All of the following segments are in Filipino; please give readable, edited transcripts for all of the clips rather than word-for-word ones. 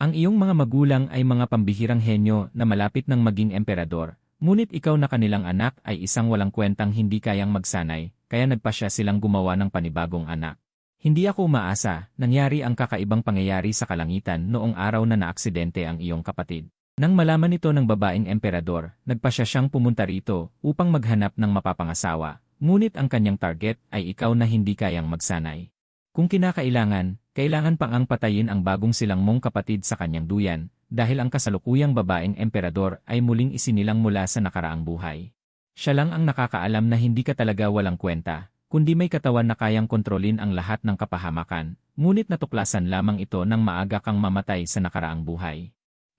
Ang iyong mga magulang ay mga pambihirang henyo na malapit ng maging emperador, ngunit ikaw na kanilang anak ay isang walang kwentang hindi kayang magsanay, kaya nagpasya silang gumawa ng panibagong anak. Hindi ako umaasa, nangyari ang kakaibang pangyayari sa kalangitan noong araw na naaksidente ang iyong kapatid. Nang malaman ito ng babaeng emperador, nagpasya siyang pumunta rito upang maghanap ng mapapangasawa, ngunit ang kanyang target ay ikaw na hindi kayang magsanay. Kung kinakailangan, kailangan pang ang patayin ang bagong silang mong kapatid sa kanyang duyan, dahil ang kasalukuyang babaeng emperador ay muling isinilang mula sa nakaraang buhay. Siya lang ang nakakaalam na hindi ka talaga walang kwenta, kundi may katawan na kayang kontrolin ang lahat ng kapahamakan, ngunit natuklasan lamang ito nang maaga kang mamatay sa nakaraang buhay.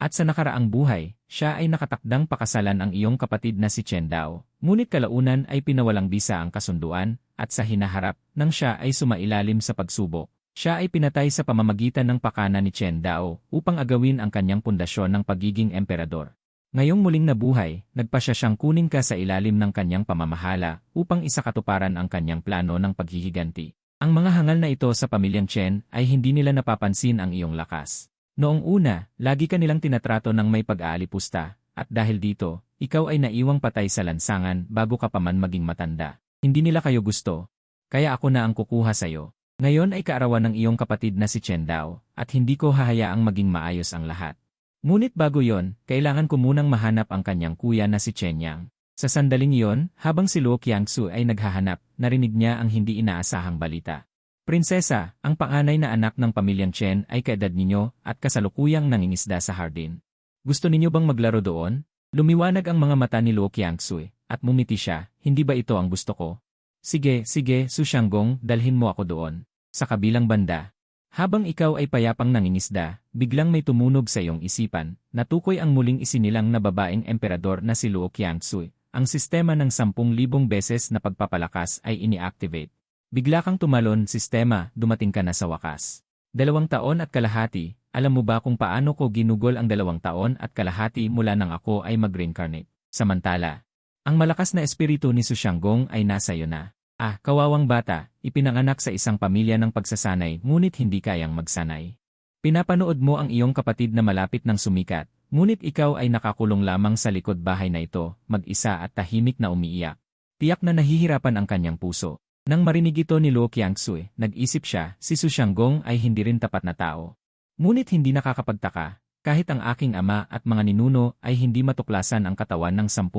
At sa nakaraang buhay, siya ay nakatakdang pakasalan ang iyong kapatid na si Chen Dao, ngunit kalaunan ay pinawalang bisa ang kasunduan, at sa hinaharap, nang siya ay sumailalim sa pagsubok, siya ay pinatay sa pamamagitan ng pakana ni Chen Dao upang agawin ang kanyang pundasyon ng pagiging emperador. Ngayong muling nabuhay, nagpasya siyang kunin ka sa ilalim ng kanyang pamamahala upang isakatuparan ang kanyang plano ng paghihiganti. Ang mga hangal na ito sa pamilyang Chen ay hindi nila napapansin ang iyong lakas. Noong una, lagi ka nilang tinatrato ng may pag-aalipusta, at dahil dito, ikaw ay naiwang patay sa lansangan bago ka pa man maging matanda. Hindi nila kayo gusto. Kaya ako na ang kukuha sa'yo. Ngayon ay kaarawan ng iyong kapatid na si Chen Dao, at hindi ko hahayaang maging maayos ang lahat. Ngunit bago yon, kailangan ko munang mahanap ang kanyang kuya na si Chen Yang. Sa sandaling yon, habang si Luo Qiangsu ay naghahanap, narinig niya ang hindi inaasahang balita. Prinsesa, ang panganay na anak ng pamilyang Chen ay kaedad ninyo at kasalukuyang nangingisda sa hardin. Gusto ninyo bang maglaro doon? Lumiwanag ang mga mata ni Luo Qiangsu at mumiti siya, hindi ba ito ang gusto ko? Sige, Su Shanggong, dalhin mo ako doon. Sa kabilang banda. Habang ikaw ay payapang nangingisda, biglang may tumunog sa iyong isipan, natukoy ang muling isinilang na babaeng emperador na si Luo Qiangsu. Ang sistema ng 10,000 beses na pagpapalakas ay ini-activate. Bigla kang tumalon, sistema, dumating ka na sa wakas. 2 taon at kalahati, alam mo ba kung paano ko ginugol ang 2 taon at kalahati mula nang ako ay mag-reincarnate? Samantala, ang malakas na espiritu ni Su Shanggong ay nasa iyo na. Kawawang bata, ipinanganak sa isang pamilya ng pagsasanay ngunit hindi kayang magsanay. Pinapanood mo ang iyong kapatid na malapit ng sumikat, ngunit ikaw ay nakakulong lamang sa likod bahay na ito, mag-isa at tahimik na umiiyak. Tiyak na nahihirapan ang kanyang puso. Nang marinig ito ni Luo Qiangsu, nag-isip siya, si Su Shanggong ay hindi rin tapat na tao. Ngunit hindi nakakapagtaka, kahit ang aking ama at mga ninuno ay hindi matuklasan ang katawan ng 10,000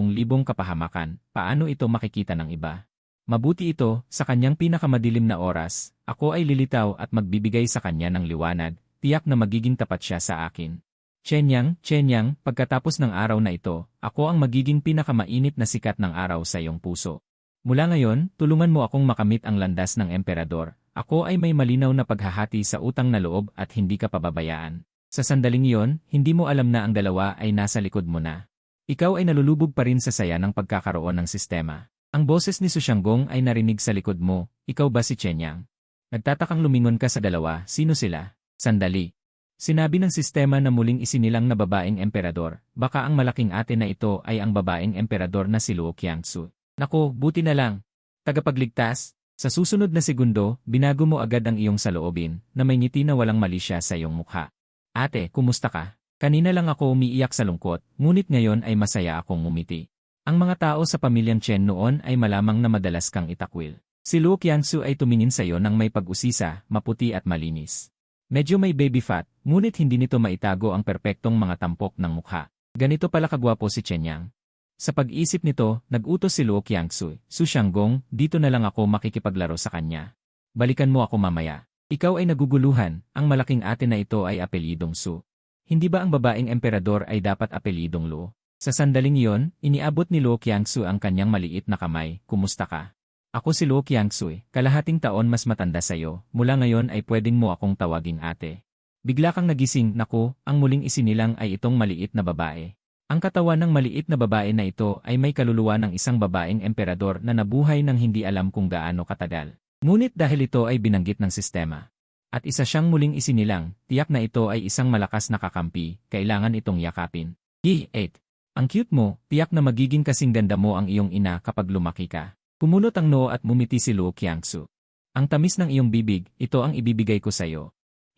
kapahamakan, paano ito makikita ng iba? Mabuti ito, sa kanyang pinakamadilim na oras, ako ay lilitaw at magbibigay sa kanya ng liwanag, tiyak na magiging tapat siya sa akin. Chen Yang, pagkatapos ng araw na ito, ako ang magiging pinakamainit na sikat ng araw sa iyong puso. Mula ngayon, tulungan mo akong makamit ang landas ng emperador. Ako ay may malinaw na paghahati sa utang na loob at hindi ka pababayaan. Sa sandaling iyon, hindi mo alam na ang dalawa ay nasa likod mo na. Ikaw ay nalulubog pa rin sa saya ng pagkakaroon ng sistema. Ang boses ni Su Shanggong ay narinig sa likod mo, ikaw ba si Chen Yang? Nagtatakang lumingon ka sa dalawa, sino sila? Sandali. Sinabi ng sistema na muling isinilang na babaeng emperador, baka ang malaking ate na ito ay ang babaeng emperador na si Luo Qiangsu. Naku, buti na lang. Tagapagligtas, sa susunod na segundo, binago mo agad ang iyong saloobin, na may ngiti na walang mali siya sa iyong mukha. Ate, kumusta ka? Kanina lang ako umiiyak sa lungkot, ngunit ngayon ay masaya akong umiti. Ang mga tao sa pamilyang Chen noon ay malamang na madalas kang itakwil. Si Luo Qiangsu ay tumingin sa iyo ng may pag-usisa, maputi at malinis. Medyo may baby fat, ngunit hindi nito maitago ang perpektong mga tampok ng mukha. Ganito pala kagwapo si Chen Yang. Sa pag-isip nito, nag-utos si Luo Qiangsu, Su Shanggong, dito na lang ako makikipaglaro sa kanya. Balikan mo ako mamaya. Ikaw ay naguguluhan, ang malaking ate na ito ay apelyidong Su. Hindi ba ang babaeng emperador ay dapat apelyidong Luo? Sa sandaling iyon, iniabot ni Luo Qiangsu ang kanyang maliit na kamay, kumusta ka? Ako si Luo Qiangsu, kalahating taon mas matanda sa iyo, mula ngayon ay pwedeng mo akong tawaging ate. Bigla kang nagising, naku, ang muling isinilang ay itong maliit na babae. Ang katawan ng maliit na babae na ito ay may kaluluwa ng isang babaeng emperador na nabuhay ng hindi alam kung gaano katagal. Ngunit dahil ito ay binanggit ng sistema. At isa siyang muling isinilang, tiyak na ito ay isang malakas na kakampi, kailangan itong yakapin. 8. Ang cute mo, tiyak na magiging kasing ganda mo ang iyong ina kapag lumaki ka. Kumunot ang noo at mumiti si Luo Qiangsu. Ang tamis ng iyong bibig, ito ang ibibigay ko sa iyo.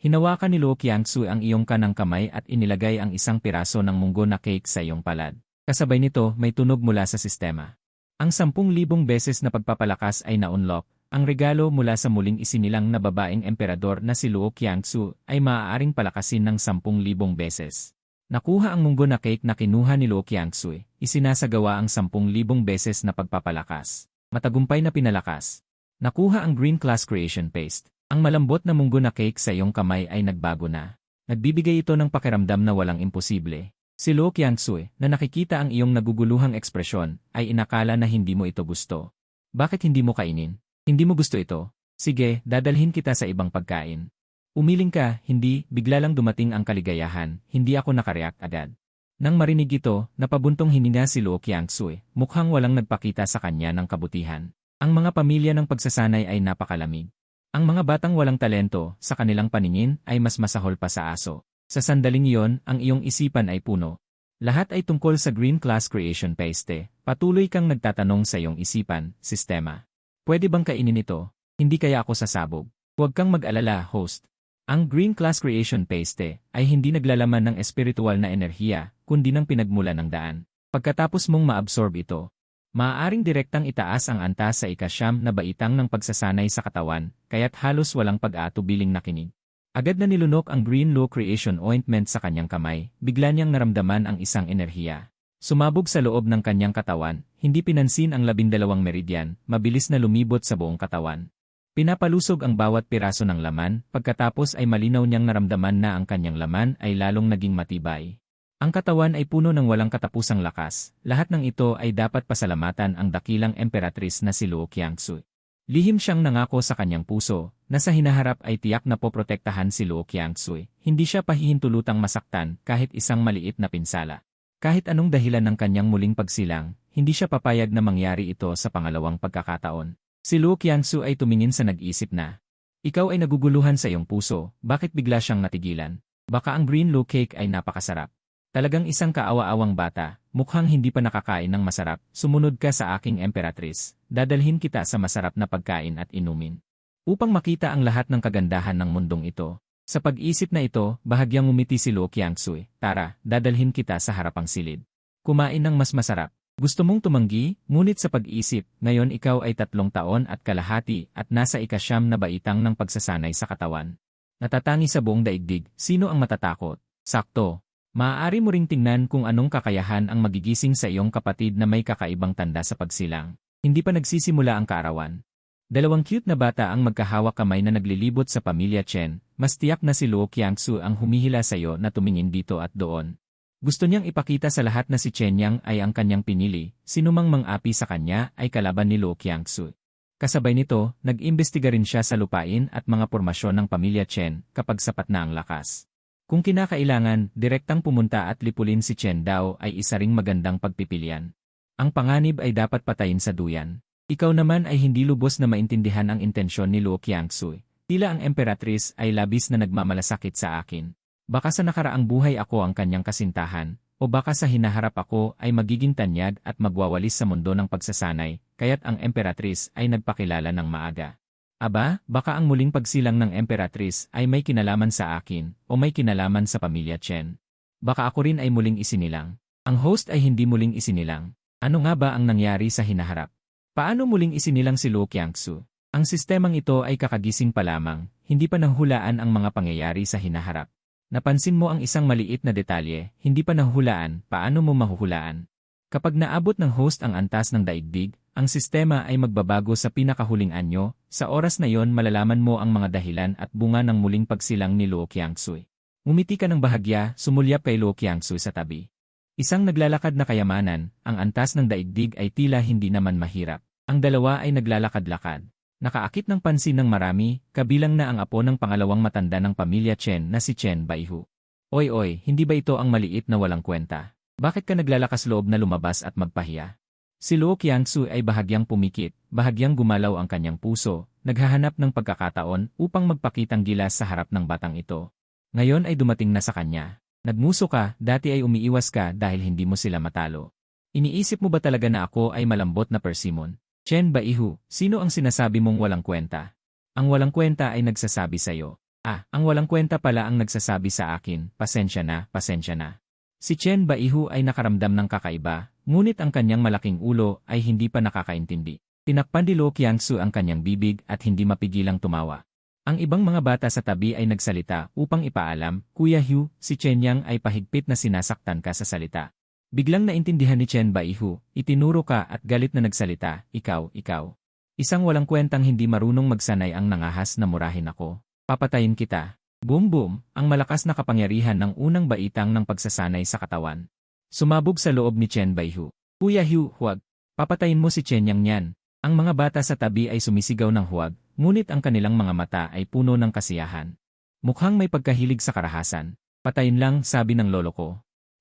Hinawakan ni Luo Qiangsu ang iyong kanang kamay at inilagay ang isang piraso ng munggo na cake sa iyong palad. Kasabay nito, may tunog mula sa sistema. Ang 10,000 beses na pagpapalakas ay na-unlock. Ang regalo mula sa muling isinilang na babaeng emperador na si Luo Qiangsu ay maaaring palakasin ng 10,000 beses. Nakuha ang munggo na cake na kinuha ni Luo Qiangsu. Isinasagawa ang 10,000 beses na pagpapalakas. Matagumpay na pinalakas. Nakuha ang Green Class Creation Paste. Ang malambot na munggo na cake sa iyong kamay ay nagbago na. Nagbibigay ito ng pakiramdam na walang imposible. Si Luo Qiangsu, na nakikita ang iyong naguguluhang ekspresyon, ay inakala na hindi mo ito gusto. Bakit hindi mo kainin? Hindi mo gusto ito? Sige, dadalhin kita sa ibang pagkain. Umiling ka, hindi, bigla lang dumating ang kaligayahan, hindi ako nakareact agad. Nang marinig ito, napabuntong hininga si Luo Qiangsu, mukhang walang nagpakita sa kanya ng kabutihan. Ang mga pamilya ng pagsasanay ay napakalamig. Ang mga batang walang talento, sa kanilang paningin, ay mas masahol pa sa aso. Sa sandaling iyon, ang iyong isipan ay puno. Lahat ay tungkol sa Green Class Creation Paste. Patuloy kang nagtatanong sa iyong isipan, sistema. Pwede bang kainin ito? Hindi kaya ako sasabog? Huwag kang mag-alala, host. Ang Green Class Creation Paste ay hindi naglalaman ng espiritual na enerhiya, kundi ng pinagmula ng daan. Pagkatapos mong maabsorb ito, maaaring direktang itaas ang antas sa ika-9 na baitang ng pagsasanay sa katawan, kaya't halos walang pag-aatubiling nakinig. Agad na nilunok ang Green Luo Creation Ointment sa kanyang kamay, bigla niyang naramdaman ang isang enerhiya. Sumabog sa loob ng kanyang katawan, hindi pinansin ang 12 meridian, mabilis na lumibot sa buong katawan. Pinapalusog ang bawat piraso ng laman, pagkatapos ay malinaw niyang naramdaman na ang kanyang laman ay lalong naging matibay. Ang katawan ay puno ng walang katapusang lakas, lahat ng ito ay dapat pasalamatan ang dakilang emperatrice na si Luo Qiangsu. Lihim siyang nangako sa kanyang puso, na sa hinaharap ay tiyak na poprotektahan si Luo Qiangsu. Hindi siya pahihintulutang masaktan kahit isang maliit na pinsala. Kahit anong dahilan ng kanyang muling pagsilang, hindi siya papayag na mangyari ito sa pangalawang pagkakataon. Si Luo Qiangsu ay tumingin sa nag-isip na, ikaw ay naguguluhan sa iyong puso, bakit bigla siyang natigilan? Baka ang Green Luo Cake ay napakasarap. Talagang isang kaawa-awang bata, mukhang hindi pa nakakain ng masarap, sumunod ka sa aking emperatrice, dadalhin kita sa masarap na pagkain at inumin. Upang makita ang lahat ng kagandahan ng mundong ito. Sa pag-isip na ito, bahagyang umiti si Luo Qiangsu, tara, dadalhin kita sa harapang silid. Kumain ng mas masarap. Gusto mong tumanggi, ngunit sa pag-isip, ngayon ikaw ay 3 taon at kalahati at nasa ika-9 na baitang ng pagsasanay sa katawan. Natatangi sa buong daigdig, sino ang matatakot? Sakto. Maaari mo ring tingnan kung anong kakayahan ang magigising sa iyong kapatid na may kakaibang tanda sa pagsilang. Hindi pa nagsisimula ang kaarawan. 2 cute na bata ang magkahawak kamay na naglilibot sa pamilya Chen, mas tiyak na si Luo Qiangsu ang humihila sa iyo na tumingin dito at doon. Gusto niyang ipakita sa lahat na si Chen Yang ay ang kanyang pinili, sinumang mang-api sa kanya ay kalaban ni Luo Qiangsu. Kasabay nito, nag-imbestiga rin siya sa lupain at mga pormasyon ng pamilya Chen kapag sapat na ang lakas. Kung kinakailangan, direktang pumunta at lipulin si Chen Dao ay isa ring magandang pagpipilian. Ang panganib ay dapat patayin sa duyan. Ikaw naman ay hindi lubos na maintindihan ang intensyon ni Luo Qiangsu. Tila ang emperatrice ay labis na nagmamalasakit sa akin. Baka sa nakaraang buhay ako ang kanyang kasintahan, o baka sa hinaharap ako ay magiging tanyag at magwawalis sa mundo ng pagsasanay, kaya't ang emperatrice ay nagpakilala ng maaga. Aba, baka ang muling pagsilang ng emperatrice ay may kinalaman sa akin o may kinalaman sa pamilya Chen. Baka ako rin ay muling isinilang. Ang host ay hindi muling isinilang. Ano nga ba ang nangyari sa hinaharap? Paano muling isinilang si Luo Qiangsu? Ang sistemang ito ay kakagising pa lamang, hindi pa nahuhulaan ang mga pangyayari sa hinaharap. Napansin mo ang isang maliit na detalye, hindi pa nahuhulaan, paano mo mahuhulaan? Kapag naabot ng host ang antas ng daigdig, ang sistema ay magbabago sa pinakahuling anyo, sa oras na yon malalaman mo ang mga dahilan at bunga ng muling pagsilang ni Luo Qiangsu. Ngumiti ka ng bahagya, sumulyap kay Luo Qiangsu sa tabi. Isang naglalakad na kayamanan, ang antas ng daigdig ay tila hindi naman mahirap. Ang dalawa ay naglalakad-lakad. Nakaakit ng pansin ng marami, kabilang na ang apo ng pangalawang matanda ng pamilya Chen na si Chen Baihu. Oy, hindi ba ito ang maliit na walang kwenta? Bakit ka naglalakas loob na lumabas at magpahiya? Si Luo Qiangsu ay bahagyang pumikit, bahagyang gumalaw ang kanyang puso, naghahanap ng pagkakataon upang magpakitang gilas sa harap ng batang ito. Ngayon ay dumating na sa kanya. Nagmuso ka, dati ay umiiwas ka dahil hindi mo sila matalo. Iniisip mo ba talaga na ako ay malambot na persimmon? Chen Baihu, sino ang sinasabi mong walang kwenta? Ang walang kwenta ay nagsasabi sa'yo. Ang walang kwenta pala ang nagsasabi sa akin, pasensya na, pasensya na. Si Chen Baihu ay nakaramdam ng kakaiba, ngunit ang kanyang malaking ulo ay hindi pa nakakaintindi. Tinakpan ni Lo Qiangsu ang kanyang bibig at hindi mapigilang tumawa. Ang ibang mga bata sa tabi ay nagsalita upang ipaalam, Kuya Hugh, si Chen Yang ay pahigpit na sinasaktan ka sa salita. Biglang naintindihan ni Chen Baihu, itinuro ka at galit na nagsalita, ikaw. Isang walang kwentang hindi marunong magsanay ang nangahas na murahin ako. Papatayin kita. Boom boom, ang malakas na kapangyarihan ng unang baitang ng pagsasanay sa katawan. Sumabog sa loob ni Chen Baihu. Kuya Hugh, huwag. Papatayin mo si Chen Yang niyan. Ang mga bata sa tabi ay sumisigaw ng huwag, ngunit ang kanilang mga mata ay puno ng kasiyahan. Mukhang may pagkahilig sa karahasan. Patayin lang, sabi ng lolo ko.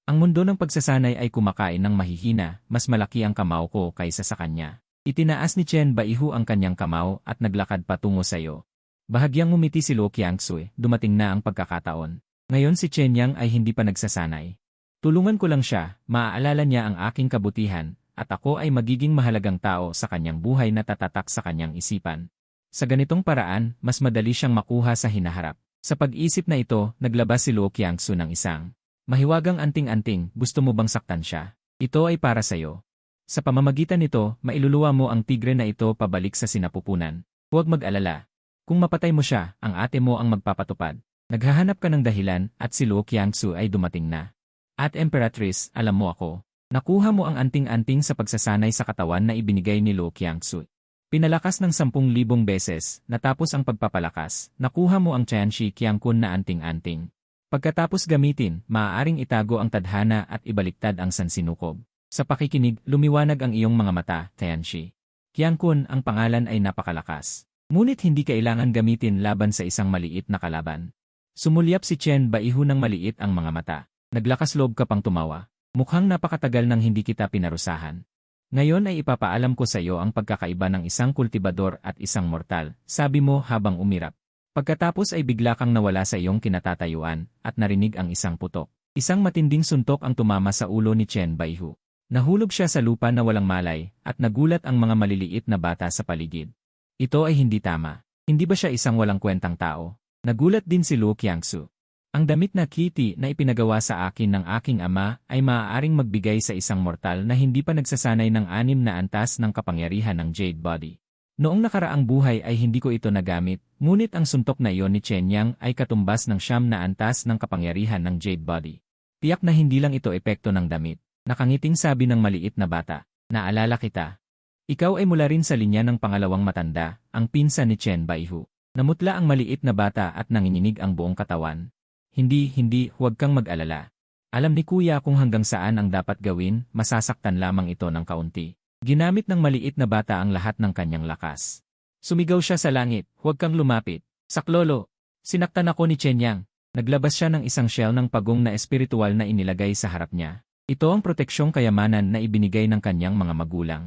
Ang mundo ng pagsasanay ay kumakain ng mahihina, mas malaki ang kamao ko kaysa sa kanya. Itinaas ni Chen Baihu ang kanyang kamao at naglakad patungo sa iyo. Bahagyang ngumiti si Lo Qiangsu, dumating na ang pagkakataon. Ngayon si Chen Yang ay hindi pa nagsasanay. Tulungan ko lang siya, maaalala niya ang aking kabutihan, at ako ay magiging mahalagang tao sa kanyang buhay na tatatak sa kanyang isipan. Sa ganitong paraan, mas madali siyang makuha sa hinaharap. Sa pag-isip na ito, naglabas si Lo Qiangsu ng isang mahiwagang anting-anting, gusto mo bang saktan siya? Ito ay para sa'yo. Sa pamamagitan nito, mailuluwa mo ang tigre na ito pabalik sa sinapupunan. Huwag mag-alala. Kung mapatay mo siya, ang ate mo ang magpapatupad. Naghahanap ka ng dahilan at si Lo Qiangsu ay dumating na. At Emperatrice, alam mo ako. Nakuha mo ang anting-anting sa pagsasanay sa katawan na ibinigay ni Lo Qiangsu. Pinalakas ng 10,000 beses, natapos ang pagpapalakas, nakuha mo ang Tianshi Qiangkun na anting-anting. Pagkatapos gamitin, maaaring itago ang tadhana at ibaliktad ang sansinukob. Sa pakikinig, lumiwanag ang iyong mga mata, Tianshi. Qiangkun, ang pangalan ay napakalakas. Ngunit hindi kailangan gamitin laban sa isang maliit na kalaban. Sumulyap si Chen Baihu ng maliit ang mga mata. Naglakas loob ka pang tumawa. Mukhang napakatagal nang hindi kita pinarusahan. Ngayon ay ipapaalam ko sa iyo ang pagkakaiba ng isang kultibador at isang mortal, sabi mo habang umirap. Pagkatapos ay bigla kang nawala sa iyong kinatatayuan at narinig ang isang putok. Isang matinding suntok ang tumama sa ulo ni Chen Baihu. Nahulog siya sa lupa na walang malay at nagulat ang mga maliliit na bata sa paligid. Ito ay hindi tama. Hindi ba siya isang walang kwentang tao? Nagulat din si Lo Qiangsu. Ang damit na kitty na ipinagawa sa akin ng aking ama ay maaaring magbigay sa isang mortal na hindi pa nagsasanay ng 6 na antas ng kapangyarihan ng Jade Body. Noong nakaraang buhay ay hindi ko ito nagamit, ngunit ang suntok na iyon ni Chen Yang ay katumbas ng 9 na antas ng kapangyarihan ng Jade Body. Tiyak na hindi lang ito epekto ng damit. Nakangiting sabi ng maliit na bata, naalala kita. Ikaw ay mula rin sa linya ng pangalawang matanda, ang pinsan ni Chen Baihu. Namutla ang maliit na bata at nanginginig ang buong katawan. Hindi, huwag kang mag-alala. Alam ni Kuya kung hanggang saan ang dapat gawin, masasaktan lamang ito ng kaunti. Ginamit ng maliit na bata ang lahat ng kanyang lakas. Sumigaw siya sa langit, huwag kang lumapit. Saklolo, sinaktan ako ni Chen Yang. Naglabas siya ng isang shell ng pagong na espiritual na inilagay sa harap niya. Ito ang proteksyong kayamanan na ibinigay ng kanyang mga magulang.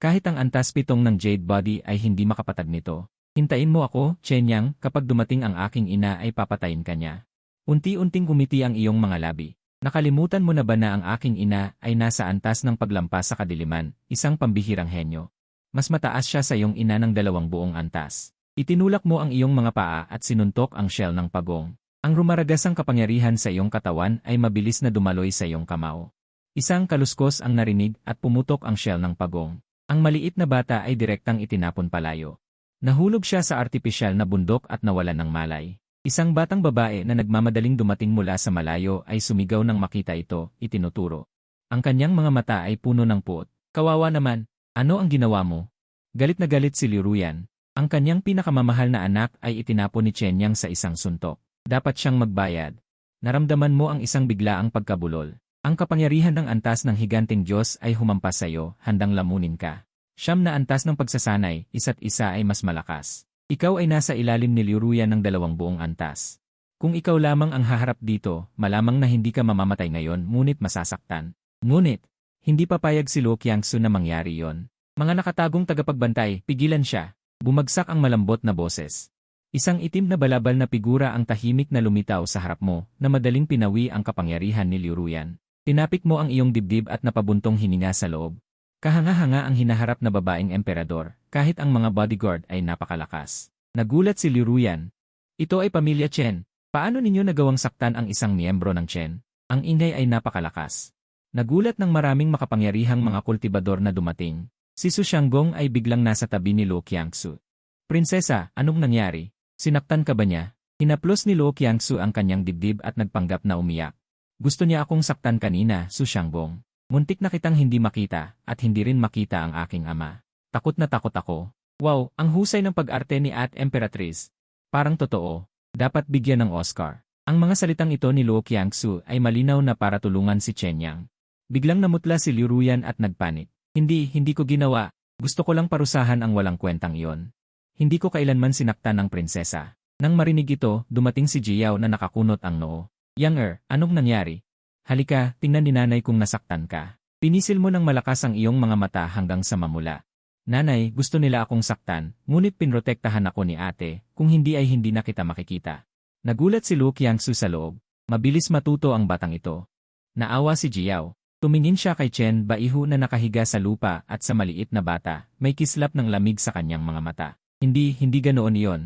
Kahit ang antas 7 ng Jade Body ay hindi makapatag nito. Hintayin mo ako, Chen Yang, kapag dumating ang aking ina ay papatayin ka niya. Unti-unting gumiti ang iyong mga labi. Nakalimutan mo na ba na ang aking ina ay nasa antas ng paglampas sa kadiliman, isang pambihirang henyo? Mas mataas siya sa iyong ina ng 2 buong antas. Itinulak mo ang iyong mga paa at sinuntok ang shell ng pagong. Ang rumaragasang kapangyarihan sa iyong katawan ay mabilis na dumaloy sa iyong kamao. Isang kaluskos ang narinig at pumutok ang shell ng pagong. Ang maliit na bata ay direktang itinapon palayo. Nahulog siya sa artipisyal na bundok at nawalan ng malay. Isang batang babae na nagmamadaling dumating mula sa malayo ay sumigaw nang makita ito, itinuturo. Ang kanyang mga mata ay puno ng puot. Kawawa naman, ano ang ginawa mo? Galit na galit si Liu Ruyan. Ang kanyang pinakamamahal na anak ay itinapon ni Chen Yang sa isang suntok. Dapat siyang magbayad. Naramdaman mo ang isang biglaang pagkabulol. Ang kapangyarihan ng antas ng higanteng Diyos ay humampas sa iyo, handang lamunin ka. 9 na antas ng pagsasanay, isa't isa ay mas malakas. Ikaw ay nasa ilalim ni Liu Ruyan ng 2 buong antas. Kung ikaw lamang ang haharap dito, malamang na hindi ka mamamatay ngayon ngunit masasaktan. Ngunit, hindi papayag si Lo Qiangsu na mangyari yon. Mga nakatagong tagapagbantay, pigilan siya. Bumagsak ang malambot na boses. Isang itim na balabal na figura ang tahimik na lumitaw sa harap mo, na madaling pinawi ang kapangyarihan ni Liu Ruyan. Tinapik mo ang iyong dibdib at napabuntong hininga sa loob. Kahanga-hanga ang hinaharap na babaeng emperador, kahit ang mga bodyguard ay napakalakas. Nagulat si Liu Ruyan. Ito ay pamilya Chen. Paano ninyo nagawang saktan ang isang miyembro ng Chen? Ang ingay ay napakalakas. Nagulat ng maraming makapangyarihang mga kultibador na dumating. Si Su Shanggong ay biglang nasa tabi ni Luo Qiangsu. Prinsesa, anong nangyari? Sinaktan ka ba niya? Hinaplos ni Luo Qiangsu ang kanyang dibdib at nagpanggap na umiyak. Gusto niya akong saktan kanina, Su Shanggong. Muntik na kitang hindi makita at hindi rin makita ang aking ama. Takot na takot ako. Wow, ang husay ng pag-arte ni At Emperatrice. Parang totoo. Dapat bigyan ng Oscar. Ang mga salitang ito ni Luo Qiangsu ay malinaw na para tulungan si Chen Yang. Biglang namutla si Liu Ruyan at nagpanik. Hindi ko ginawa. Gusto ko lang parusahan ang walang kwentang iyon. Hindi ko kailanman sinaktan ng prinsesa. Nang marinig ito, dumating si Jiao na nakakunot ang noo. Yang anong nangyari? Halika, tingnan ni nanay kung nasaktan ka. Pinisil mo ng malakas ang iyong mga mata hanggang sa mamula. Nanay, gusto nila akong saktan, ngunit pinrotektahan ako ni ate, kung hindi ay hindi na kita makikita. Nagulat si Luo Qiangsu sa loob. Mabilis matuto ang batang ito. Naawa si Jiao. Tumingin siya kay Chen Baihu na nakahiga sa lupa at sa maliit na bata, may kislap ng lamig sa kanyang mga mata. Hindi ganoon iyon.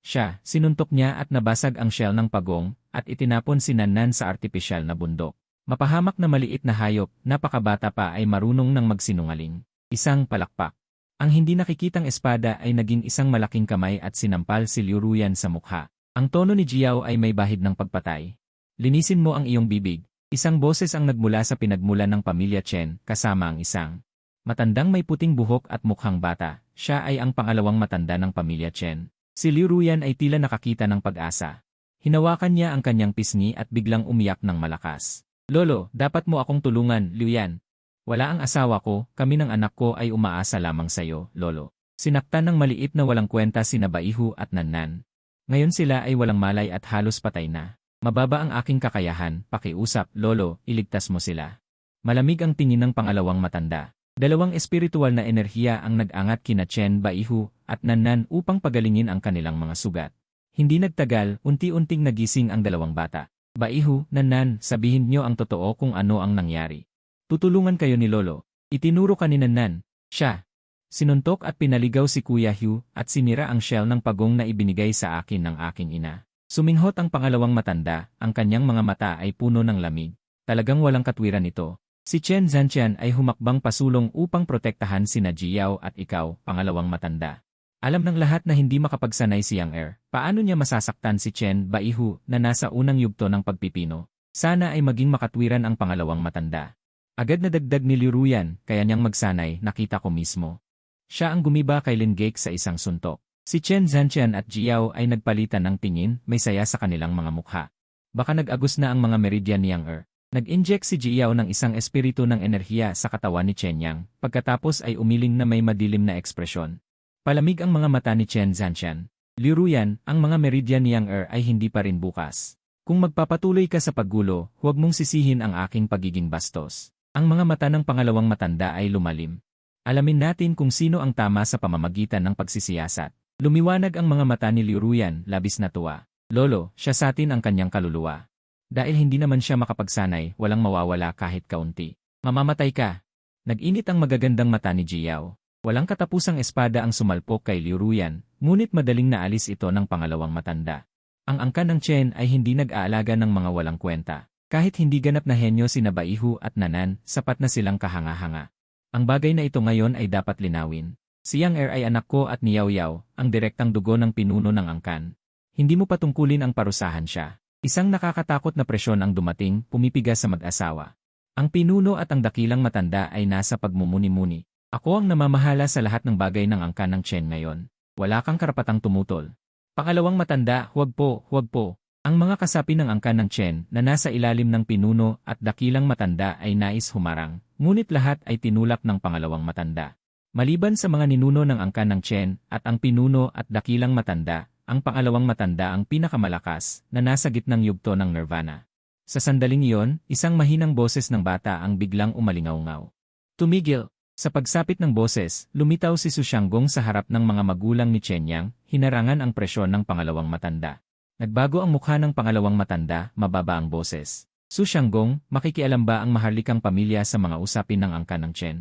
Siya, sinuntok niya at nabasag ang shell ng pagong at itinapon si Nannan sa artipisyal na bundok. Mapahamak na maliit na hayop, napakabata pa ay marunong ng magsinungaling. Isang palakpak. Ang hindi nakikitang espada ay naging isang malaking kamay at sinampal si Liu Ruyan sa mukha. Ang tono ni Jiao ay may bahid ng pagpatay. Linisin mo ang iyong bibig. Isang boses ang nagmula sa pinagmulan ng pamilya Chen kasama ang isang matandang may puting buhok at mukhang bata. Siya ay ang pangalawang matanda ng pamilya Chen. Si Liu Ruyan ay tila nakakita ng pag-asa. Hinawakan niya ang kanyang pisngi at biglang umiyak ng malakas. Lolo, dapat mo akong tulungan, Liu Yan. Wala ang asawa ko, kami ng anak ko ay umaasa lamang sa iyo, Lolo. Sinaktan ng maliit na walang kwenta sina Baihu at Nannan. Ngayon sila ay walang malay at halos patay na. Mababa ang aking kakayahan, pakiusap, Lolo, iligtas mo sila. Malamig ang tingin ng pangalawang matanda. Dalawang espiritual na enerhiya ang nag-angat kina Chen Baihu at Nannan upang pagalingin ang kanilang mga sugat. Hindi nagtagal, unti-unting nagising ang dalawang bata. Baihu, Nannan, sabihin niyo ang totoo kung ano ang nangyari. Tutulungan kayo ni Lolo. Itinuro ka ni Nannan. Siya. Sinuntok at pinaligaw si Kuya Hugh at sinira ang shell ng pagong na ibinigay sa akin ng aking ina. Suminghot ang pangalawang matanda, ang kanyang mga mata ay puno ng lamig. Talagang walang katwiran ito. Si Chen Zhanqian ay humakbang pasulong upang protektahan sina Jiao at ikaw, pangalawang matanda. Alam ng lahat na hindi makapagsanay si Yang paano niya masasaktan si Chen Baihu na nasa unang yugto ng pagpipino. Sana ay maging makatwiran ang pangalawang matanda. Agad na dagdag ni Liu Ruyan, kaya niyang magsanay, nakita ko mismo. Siya ang gumiba kay Lin Gek sa isang suntok. Si Chen Zhanqian at Jiao ay nagpalitan ng tingin, may saya sa kanilang mga mukha. Baka nag-agos na ang mga meridian ni Yang Nag-inject si Jiao ng isang espiritu ng enerhiya sa katawan ni Chen Yang, pagkatapos ay umiling na may madilim na ekspresyon. Palamig ang mga mata ni Chen Zhanqian. Liu Ruyan, ang mga meridian ni Yang ay hindi pa rin bukas. Kung magpapatuloy ka sa paggulo, huwag mong sisihin ang aking pagiging bastos. Ang mga mata ng pangalawang matanda ay lumalim. Alamin natin kung sino ang tama sa pamamagitan ng pagsisiyasat. Lumiwanag ang mga mata ni Liu Ruyan, labis na tuwa. Lolo, siya sa atin ang kanyang kaluluwa. Dahil hindi naman siya makapagsanay, walang mawawala kahit kaunti. Mamamatay ka. Nag-init ang magagandang mata ni Jiao. Walang katapusang espada ang sumalpok kay Liu Ruyan, ngunit madaling naalis ito ng pangalawang matanda. Ang angkan ng Chen ay hindi nag-aalaga ng mga walang kwenta. Kahit hindi ganap na henyo sina Baihu at Nannan, sapat na silang kahanga-hanga. Ang bagay na ito ngayon ay dapat linawin. Si Yang ay anak ko at ni Yao Yao, ang direktang dugo ng pinuno ng angkan. Hindi mo patungkulin ang parusahan siya. Isang nakakatakot na presyon ang dumating, pumipiga sa mag-asawa. Ang pinuno at ang dakilang matanda ay nasa pagmumuni-muni. Ako ang namamahala sa lahat ng bagay ng angkan ng Chen ngayon. Wala kang karapatang tumutol. Pangalawang matanda, huwag po. Ang mga kasapi ng angkan ng Chen na nasa ilalim ng pinuno at dakilang matanda ay nais humarang, ngunit lahat ay tinulak ng pangalawang matanda. Maliban sa mga ninuno ng angkan ng Chen at ang pinuno at dakilang matanda, ang pangalawang matanda ang pinakamalakas na nasa gitnang yugto ng nirvana. Sa sandaling iyon, isang mahinang boses ng bata ang biglang umalingaw-ngaw. Tumigil. Sa pagsapit ng boses, lumitaw si Su Shanggong sa harap ng mga magulang ni Chen Yang, hinarangan ang presyon ng pangalawang matanda. Nagbago ang mukha ng pangalawang matanda, mababa ang boses. Su Shanggong, makikialam ba ang maharlikang pamilya sa mga usapin ng angkan ng Chen?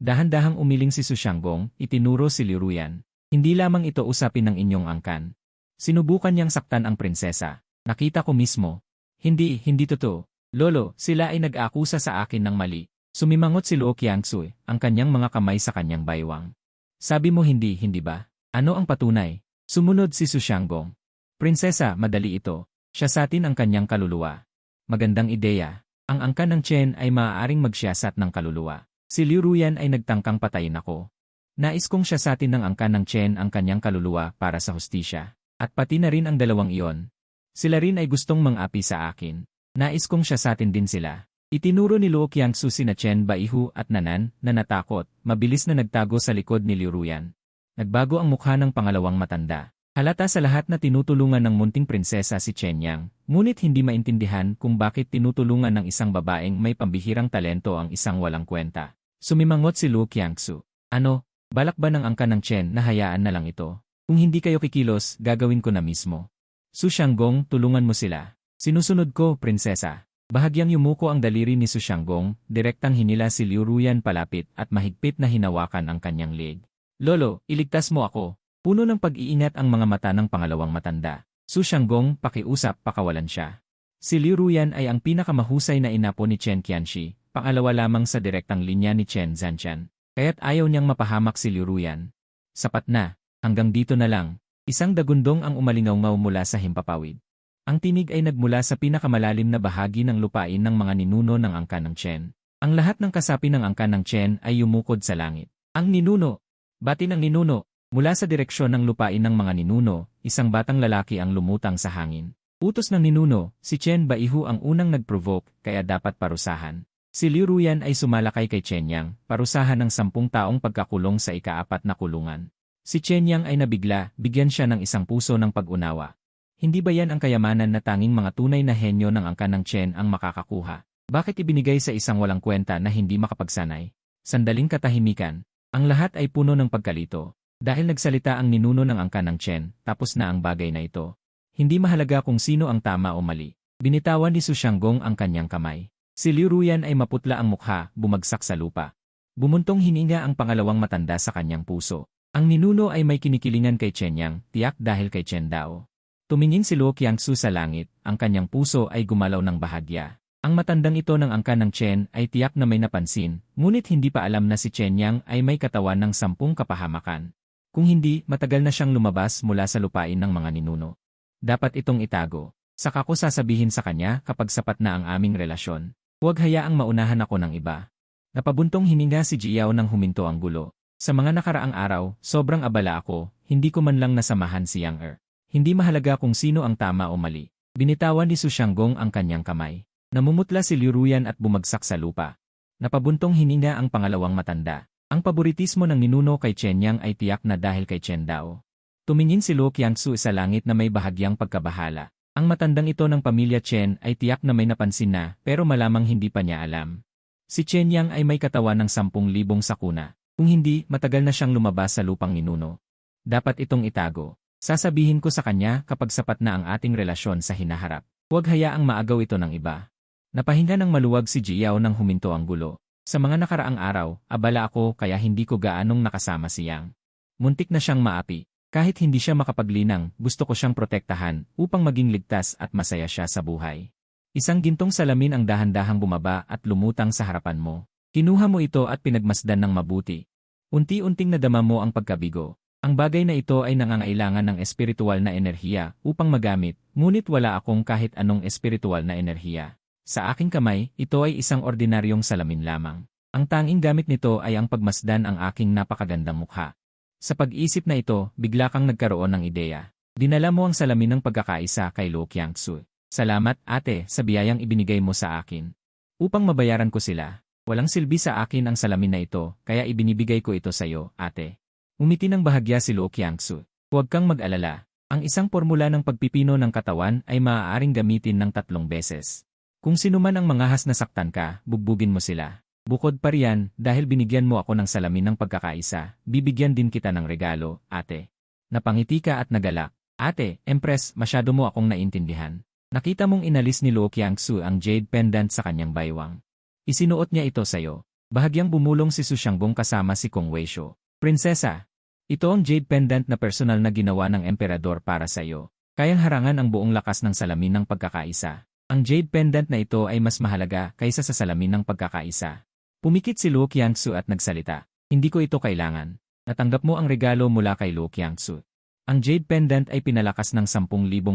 Dahan-dahang umiling si Su Shanggong, itinuro si Liu Ruyan. Hindi lamang ito usapin ng inyong angkan. Sinubukan niyang saktan ang prinsesa. Nakita ko mismo. Hindi totoo. Lolo, sila ay nag-akusa sa akin ng mali. Sumimangot si Luo Qiangsu, ang kanyang mga kamay sa kanyang baywang. Sabi mo hindi ba? Ano ang patunay? Sumunod si Su Shanggong. Prinsesa, madali ito. Siya sa atin ang kanyang kaluluwa. Magandang ideya. Ang angkan ng Chen ay maaaring magsiyasat ng kaluluwa. Si Liu Ruyan ay nagtangkang patayin ako. Nais kong siya sa atin ng angkan ng Chen ang kanyang kaluluwa para sa hustisya. At pati na rin ang dalawang iyon. Sila rin ay gustong mang-api sa akin. Nais kong siya sa atin din sila. Itinuro ni Luo Qiangsu sina Chen Baihu at Nanan na natakot, mabilis na nagtago sa likod ni Liu Ruyan. Nagbago ang mukha ng pangalawang matanda. Halata sa lahat na tinutulungan ng munting prinsesa si Chen Yang, ngunit hindi maintindihan kung bakit tinutulungan ng isang babaeng may pambihirang talento ang isang walang kwenta. Sumimangot si Luo Qiangsu. Ano, balak ba ng angkan ng Chen na hayaan na lang ito? Kung hindi kayo kikilos, gagawin ko na mismo. Su Shanggong, tulungan mo sila. Sinusunod ko, prinsesa. Bahagyang yumuko ang daliri ni Su Shanggong, direktang hinila si Liu Ruyan palapit at mahigpit na hinawakan ang kanyang leg. Lolo, iligtas mo ako. Puno ng pag-iingat ang mga mata ng pangalawang matanda. Su Shanggong, pakiusap, pakawalan siya. Si Liu Ruyan ay ang pinakamahusay na inapo ni Chen Qianxi, pangalawa lamang sa direktang linya ni Chen Zhanshan. Kaya't ayaw niyang mapahamak si Liu Ruyan. Sapat na. Hanggang dito na lang. Isang dagundong ang umalingaw-ngaw mula sa himpapawid. Ang tinig ay nagmula sa pinakamalalim na bahagi ng lupain ng mga ninuno ng angkan ng Chen. Ang lahat ng kasapi ng angkan ng Chen ay yumukod sa langit. Ang ninuno! Bati ng ninuno! Mula sa direksyon ng lupain ng mga ninuno, isang batang lalaki ang lumutang sa hangin. Utos ng ninuno, si Chen Baihu ang unang nag-provoke, kaya dapat parusahan. Si Liu Ruyan ay sumalakay kay Chen Yang, parusahan ng 10 taong pagkakulong sa ika-4 na kulungan. Si Chen Yang ay nabigla, bigyan siya ng isang puso ng pag-unawa. Hindi ba yan ang kayamanan na tanging mga tunay na henyo ng angkan ng Chen ang makakakuha? Bakit ibinigay sa isang walang kwenta na hindi makapagsanay? Sandaling katahimikan. Ang lahat ay puno ng pagkalito. Dahil nagsalita ang ninuno ng angkan ng Chen, tapos na ang bagay na ito. Hindi mahalaga kung sino ang tama o mali. Binitawan ni Su Shanggong ang kanyang kamay. Si Liu Ruyan ay maputla ang mukha, bumagsak sa lupa. Bumuntong hininga ang pangalawang matanda sa kanyang puso. Ang ninuno ay may kinikilingan kay Chen Yang, tiyak dahil kay Chen Dao. Tumingin si Luo Qiangsu sa langit, ang kanyang puso ay gumalaw ng bahagya. Ang matandang ito ng angkan ng Chen ay tiyak na may napansin, ngunit hindi pa alam na si Chen Yang ay may katawan ng 10 kapahamakan. Kung hindi, matagal na siyang lumabas mula sa lupain ng mga ninuno. Dapat itong itago. Saka ko sasabihin sa kanya kapag sapat na ang aming relasyon. Huwag hayaang maunahan ako ng iba. Napabuntong hininga si Jiao nang huminto ang gulo. Sa mga nakaraang araw, sobrang abala ako, hindi ko man lang nasamahan si Yang Er. Hindi mahalaga kung sino ang tama o mali. Binitawan ni Su Shanggong ang kanyang kamay. Namumutla si Liu Ruyan at bumagsak sa lupa. Napabuntong hininga ang pangalawang matanda. Ang paboritismo ng ninuno kay Chen Yang ay tiyak na dahil kay Chen Dao. Tumingin si Luo Qiangsu sa langit na may bahagyang pagkabahala. Ang matandang ito ng pamilya Chen ay tiyak na may napansin na, pero malamang hindi pa niya alam. Si Chen Yang ay may katawan ng 10,000 sakuna. Kung hindi, matagal na siyang lumabas sa lupang ninuno. Dapat itong itago. Sasabihin ko sa kanya kapag sapat na ang ating relasyon sa hinaharap. Huwag hayaang maagaw ito ng iba. Napahinga ng maluwag si Jiao nang huminto ang gulo. Sa mga nakaraang araw, abala ako kaya hindi ko gaanong nakasama si Yang. Muntik na siyang maapi. Kahit hindi siya makapaglinang, gusto ko siyang protektahan upang maging ligtas at masaya siya sa buhay. Isang gintong salamin ang dahan-dahang bumaba at lumutang sa harapan mo. Kinuha mo ito at pinagmasdan ng mabuti. Unti-unting nadama mo ang pagkabigo. Ang bagay na ito ay nangangailangan ng espiritual na enerhiya upang magamit, ngunit wala akong kahit anong espiritual na enerhiya. Sa aking kamay, ito ay isang ordinaryong salamin lamang. Ang tanging gamit nito ay ang pagmasdan ang aking napakagandang mukha. Sa pag-isip na ito, bigla kang nagkaroon ng ideya. Dinala mo ang salamin ng pagkakaisa kay Luo Qiangsu. Salamat, ate, sa biyayang ibinigay mo sa akin. Upang mabayaran ko sila. Walang silbi sa akin ang salamin na ito, kaya ibinibigay ko ito sa iyo, ate. Umiti ng bahagya si Luo Qiangsu. Huwag kang mag-alala. Ang isang formula ng pagpipino ng katawan ay maaaring gamitin ng 3 beses. Kung sino man ang mangahas na saktan ka, bugbugin mo sila. Bukod pa riyan, dahil binigyan mo ako ng salamin ng pagkakaisa, bibigyan din kita ng regalo, ate. Napangiti ka at nagalak. Ate, Empress, masyado mo akong naintindihan. Nakita mong inalis ni Luo Qiangsu ang jade pendant sa kanyang baywang. Isinuot niya ito sa'yo. Bahagyang bumulong si Su Shanggong kasama si Kong Weisho. Prinsesa! Ito ang jade pendant na personal na ginawa ng emperador para sa iyo. Kayang harangan ang buong lakas ng salamin ng pagkakaisa. Ang jade pendant na ito ay mas mahalaga kaysa sa salamin ng pagkakaisa. Pumikit si Luo Qiangsu at nagsalita. Hindi ko ito kailangan. Natanggap mo ang regalo mula kay Luo Qiangsu. Ang jade pendant ay pinalakas ng 10,000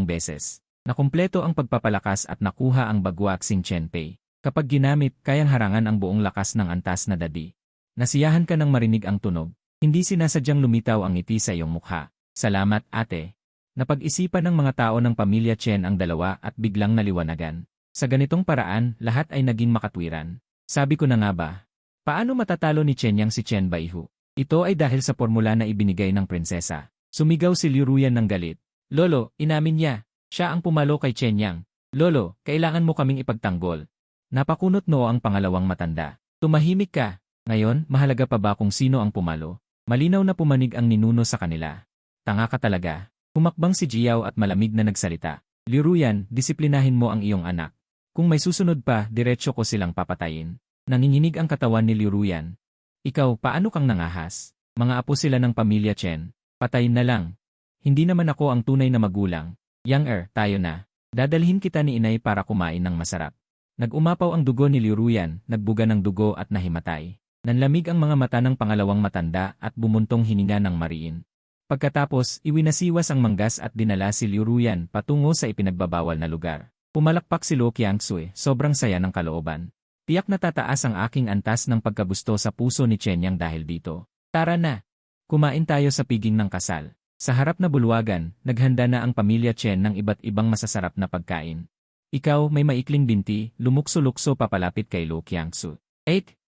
beses. Nakumpleto ang pagpapalakas at nakuha ang bagwak Xing Chenpei. Kapag ginamit, kayang harangan ang buong lakas ng antas na dadi. Nasiyahan ka nang marinig ang tunog. Hindi sinasadyang lumitaw ang ngiti sa iyong mukha. Salamat, ate. Napag-isipan ng mga tao ng pamilya Chen ang dalawa at biglang naliwanagan. Sa ganitong paraan, lahat ay naging makatwiran. Sabi ko na nga ba? Paano matatalo ni Chen Yang si Chen Baihu? Ito ay dahil sa formula na ibinigay ng prinsesa. Sumigaw si Liu Ruyan ng galit. Lolo, inamin niya. Siya ang pumalo kay Chen Yang. Lolo, kailangan mo kaming ipagtanggol. Napakunot noo ang pangalawang matanda. Tumahimik ka. Ngayon, mahalaga pa ba kung sino ang pumalo? Malinaw na pumanig ang ninuno sa kanila. Tanga ka talaga. Humakbang si Jiao at malamig na nagsalita. Liu Ruyan, disiplinahin mo ang iyong anak. Kung may susunod pa, diretso ko silang papatayin. Nanginginig ang katawan ni Liu Ruyan. Ikaw, paano kang nangahas? Mga apo sila ng pamilya Chen. Patayin na lang. Hindi naman ako ang tunay na magulang. Yang tayo na. Dadalhin kita ni inay para kumain ng masarap. Nag-umapaw ang dugo ni Liu Ruyan, nagbuga ng dugo at nahimatay. Nanlamig ang mga mata ng pangalawang matanda at bumuntong hininga ng mariin. Pagkatapos, iwinasiwas ang manggas at dinala si Liu Ruyan patungo sa ipinagbabawal na lugar. Pumalakpak si Luo Qiangsu, sobrang saya ng kalooban. Tiyak na tataas ang aking antas ng pagkagusto sa puso ni Chen Yang dahil dito. Tara na! Kumain tayo sa piging ng kasal. Sa harap na bulwagan, naghanda na ang pamilya Chen ng iba't ibang masasarap na pagkain. Ikaw, may maikling binti, lumukso-lukso papalapit kay Luo Qiangsu.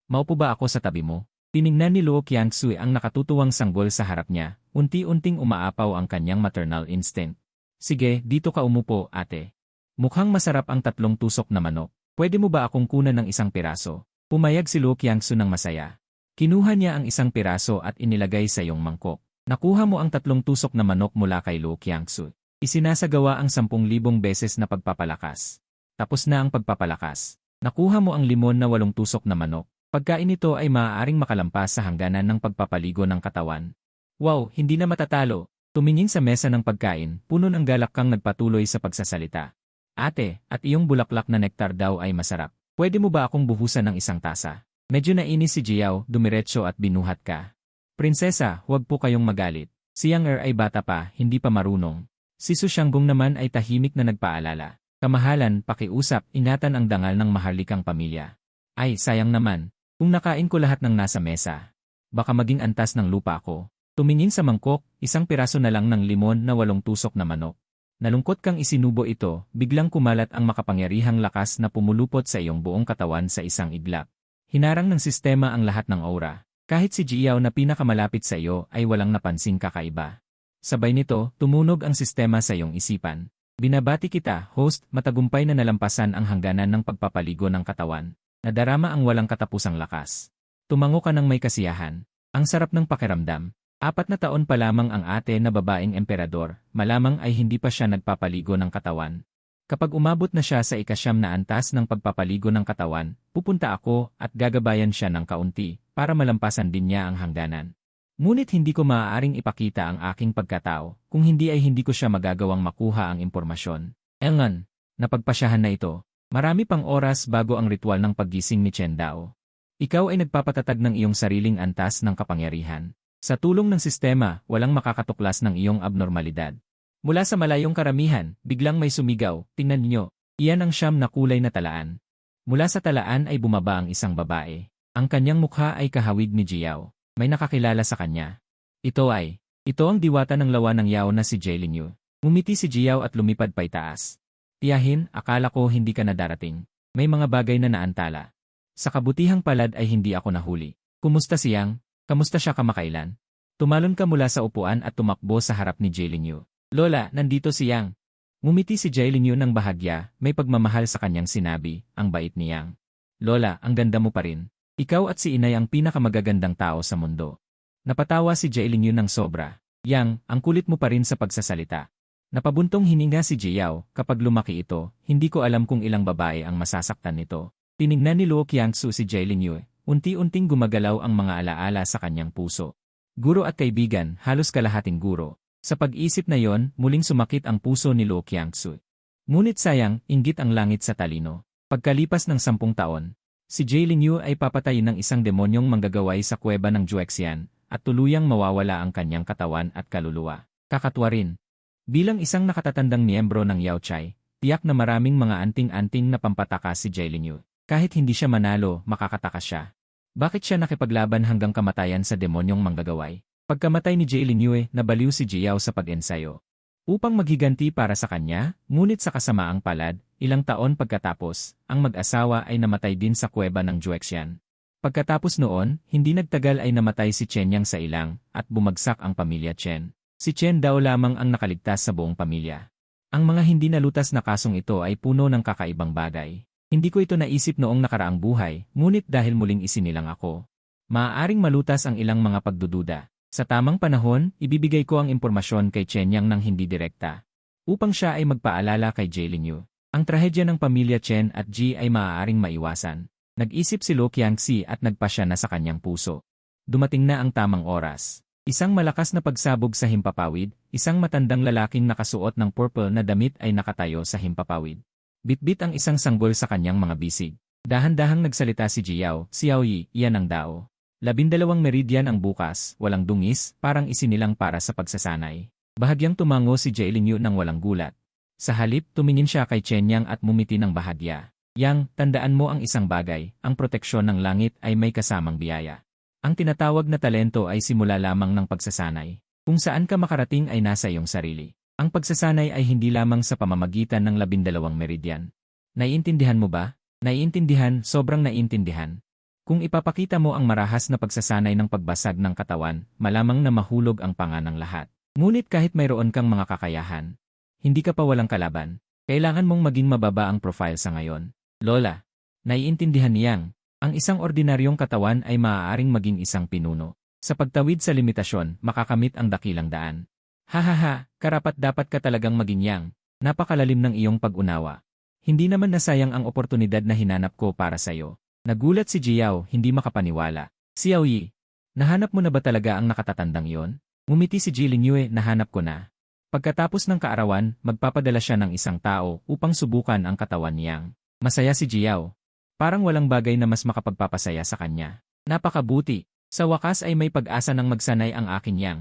Maupo ba ako sa tabi mo? Tiningnan ni Luo Qiangsu ang nakatutuwang sanggol sa harap niya, unti-unting umaapaw ang kanyang maternal instinct. Sige, dito ka umupo, ate. Mukhang masarap ang 3 tusok na manok. Pwede mo ba akong kunan ng 1 piraso? Pumayag si Luo Qiangsu ng masaya. Kinuha niya ang 1 piraso at inilagay sa iyong mangkok. Nakuha mo ang 3 tusok na manok mula kay Luo Qiangsu. Isinasagawa ang 10,000 beses na pagpapalakas. Tapos na ang pagpapalakas. Nakuha mo ang limon na 8 tusok na manok. Pagkain nito ay maaaring makalampas sa hangganan ng pagpapaligo ng katawan. Wow, hindi na matatalo. Tumingin sa mesa ng pagkain, puno ng galak kang nagpatuloy sa pagsasalita. Ate, at iyong bulaklak na nektar daw ay masarap. Pwede mo ba akong buhusan ng 1 tasa? Medyo nainis si Jiao, dumiretso at binuhat ka. Prinsesa, huwag po kayong magalit. Si Yang ay bata pa, hindi pa marunong. Si Su Shanggong naman ay tahimik na nagpaalala. Kamahalan, pakiusap, ingatan ang dangal ng maharlikang pamilya. Ay, sayang naman. Kung nakain ko lahat ng nasa mesa, baka maging antas ng lupa ko. Tumingin sa mangkok, 1 piraso na lang ng limon na 8 tusok na manok. Nalungkot kang isinubo ito, biglang kumalat ang makapangyarihang lakas na pumulupot sa iyong buong katawan sa isang iglap. Hinarang ng sistema ang lahat ng aura. Kahit si Jiao na pinakamalapit sa iyo ay walang napansing kakaiba. Sabay nito, tumunog ang sistema sa iyong isipan. Binabati kita, host, matagumpay na nalampasan ang hangganan ng pagpapaligo ng katawan. Nadarama ang walang katapusang lakas. Tumango ka ng may kasiyahan. Ang sarap ng pakiramdam. 4 na taon pa lamang ang ate na babaeng emperador, malamang ay hindi pa siya nagpapaligo ng katawan. Kapag umabot na siya sa 9 na antas ng pagpapaligo ng katawan, pupunta ako at gagabayan siya ng kaunti para malampasan din niya ang hangganan. Ngunit hindi ko maaaring ipakita ang aking pagkatao kung hindi ay hindi ko siya magagawang makuha ang impormasyon. Engan, napagpasyahan na ito. Marami pang oras bago ang ritual ng paggising ni Chen Dao. Ikaw ay nagpapatatag ng iyong sariling antas ng kapangyarihan. Sa tulong ng sistema, walang makakatuklas ng iyong abnormalidad. Mula sa malayong karamihan, biglang may sumigaw, tingnan niyo, iyan ang 9 na kulay na talaan. Mula sa talaan ay bumaba ang isang babae. Ang kanyang mukha ay kahawig ni Jiao. May nakakilala sa kanya. Ito ang diwata ng lawa ng Yao na si Jie Lingyu. Ngumiti si Jiao at lumipad paitaas. Tiyahin, akala ko hindi ka na darating. May mga bagay na naantala. Sa kabutihang palad ay hindi ako nahuli. Kumusta si Yang? Kamusta siya kamakailan? Tumalon ka mula sa upuan at tumakbo sa harap ni Jie Lingyu. Lola, nandito si Yang. Ngumiti si Jie Lingyu ng bahagya, may pagmamahal sa kanyang sinabi, ang bait ni Yang. Lola, ang ganda mo pa rin. Ikaw at si Inay ang pinakamagagandang tao sa mundo. Napatawa si Jie Lingyu ng sobra. Yang, ang kulit mo pa rin sa pagsasalita. Napabuntong hininga si Jiao, kapag lumaki ito, hindi ko alam kung ilang babae ang masasaktan nito. Tinignan ni Luo Qiangsu si Jie Lingyu, unti-unting gumagalaw ang mga alaala sa kanyang puso. Guro at kaibigan, halos kalahating guro. Sa pag-isip na yon, muling sumakit ang puso ni Luo Qiangsu. Ngunit sayang, inggit ang langit sa talino. Pagkalipas ng 10 taon, si Jie Lingyu ay papatayin ng isang demonyong manggagaway sa kuweba ng Juexian, at tuluyang mawawala ang kanyang katawan at kaluluwa. Kakatwa rin. Bilang isang nakatatandang miyembro ng Yao Cai, tiyak na maraming mga anting-anting na pampatakas si Jie Lingyu. Kahit hindi siya manalo, makakatakas siya. Bakit siya nakipaglaban hanggang kamatayan sa demonyong manggagaway? Pagkamatay ni Jie Lingyu, nabaliw si Jiao sa pag-ensayo. Upang maghiganti para sa kanya, ngunit sa kasamaang palad, ilang taon pagkatapos, ang mag-asawa ay namatay din sa kuweba ng Juexian. Pagkatapos noon, hindi nagtagal ay namatay si Chen Yang sa ilang, at bumagsak ang pamilya Chen. Si Chen daw lamang ang nakaligtas sa buong pamilya. Ang mga hindi nalutas na kasong ito ay puno ng kakaibang bagay. Hindi ko ito naisip noong nakaraang buhay, ngunit dahil muling isinilang ako. Maaaring malutas ang ilang mga pagdududa. Sa tamang panahon, ibibigay ko ang impormasyon kay Chen Yang nang hindi direkta. Upang siya ay magpaalala kay Jie Lingyu. Ang trahedya ng pamilya Chen at Ji ay maaaring maiwasan. Nag-isip si Luo Qiangxi at nagpasya na sa kanyang puso. Dumating na ang tamang oras. Isang malakas na pagsabog sa himpapawid, isang matandang lalaking nakasuot ng purple na damit ay nakatayo sa himpapawid. Bitbit ang isang sanggol sa kanyang mga bisig. Dahan-dahang nagsalita si Jiao, Xiao Yi, iyan ang dao. 12 meridian ang bukas, walang dungis, parang isinilang para sa pagsasanay. Bahagyang tumango si Jie Lingyu nang walang gulat. Sa halip, tumingin siya kay Chen Yang at mumiti ng bahagya. Yang, tandaan mo ang isang bagay, ang proteksyon ng langit ay may kasamang biyaya. Ang tinatawag na talento ay simula lamang ng pagsasanay. Kung saan ka makarating ay nasa iyong sarili. Ang pagsasanay ay hindi lamang sa pamamagitan ng 12 meridian. Naiintindihan mo ba? Naiintindihan, sobrang naiintindihan. Kung ipapakita mo ang marahas na pagsasanay ng pagbasag ng katawan, malamang na mahulog ang panga ng lahat. Ngunit kahit mayroon kang mga kakayahan, hindi ka pa walang kalaban. Kailangan mong maging mababa ang profile sa ngayon. Lola, naiintindihan niyang, ang isang ordinaryong katawan ay maaaring maging isang pinuno. Sa pagtawid sa limitasyon, makakamit ang dakilang daan. Hahaha, karapat-dapat ka talagang maging yang. Napakalalim ng iyong pag-unawa. Hindi naman nasayang ang oportunidad na hinanap ko para sa'yo. Nagulat si Jiao, hindi makapaniwala. Xiao Yi, nahanap mo na ba talaga ang nakatatandang yon? Ngumiti si Jie Lingyu, nahanap ko na. Pagkatapos ng kaarawan, magpapadala siya ng isang tao upang subukan ang katawan niyang. Masaya si Jiao. Parang walang bagay na mas makapagpapasaya sa kanya. Napakabuti. Sa wakas ay may pag-asa ng magsanay ang akin yang.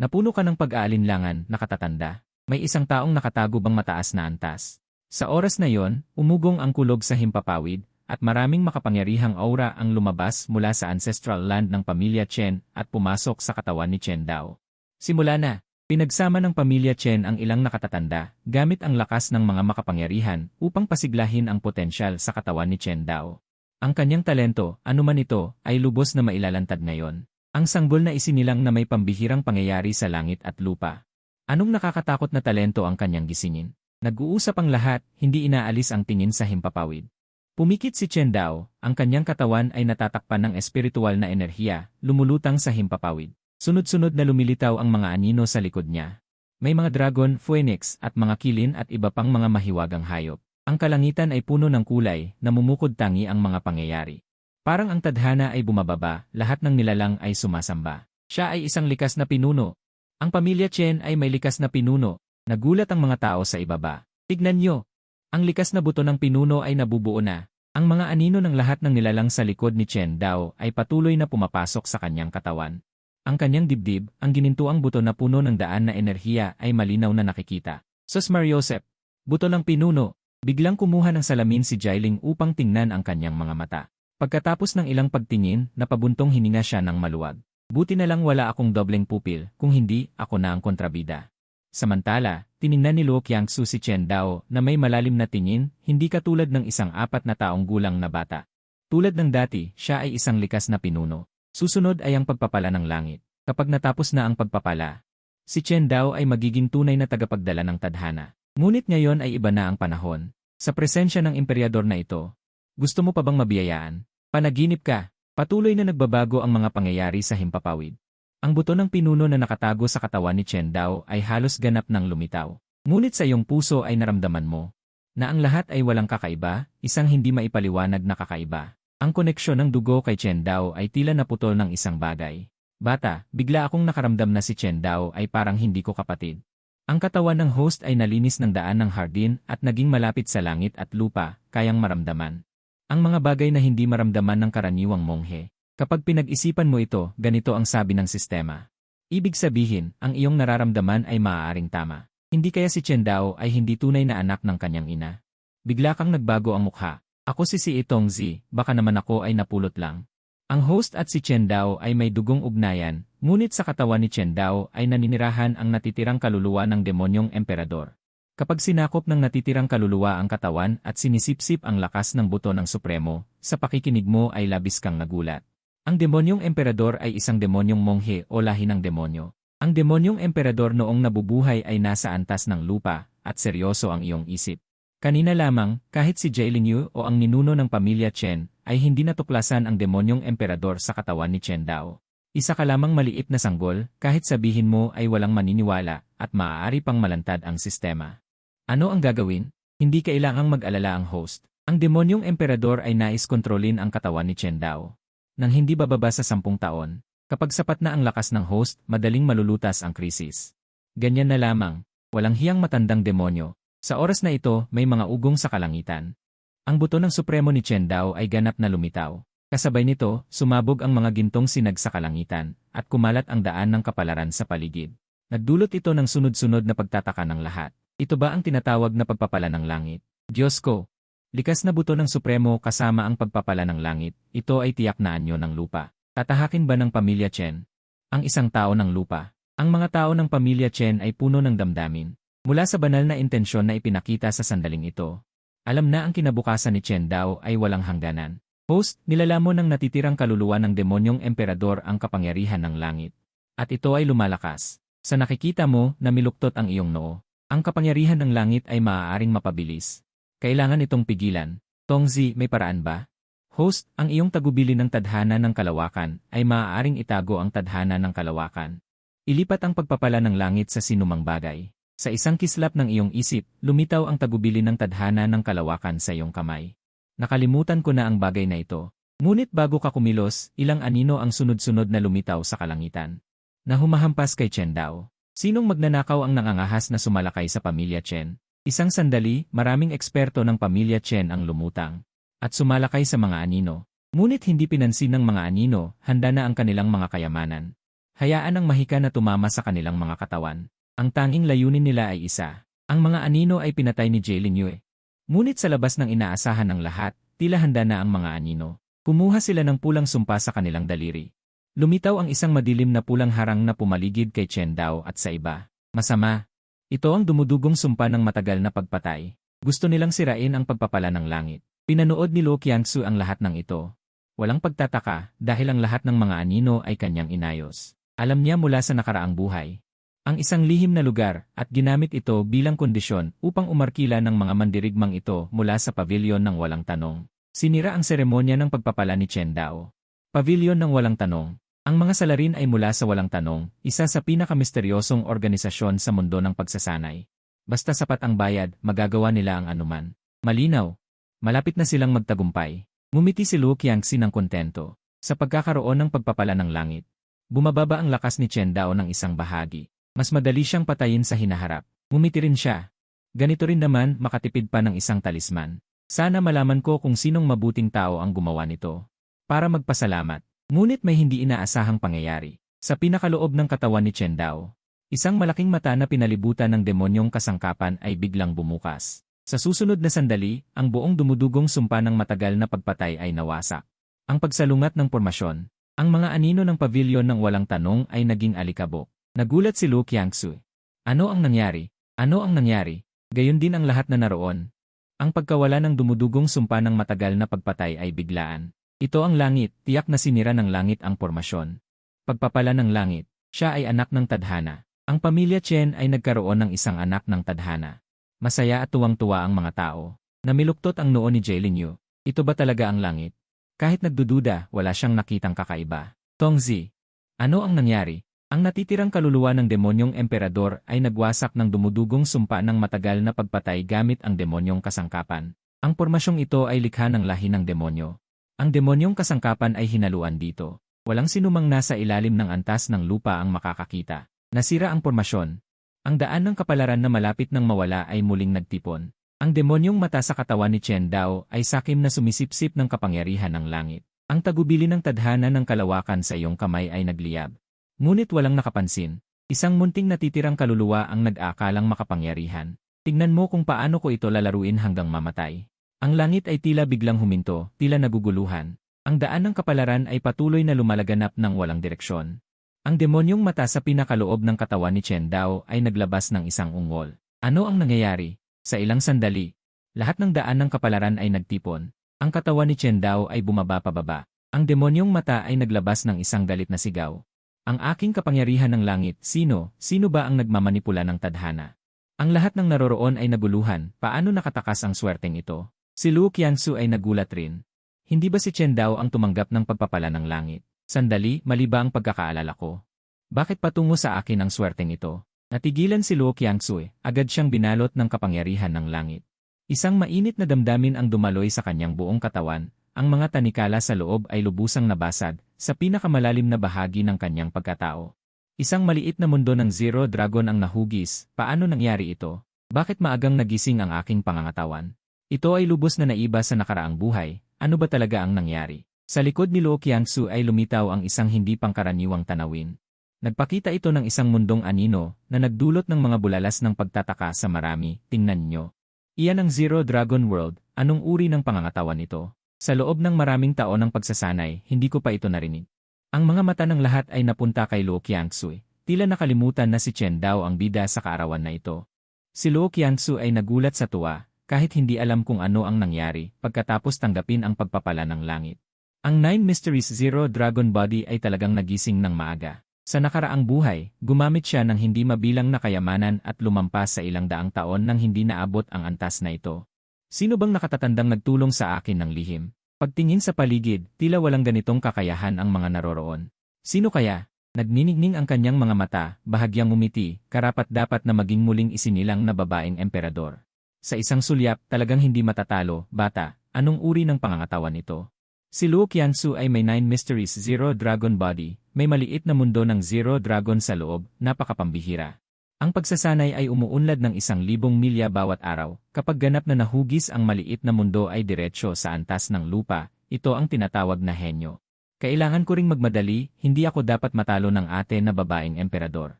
Napuno ka ng pag-aalinlangan, nakatatanda. May isang taong nakatago bang mataas na antas. Sa oras na yon, umugong ang kulog sa himpapawid, at maraming makapangyarihang aura ang lumabas mula sa ancestral land ng pamilya Chen at pumasok sa katawan ni Chen Dao. Simula na, pinagsama ng pamilya Chen ang ilang nakatatanda gamit ang lakas ng mga makapangyarihan upang pasiglahin ang potensyal sa katawan ni Chen Dao. Ang kanyang talento, anuman ito, ay lubos na mailalantad ngayon. Ang sanggol na isinilang na may pambihirang pangyayari sa langit at lupa. Anong nakakatakot na talento ang kanyang gisingin? Nag-uusap ang lahat, hindi inaalis ang tingin sa himpapawid. Pumikit si Chen Dao, ang kanyang katawan ay natatakpan ng espiritual na enerhiya, lumulutang sa himpapawid. Sunod-sunod na lumilitaw ang mga anino sa likod niya. May mga dragon, phoenix, at mga kilin at iba pang mga mahiwagang hayop. Ang kalangitan ay puno ng kulay, namumukod tangi ang mga pangyayari. Parang ang tadhana ay bumababa, lahat ng nilalang ay sumasamba. Siya ay isang likas na pinuno. Ang pamilya Chen ay may likas na pinuno. Nagulat ang mga tao sa ibaba. Tignan niyo! Ang likas na buto ng pinuno ay nabubuo na. Ang mga anino ng lahat ng nilalang sa likod ni Chen Dao ay patuloy na pumapasok sa kanyang katawan. Ang kanyang dibdib, ang ginintuang buto na puno ng daan na enerhiya ay malinaw na nakikita. Sus Mariosep! Buto ng pinuno! Biglang kumuha ng salamin si Jailing upang tingnan ang kanyang mga mata. Pagkatapos ng ilang pagtingin, napabuntong hininga siya ng maluwag. Buti na lang wala akong dobleng pupil, kung hindi, ako na ang kontrabida. Samantala, tiningnan ni Luo Qiangsu si Chen Dao na may malalim na tingin, hindi katulad ng isang 4 na taong gulang na bata. Tulad ng dati, siya ay isang likas na pinuno. Susunod ay ang pagpapala ng langit. Kapag natapos na ang pagpapala, si Chen Dao ay magiging tunay na tagapagdala ng tadhana. Ngunit ngayon ay iba na ang panahon. Sa presensya ng emperyador na ito, gusto mo pa bang mabiyayaan? Panaginip ka. Patuloy na nagbabago ang mga pangyayari sa himpapawid. Ang buto ng pinuno na nakatago sa katawan ni Chen Dao ay halos ganap ng lumitaw. Ngunit sa iyong puso ay naramdaman mo na ang lahat ay walang kakaiba, isang hindi maipaliwanag na kakaiba. Ang koneksyon ng dugo kay Chen Dao ay tila naputol ng isang bagay. Bata, bigla akong nakaramdam na si Chen Dao ay parang hindi ko kapatid. Ang katawan ng host ay nalinis ng daan ng hardin at naging malapit sa langit at lupa, kayang maramdaman. Ang mga bagay na hindi maramdaman ng karaniwang monghe. Kapag pinag-isipan mo ito, ganito ang sabi ng sistema. Ibig sabihin, ang iyong nararamdaman ay maaaring tama. Hindi kaya si Chen Dao ay hindi tunay na anak ng kanyang ina. Bigla kang nagbago ang mukha. Ako si Itong Z, baka naman ako ay napulot lang. Ang host at si Chen Dao ay may dugong ugnayan, ngunit sa katawan ni Chen Dao ay naninirahan ang natitirang kaluluwa ng demonyong emperador. Kapag sinakop ng natitirang kaluluwa ang katawan at sinisipsip ang lakas ng buto ng Supremo, sa pakikinig mo ay labis kang nagulat. Ang demonyong emperador ay isang demonyong monghe o lahi ng demonyo. Ang demonyong emperador noong nabubuhay ay nasa antas ng lupa, at seryoso ang iyong isip. Kanina lamang, kahit si Jialing o ang ninuno ng pamilya Chen, ay hindi natuklasan ang demonyong emperador sa katawan ni Chen Dao. Isa ka lamang maliit na sanggol, kahit sabihin mo ay walang maniniwala, at maaari pang malantad ang sistema. Ano ang gagawin? Hindi kailangang mag-alala ang host. Ang demonyong emperador ay nais kontrolin ang katawan ni Chen Dao. Nang hindi bababa sa 10 taon, kapag sapat na ang lakas ng host, madaling malulutas ang krisis. Ganyan na lamang, walang hiyang matandang demonyo. Sa oras na ito, may mga ugong sa kalangitan. Ang buto ng Supremo ni Chen Dao ay ganap na lumitaw. Kasabay nito, sumabog ang mga gintong sinag sa kalangitan, at kumalat ang daan ng kapalaran sa paligid. Nagdulot ito ng sunod-sunod na pagtataka ng lahat. Ito ba ang tinatawag na pagpapala ng langit? Diyos ko! Likas na buto ng Supremo kasama ang pagpapala ng langit, ito ay tiyak na anyo ng lupa. Tatahakin ba ng pamilya Chen ang isang tao ng lupa? Ang mga tao ng pamilya Chen ay puno ng damdamin. Mula sa banal na intensyon na ipinakita sa sandaling ito, alam na ang kinabukasan ni Chen Dao ay walang hangganan. Host, nilalamon ng natitirang kaluluwa ng demonyong emperador ang kapangyarihan ng langit. At ito ay lumalakas. Sa nakikita mo, namiluktot ang iyong noo. Ang kapangyarihan ng langit ay maaaring mapabilis. Kailangan itong pigilan. Tongzi, may paraan ba? Host, ang iyong tagubili ng tadhana ng kalawakan ay maaaring itago ang tadhana ng kalawakan. Ilipat ang pagpapala ng langit sa sinumang bagay. Sa isang kislap ng iyong isip, lumitaw ang tagubili ng tadhana ng kalawakan sa iyong kamay. Nakalimutan ko na ang bagay na ito. Ngunit bago ka kumilos, ilang anino ang sunod-sunod na lumitaw sa kalangitan. Na humahampas kay Chen Dao. Sinong magnanakaw ang nangangahas na sumalakay sa pamilya Chen? Isang sandali, maraming eksperto ng pamilya Chen ang lumutang. At sumalakay sa mga anino. Ngunit hindi pinansin ng mga anino, handa na ang kanilang mga kayamanan. Hayaan ang mahika na tumama sa kanilang mga katawan. Ang tanging layunin nila ay isa. Ang mga anino ay pinatay ni Jialing Yue. Ngunit sa labas ng inaasahan ng lahat, tila handa na ang mga anino. Kumuha sila ng pulang sumpa sa kanilang daliri. Lumitaw ang isang madilim na pulang harang na pumaligid kay Chen Dao at sa iba. Masama. Ito ang dumudugong sumpa ng matagal na pagpatay. Gusto nilang sirain ang pagpapala ng langit. Pinanood ni Luo Qiangsu ang lahat ng ito. Walang pagtataka dahil ang lahat ng mga anino ay kanyang inayos. Alam niya mula sa nakaraang buhay. Ang isang lihim na lugar at ginamit ito bilang kondisyon upang umarkila ng mga mandirigmang ito mula sa pavilion ng walang tanong. Sinira ang seremonya ng pagpapala ni Chen Dao. Pavilion ng walang tanong. Ang mga salarin ay mula sa walang tanong, isa sa pinakamisteryosong organisasyon sa mundo ng pagsasanay. Basta sapat ang bayad, magagawa nila ang anuman. Malinaw. Malapit na silang magtagumpay. Ngumiti si Luo Qiangxi ng kontento. Sa pagkakaroon ng pagpapala ng langit, bumababa ang lakas ni Chen Dao ng isang bahagi. Mas madali siyang patayin sa hinaharap. Ngumiti rin siya. Ganito rin naman makatipid pa ng isang talisman. Sana malaman ko kung sinong mabuting tao ang gumawa nito. Para magpasalamat. Ngunit may hindi inaasahang pangyayari. Sa pinakaloob ng katawan ni Chen Dao, isang malaking mata na pinalibutan ng demonyong kasangkapan ay biglang bumukas. Sa susunod na sandali, ang buong dumudugong sumpa ng matagal na pagpatay ay nawasak. Ang pagsalungat ng pormasyon. Ang mga anino ng pavilion ng walang tanong ay naging alikabok. Nagulat si Luo Qiangsu. Ano ang nangyari? Ano ang nangyari? Gayon din ang lahat na naroon. Ang pagkawala ng dumudugong sumpa ng matagal na pagpatay ay biglaan. Ito ang langit, tiyak na sinira ng langit ang pormasyon. Pagpapala ng langit, siya ay anak ng tadhana. Ang pamilya Chen ay nagkaroon ng isang anak ng tadhana. Masaya at tuwang-tuwa ang mga tao. Namiluktot ang noo ni Jialing Yue. Ito ba talaga ang langit? Kahit nagdududa, wala siyang nakitang kakaiba. Tongzi, ano ang nangyari? Ang natitirang kaluluwa ng demonyong emperador ay nagwasak ng dumudugong sumpa ng matagal na pagpatay gamit ang demonyong kasangkapan. Ang pormasyong ito ay likha ng lahi ng demonyo. Ang demonyong kasangkapan ay hinaluan dito. Walang sinumang nasa ilalim ng antas ng lupa ang makakakita. Nasira ang pormasyon. Ang daan ng kapalaran na malapit nang mawala ay muling nagtipon. Ang demonyong mata sa katawan ni Chen Dao ay sakim na sumisipsip ng kapangyarihan ng langit. Ang tagubili ng tadhana ng kalawakan sa iyong kamay ay nagliyab. Ngunit walang nakapansin. Isang munting natitirang kaluluwa ang nag-aakalang makapangyarihan. Tingnan mo kung paano ko ito lalaruin hanggang mamatay. Ang langit ay tila biglang huminto, tila naguguluhan. Ang daan ng kapalaran ay patuloy na lumalaganap ng walang direksyon. Ang demonyong mata sa pinakaloob ng katawan ni Chen Dao ay naglabas ng isang ungol. Ano ang nangyayari? Sa ilang sandali, lahat ng daan ng kapalaran ay nagtipon. Ang katawan ni Chen Dao ay bumaba pababa. Ang demonyong mata ay naglabas ng isang galit na sigaw. Ang aking kapangyarihan ng langit, sino ba ang nagmamanipula ng tadhana? Ang lahat ng naroroon ay naguluhan, paano nakatakas ang swerteng ito? Si Luo Qiangsu ay nagulat rin. Hindi ba si Chen Dao ang tumanggap ng pagpapala ng langit? Sandali, mali ba ang pagkakaalala ko? Bakit patungo sa akin ang swerteng ito? Natigilan si Luo Qiangsu, agad siyang binalot ng kapangyarihan ng langit. Isang mainit na damdamin ang dumaloy sa kanyang buong katawan, ang mga tanikala sa loob ay lubusang nabasag sa pinakamalalim na bahagi ng kanyang pagkatao. Isang maliit na mundo ng Zero Dragon ang nahugis, paano nangyari ito? Bakit maagang nagising ang aking pangangatawan? Ito ay lubos na naiba sa nakaraang buhay, ano ba talaga ang nangyari? Sa likod ni Luo Qiangsu ay lumitaw ang isang hindi pangkaraniwang tanawin. Nagpakita ito ng isang mundong anino na nagdulot ng mga bulalas ng pagtataka sa marami, tingnan nyo. Iyan ang Zero Dragon World, anong uri ng pangangatawan ito? Sa loob ng maraming taon ng pagsasanay, hindi ko pa ito narinig. Ang mga mata ng lahat ay napunta kay Luo Qiangsu, tila nakalimutan na si Chen Dao ang bida sa kaarawan na ito. Si Luo Qiangsu ay nagulat sa tuwa, kahit hindi alam kung ano ang nangyari, pagkatapos tanggapin ang pagpapala ng langit. Ang Nine Mysteries Zero Dragon Body ay talagang nagising ng maaga. Sa nakaraang buhay, gumamit siya ng hindi mabilang na kayamanan at lumampas sa ilang daang taon nang hindi naabot ang antas na ito. Sino bang nakatatandang nagtulong sa akin ng lihim? Pagtingin sa paligid, tila walang ganitong kakayahan ang mga naroroon. Sino kaya? Nagniningning ang kanyang mga mata, bahagyang umiti, karapat-dapat na maging muling isinilang na babaeng emperador. Sa isang sulyap, talagang hindi matatalo, bata, anong uri ng pangangatawan ito? Si Luo Qiangsu ay may 9 Mysteries Zero Dragon Body, may maliit na mundo ng Zero Dragon sa loob, napakapambihira. Ang pagsasanay ay umuunlad ng 1,000 milya bawat araw, kapag ganap na nahugis ang maliit na mundo ay diretsyo sa antas ng lupa, ito ang tinatawag na henyo. Kailangan ko ring magmadali, hindi ako dapat matalo ng ate na babaeng emperador.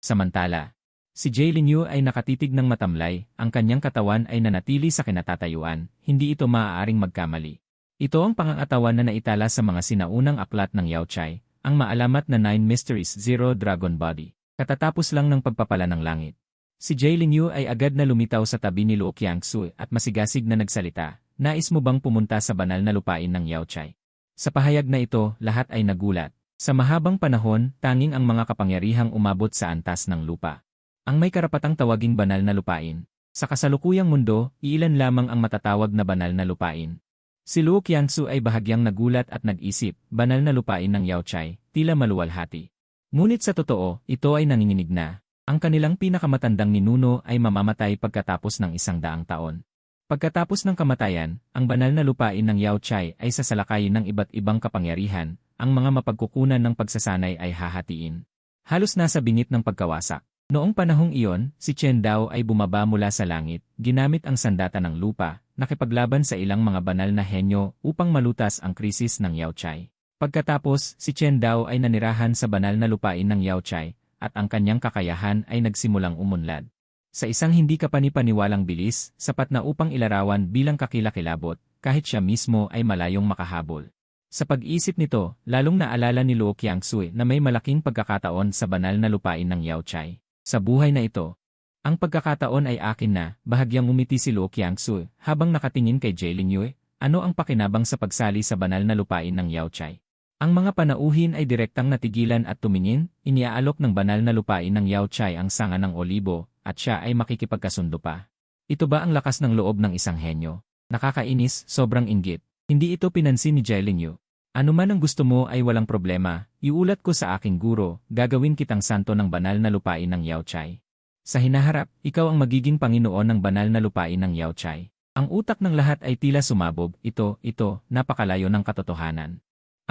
Samantala, si Jaylin Yu ay nakatitig ng matamlay, ang kanyang katawan ay nanatili sa kinatatayuan, hindi ito maaaring magkamali. Ito ang pangangatawan na naitala sa mga sinaunang aklat ng Yao Cai, ang maalamat na 9 Mysteries Zero Dragon Body. Katatapos lang ng pagpapala ng langit. Si Jaylin Yu ay agad na lumitaw sa tabi ni Luo Qiangsu at masigasig na nagsalita, nais mo bang pumunta sa banal na lupain ng Yao Cai? Sa pahayag na ito, lahat ay nagulat. Sa mahabang panahon, tanging ang mga kapangyarihang umabot sa antas ng lupa ang may karapatang tawaging banal na lupain. Sa kasalukuyang mundo, iilan lamang ang matatawag na banal na lupain. Si Luo Qiangsu ay bahagyang nagulat at nag-isip, banal na lupain ng Yao Cai, tila maluwalhati. Ngunit sa totoo, ito ay nanginginig na. Ang kanilang pinakamatandang ninuno ay mamamatay pagkatapos ng 100 taon. Pagkatapos ng kamatayan, ang banal na lupain ng Yao Cai ay sasalakayin ng iba't ibang kapangyarihan, ang mga mapagkukunan ng pagsasanay ay hahatiin. Halos nasa bingit ng pagkawasak. Noong panahong iyon, si Chen Dao ay bumaba mula sa langit, ginamit ang sandata ng lupa, nakipaglaban sa ilang mga banal na henyo upang malutas ang krisis ng Yao Cai. Pagkatapos, si Chen Dao ay nanirahan sa banal na lupain ng Yao Cai, at ang kanyang kakayahan ay nagsimulang umunlad. Sa isang hindi kapanipaniwalang bilis, sapat na upang ilarawan bilang kakilakilabot, kahit siya mismo ay malayong makahabol. Sa pag-isip nito, lalong naalala ni Luo Qiangsu na may malaking pagkakataon sa banal na lupain ng Yao Cai. Sa buhay na ito, ang pagkakataon ay akin na, bahagyang umiti si Luo Qiangsu habang nakatingin kay Jaylin Yu, ano ang pakinabang sa pagsali sa banal na lupain ng Yao Cai. Ang mga panauhin ay direktang natigilan at tumingin, iniaalok ng banal na lupain ng Yao Cai ang sanga ng olibo, at siya ay makikipagkasundo pa. Ito ba ang lakas ng loob ng isang henyo? Nakakainis, sobrang inggit. Hindi ito pinansin ni Jaylin Yu. Ano man ang gusto mo ay walang problema, iulat ko sa aking guro, gagawin kitang santo ng banal na lupain ng Yao Cai. Sa hinaharap, ikaw ang magiging Panginoon ng banal na lupain ng Yao Cai. Ang utak ng lahat ay tila sumabog, ito, napakalayo ng katotohanan.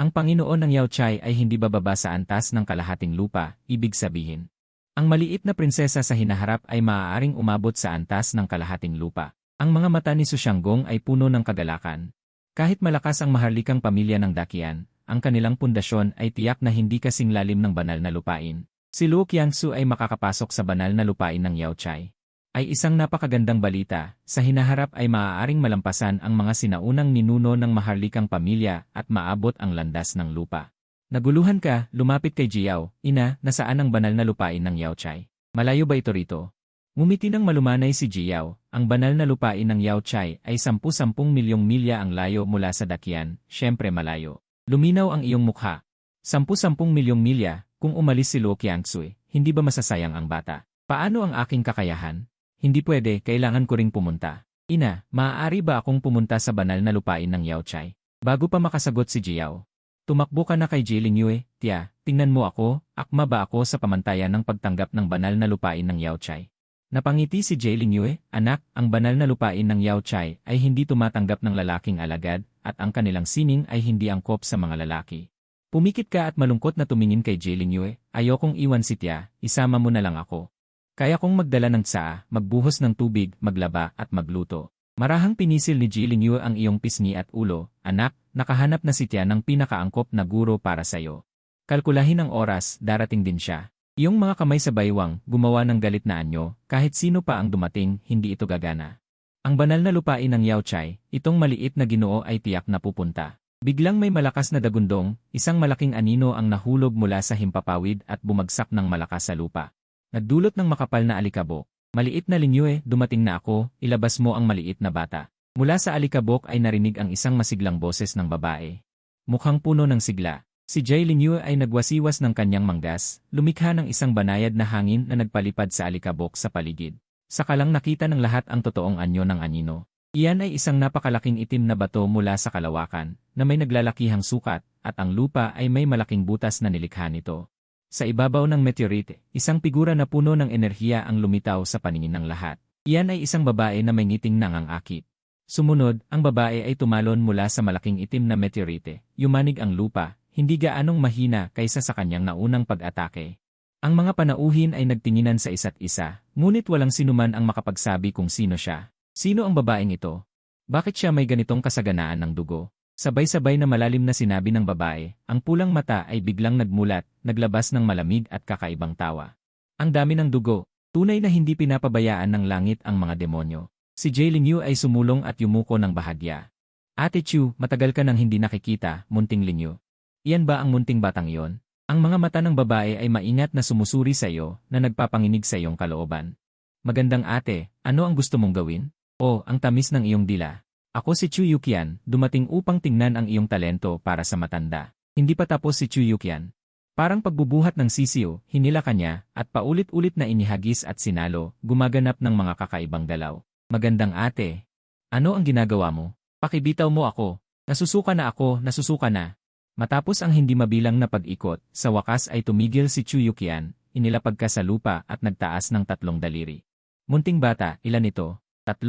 Ang Panginoon ng Yaochai ay hindi bababa sa antas ng kalahating lupa, ibig sabihin. Ang maliit na prinsesa sa hinaharap ay maaaring umabot sa antas ng kalahating lupa. Ang mga mata ni Su Shanggong ay puno ng kagalakan. Kahit malakas ang maharlikang pamilya ng Dakian, ang kanilang pundasyon ay tiyak na hindi kasing lalim ng banal na lupain. Si Luo Qiangsu ay makakapasok sa banal na lupain ng Yaochai. Ay isang napakagandang balita, sa hinaharap ay maaaring malampasan ang mga sinaunang ninuno ng maharlikang pamilya at maabot ang landas ng lupa. Naguluhan ka, lumapit kay Jiao, ina, nasaan ang banal na lupain ng Yaochai? Malayo ba ito rito? Ngumiti ng malumanay si Jiao, ang banal na lupain ng Yaochai ay 10-10 milyong milya ang layo mula sa Dakian, syempre malayo. Luminaw ang iyong mukha. 10-10 milyong milya, kung umalis si Luo Qiangsu, hindi ba masasayang ang bata? Paano ang aking kakayahan? Hindi pwede, kailangan ko ring pumunta. Ina, maaari ba akong pumunta sa banal na lupain ng Yaochai? Bago pa makasagot si Jiao. Tumakbo ka na kay Jilingyue, tiya, tingnan mo ako, akma ba ako sa pamantayan ng pagtanggap ng banal na lupain ng Yaochai? Napangiti si Jilingyue, anak, ang banal na lupain ng Yaochai ay hindi tumatanggap ng lalaking alagad, at ang kanilang sining ay hindi angkop sa mga lalaki. Pumikit ka at malungkot na tumingin kay Jilingyue, ayokong iwan si tiya, isama mo na lang ako. Kaya kong magdala ng tsaa, magbuhos ng tubig, maglaba at magluto. Marahang pinisil ni Jilingyue ang iyong pisngi at ulo, anak, nakahanap na si tiya ng pinakaangkop na guro para sayo. Kalkulahin ang oras, darating din siya. Iyong mga kamay sa baywang, gumawa ng galit na anyo, kahit sino pa ang dumating, hindi ito gagana. Ang banal na lupain ng Yaochai, itong maliit na ginoo ay tiyak na pupunta. Biglang may malakas na dagundong, isang malaking anino ang nahulog mula sa himpapawid at bumagsak ng malakas sa lupa. Nagdulot ng makapal na alikabok. Maliit na Lingyue, dumating na ako, ilabas mo ang maliit na bata. Mula sa alikabok ay narinig ang isang masiglang boses ng babae. Mukhang puno ng sigla. Si Jai Lingyue ay nagwasiwas ng kanyang manggas, lumikha ng isang banayad na hangin na nagpalipad sa alikabok sa paligid. Saka lang nakita ng lahat ang totoong anyo ng anino. Iyan ay isang napakalaking itim na bato mula sa kalawakan, na may naglalakihang sukat, at ang lupa ay may malaking butas na nilikha nito. Sa ibabaw ng meteorite, isang figura na puno ng enerhiya ang lumitaw sa paningin ng lahat. Iyan ay isang babae na may ngiting nangangakit. Sumunod, ang babae ay tumalon mula sa malaking itim na meteorite. Yumanig ang lupa, hindi gaanong mahina kaysa sa kanyang naunang pag-atake. Ang mga panauhin ay nagtinginan sa isa't isa, ngunit walang sinuman ang makapagsabi kung sino siya. Sino ang babaeng ito? Bakit siya may ganitong kasaganaan ng dugo? Sabay-sabay na malalim na sinabi ng babae, ang pulang mata ay biglang nagmulat, naglabas ng malamig at kakaibang tawa. Ang dami ng dugo, tunay na hindi pinapabayaan ng langit ang mga demonyo. Si Jai Lingyue ay sumulong at yumuko ng bahagya. Ate Chu, matagal ka nang hindi nakikita, munting Lingyue. Iyan ba ang munting batang iyon? Ang mga mata ng babae ay maingat na sumusuri sa iyo, na nagpapanginig sa iyong kalooban. Magandang ate, ano ang gusto mong gawin? Oh, ang tamis ng iyong dila. Ako si Chu Yukian, dumating upang tingnan ang iyong talento para sa matanda. Hindi pa tapos si Chu Yukian. Parang pagbubuhat ng sisiyo, hinila kanya, at paulit-ulit na inihagis at sinalo, gumaganap ng mga kakaibang galaw. Magandang ate. Ano ang ginagawa mo? Pakibitaw mo ako. Nasusuka na ako, nasusuka na. Matapos ang hindi mabilang na pag-ikot, sa wakas ay tumigil si Chu Yukian, inilapag ka sa lupa at nagtaas ng 3 daliri. Munting bata, ilan ito? 3.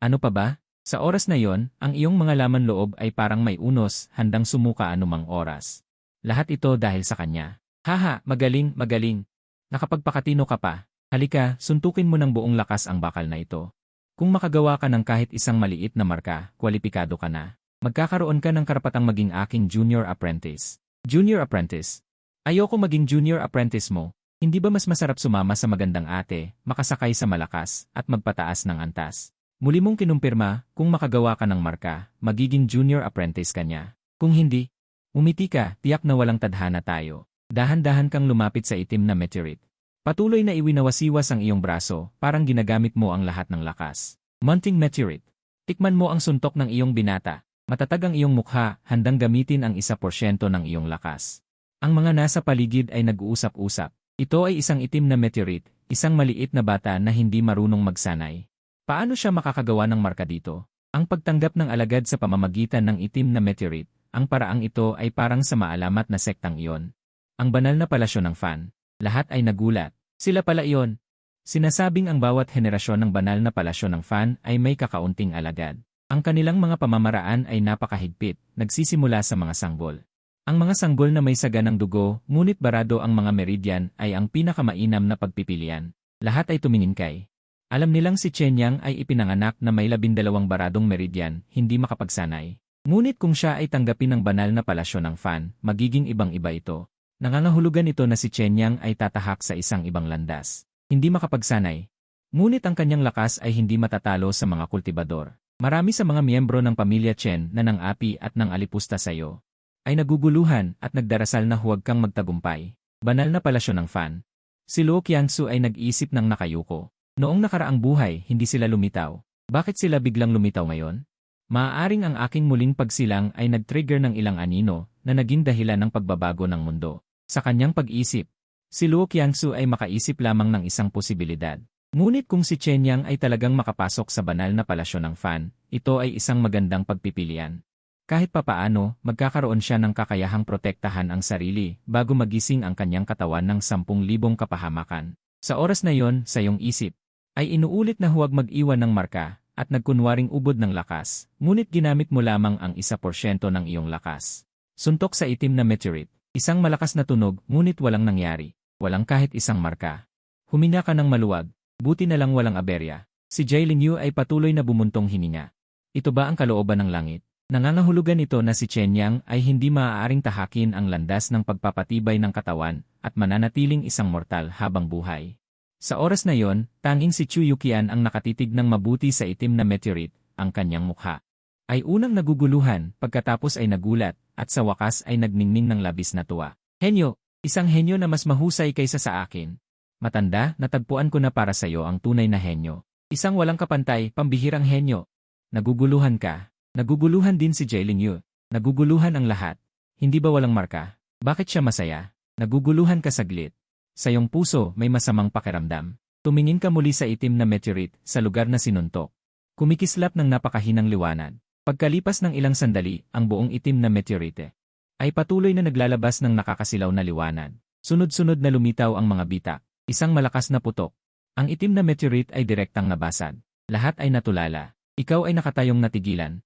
Ano pa ba? Sa oras na yon, ang iyong mga laman loob ay parang may unos, handang sumuka anumang oras. Lahat ito dahil sa kanya. Haha, magaling, magaling. Nakapagpakatino ka pa. Halika, suntukin mo ng buong lakas ang bakal na ito. Kung makagawa ka ng kahit isang maliit na marka, kwalipikado ka na. Magkakaroon ka ng karapatang maging aking junior apprentice. Junior apprentice? Ayoko maging junior apprentice mo. Hindi ba mas masarap sumama sa magandang ate, makasakay sa malakas, at magpataas ng antas? Muli mong kinumpirma, kung makagawa ka ng marka, magiging junior apprentice ka niya. Kung hindi, umiti ka, tiyak na walang tadhana tayo. Dahan-dahan kang lumapit sa itim na meteorite. Patuloy na iwinawasiwas ang iyong braso, parang ginagamit mo ang lahat ng lakas. Mounting meteorite. Tikman mo ang suntok ng iyong binata. Matatag ang iyong mukha, handang gamitin ang 1% ng iyong lakas. Ang mga nasa paligid ay nag-uusap-usap. Ito ay isang itim na meteorite, isang maliit na bata na hindi marunong magsanay. Paano siya makakagawa ng marka dito? Ang pagtanggap ng alagad sa pamamagitan ng itim na meteorite, ang paraang ito ay parang sa maalamat na sektang iyon. Ang banal na palasyo ng Fan. Lahat ay nagulat. Sila pala iyon. Sinasabing ang bawat henerasyon ng banal na palasyo ng Fan ay may kakaunting alagad. Ang kanilang mga pamamaraan ay napakahigpit, nagsisimula sa mga sanggol. Ang mga sanggol na may saga ng dugo, ngunit barado ang mga meridian ay ang pinakamainam na pagpipilian. Lahat ay tumingin kay. Alam nilang si Chen Yang ay ipinanganak na may 12 baradong meridian, hindi makapagsanay. Ngunit kung siya ay tanggapin ng banal na palasyo ng Fan, magiging ibang-iba ito. Nangangahulugan ito na si Chen Yang ay tatahak sa isang ibang landas. Hindi makapagsanay. Ngunit ang kanyang lakas ay hindi matatalo sa mga kultibador. Marami sa mga miyembro ng pamilya Chen na nang-api at nang-alipusta sa iyo ay naguguluhan at nagdarasal na huwag kang magtagumpay. Banal na palasyo ng Fan. Si Luo Qiangsu ay nag-iisip ng nakayuko. Noong nakaraang buhay, hindi sila lumitaw. Bakit sila biglang lumitaw ngayon? Maaaring ang aking muling pagsilang ay nag-trigger ng ilang anino na naging dahilan ng pagbabago ng mundo. Sa kanyang pag-isip, si Luo Qiangsu ay makaisip lamang ng isang posibilidad. Ngunit kung si Chen Yang ay talagang makapasok sa banal na palasyo ng Fan, ito ay isang magandang pagpipilian. Kahit papaano, magkakaroon siya ng kakayahang protektahan ang sarili bago magising ang kanyang katawan ng 10,000 kapahamakan. Sa oras na yon, sa iyong isip, ay inuulit na huwag mag-iwan ng marka at nagkunwaring ubod ng lakas, ngunit ginamit mo lamang ang 1% ng iyong lakas. Suntok sa itim na meteorite, isang malakas na tunog ngunit walang nangyari, walang kahit isang marka. Humina ka ng maluwag, buti na lang walang aberya. Si Jai Lingyu ay patuloy na bumuntong hininga. Ito ba ang kalooban ng langit? Nangangahulugan ito na si Chen Yang ay hindi maaaring tahakin ang landas ng pagpapatibay ng katawan at mananatiling isang mortal habang buhay. Sa oras na yon, tanging si Chu Yuqian ang nakatitig ng mabuti sa itim na meteorite, ang kanyang mukha. Ay unang naguguluhan, pagkatapos ay nagulat, at sa wakas ay nagningning ng labis na tuwa. Henyo, isang henyo na mas mahusay kaysa sa akin. Matanda, natagpuan ko na para sa iyo ang tunay na henyo. Isang walang kapantay, pambihirang henyo. Naguguluhan ka. Naguguluhan din si Jai Lingyu. Naguguluhan ang lahat. Hindi ba walang marka? Bakit siya masaya? Naguguluhan ka saglit. Sa iyong puso may masamang pakiramdam. Tumingin ka muli sa itim na meteorite sa lugar na sinuntok. Kumikislap ng napakahinang liwanag. Pagkalipas ng ilang sandali, ang buong itim na meteorite ay patuloy na naglalabas ng nakakasilaw na liwanag. Sunod-sunod na lumitaw ang mga bitak. Isang malakas na putok. Ang itim na meteorite ay direktang nabasag. Lahat ay natulala. Ikaw ay nakatayong natigilan.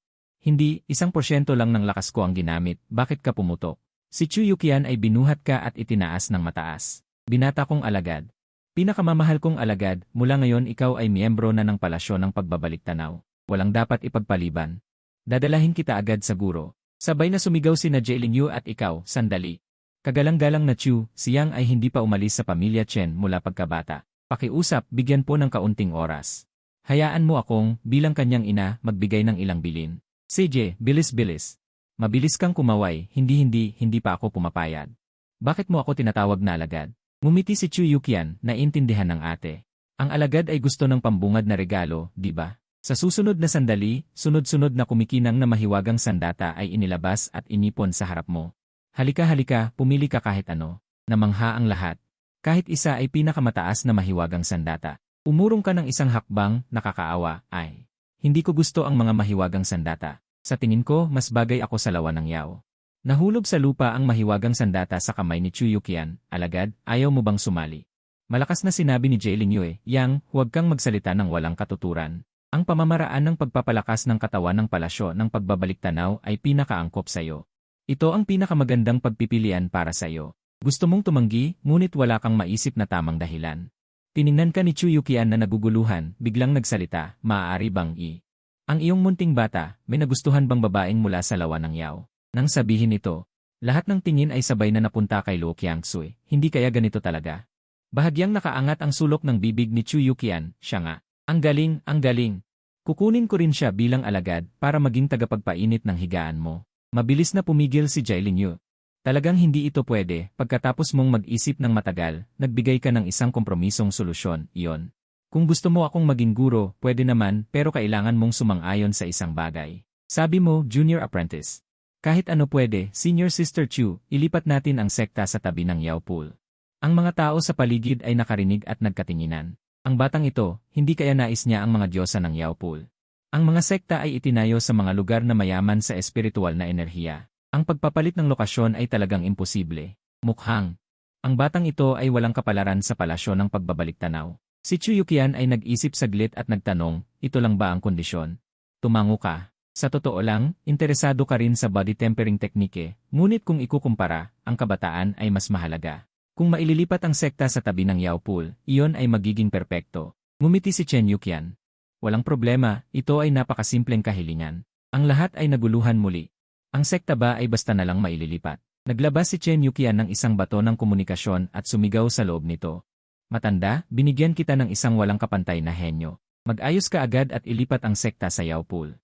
Hindi, 1% lang ng lakas ko ang ginamit, bakit ka pumutok? Si Chu Yuqian ay binuhat ka at itinaas ng mataas. Binata kong alagad. Pinakamamahal kong alagad, mula ngayon ikaw ay miyembro na ng palasyo ng pagbabalik-tanaw. Walang dapat ipagpaliban. Dadalahin kita agad sa guro. Sabay na sumigaw sina Jai Lingyu at ikaw, sandali. Kagalang-galang na Chu, siyang ay hindi pa umalis sa pamilya Chen mula pagkabata. Pakiusap, bigyan po ng kaunting oras. Hayaan mo akong, bilang kanyang ina, magbigay ng ilang bilin. CJ, bilis-bilis. Mabilis kang kumaway, hindi pa ako pumapayag. Bakit mo ako tinatawag na alagad? Ngumiti si Chu Yuqian, naintindihan ng ate. Ang alagad ay gusto ng pambungad na regalo, di ba? Sa susunod na sandali, sunod-sunod na kumikinang na mahiwagang sandata ay inilabas at inipon sa harap mo. Halika, pumili ka kahit ano. Namangha ang lahat. Kahit isa ay pinakamataas na mahiwagang sandata. Umurong ka ng isang hakbang, nakakaawa, ay. Hindi ko gusto ang mga mahiwagang sandata. Sa tingin ko, mas bagay ako sa lawa ng Yao. Nahulog sa lupa ang mahiwagang sandata sa kamay ni Chu Yuqian. Alagad, ayaw mo bang sumali? Malakas na sinabi ni Jai Lingyu, Yang, huwag kang magsalita ng walang katuturan. Ang pamamaraan ng pagpapalakas ng katawan ng palasyo ng pagbabalik-tanaw ay pinakaangkop sa iyo. Ito ang pinakamagandang pagpipilian para sa iyo. Gusto mong tumanggi, ngunit wala kang maisip na tamang dahilan. Tiningnan ka ni Chu Yuqian na naguguluhan, biglang nagsalita, maaari bang ang iyong munting bata, may nagustuhan bang babaeng mula sa lawa ng Yao? Nang sabihin ito, lahat ng tingin ay sabay na napunta kay Luo Qiangsu. Hindi kaya ganito talaga? Bahagyang nakaangat ang sulok ng bibig ni Chu Yuqian, siya nga. Ang galing, ang galing. Kukunin ko rin siya bilang alagad para maging tagapagpainit ng higaan mo. Mabilis na pumigil si Jai Lingyu. Talagang hindi ito pwede, pagkatapos mong mag-isip ng matagal, nagbigay ka ng isang kompromisong solusyon, iyon. Kung gusto mo akong maging guro, pwede naman, pero kailangan mong sumang-ayon sa isang bagay. Sabi mo, junior apprentice. Kahit ano pwede, Senior Sister Chu, ilipat natin ang sekta sa tabi ng Yao Pool. Ang mga tao sa paligid ay nakarinig at nagkatinginan. Ang batang ito, hindi kaya nais niya ang mga diyosa ng Yao Pool. Ang mga sekta ay itinayo sa mga lugar na mayaman sa espiritual na enerhiya. Ang pagpapalit ng lokasyon ay talagang imposible. Mukhang. Ang batang ito ay walang kapalaran sa palasyo ng pagbabalik-tanaw. Si Chu Yuqian ay nag-isip saglit at nagtanong, ito lang ba ang kondisyon? Tumango ka. Sa totoo lang, interesado ka rin sa body tempering teknike, ngunit kung ikukumpara, ang kabataan ay mas mahalaga. Kung maililipat ang sekta sa tabi ng Yao Pool, iyon ay magiging perpekto. Ngumiti si Chen Yuqian. Walang problema, ito ay napakasimpleng kahilingan. Ang lahat ay naguluhan muli. Ang sekta ba ay basta na lang maililipat? Naglabas si Chen Yuqian ng isang bato ng komunikasyon at sumigaw sa loob nito. Matanda, binigyan kita ng isang walang kapantay na henyo. Mag-ayos ka agad at ilipat ang sekta sa Yao Pool.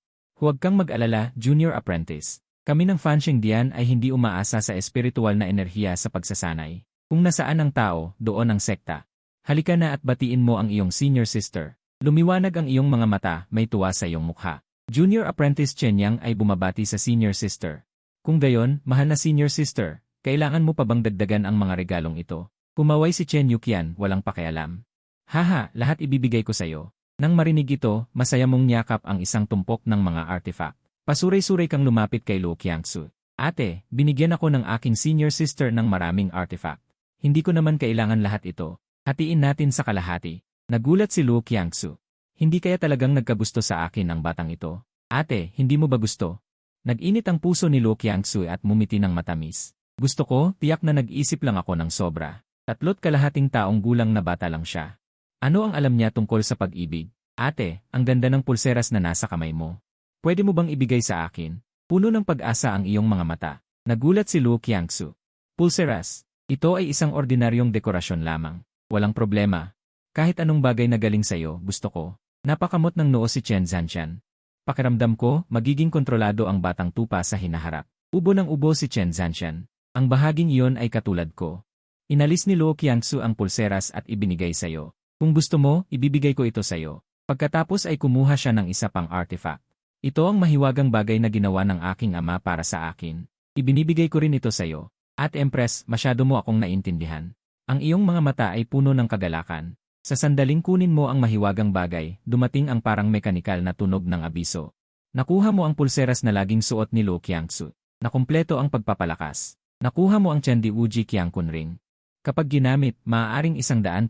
Huwag kang mag-alala, Junior Apprentice. Kami ng Fansheng Dian ay hindi umaasa sa espiritual na enerhiya sa pagsasanay. Kung nasaan ang tao, doon ang sekta. Halika na at batiin mo ang iyong senior sister. Lumiwanag ang iyong mga mata, may tuwa sa iyong mukha. Junior Apprentice Chen Yang ay bumabati sa senior sister. Kung gayon, mahal na senior sister, kailangan mo pa bang dagdagan ang mga regalong ito? Kumaway si Chen Yuqian, walang pakialam. Haha, lahat ibibigay ko sa'yo. Nang marinig ito, masaya mong niyakap ang isang tumpok ng mga artifact. Pasuray-suray kang lumapit kay Luo Qiangsu. Ate, binigyan ako ng aking senior sister ng maraming artifact. Hindi ko naman kailangan lahat ito. Hatiin natin sa kalahati. Nagulat si Luo Qiangsu. Hindi kaya talagang nagkagusto sa akin ang batang ito? Ate, hindi mo ba gusto? Nag-init ang puso ni Luo Qiangsu at mumiti ng matamis. Gusto ko, tiyak na nag-isip lang ako ng sobra. 3 taong gulang na bata lang siya. Ano ang alam niya tungkol sa pag-ibig? Ate, ang ganda ng pulseras na nasa kamay mo. Pwede mo bang ibigay sa akin? Puno ng pag-asa ang iyong mga mata. Nagulat si Luo Qiangsu. Pulseras. Ito ay isang ordinaryong dekorasyon lamang. Walang problema. Kahit anong bagay na galing sa'yo, gusto ko. Napakamot ng noo si Chen Zhanshan. Pakiramdam ko, magiging kontrolado ang batang tupa sa hinaharap. Ubo ng ubo si Chen Zhanshan. Ang bahaging iyon ay katulad ko. Inalis ni Luo Qiangsu ang pulseras at ibinigay sa'yo. Kung gusto mo, ibibigay ko ito sa'yo. Pagkatapos ay kumuha siya ng isa pang artifact. Ito ang mahiwagang bagay na ginawa ng aking ama para sa akin. Ibinibigay ko rin ito sa'yo. At Empress, masyado mo akong naintindihan. Ang iyong mga mata ay puno ng kagalakan. Sa sandaling kunin mo ang mahiwagang bagay, dumating ang parang mekanikal na tunog ng abiso. Nakuha mo ang pulseras na laging suot ni Luo Qiangsu. Nakumpleto ang pagpapalakas. Nakuha mo ang Chendi Wuji Qiangkun Ring. Kapag ginamit, maaaring 100%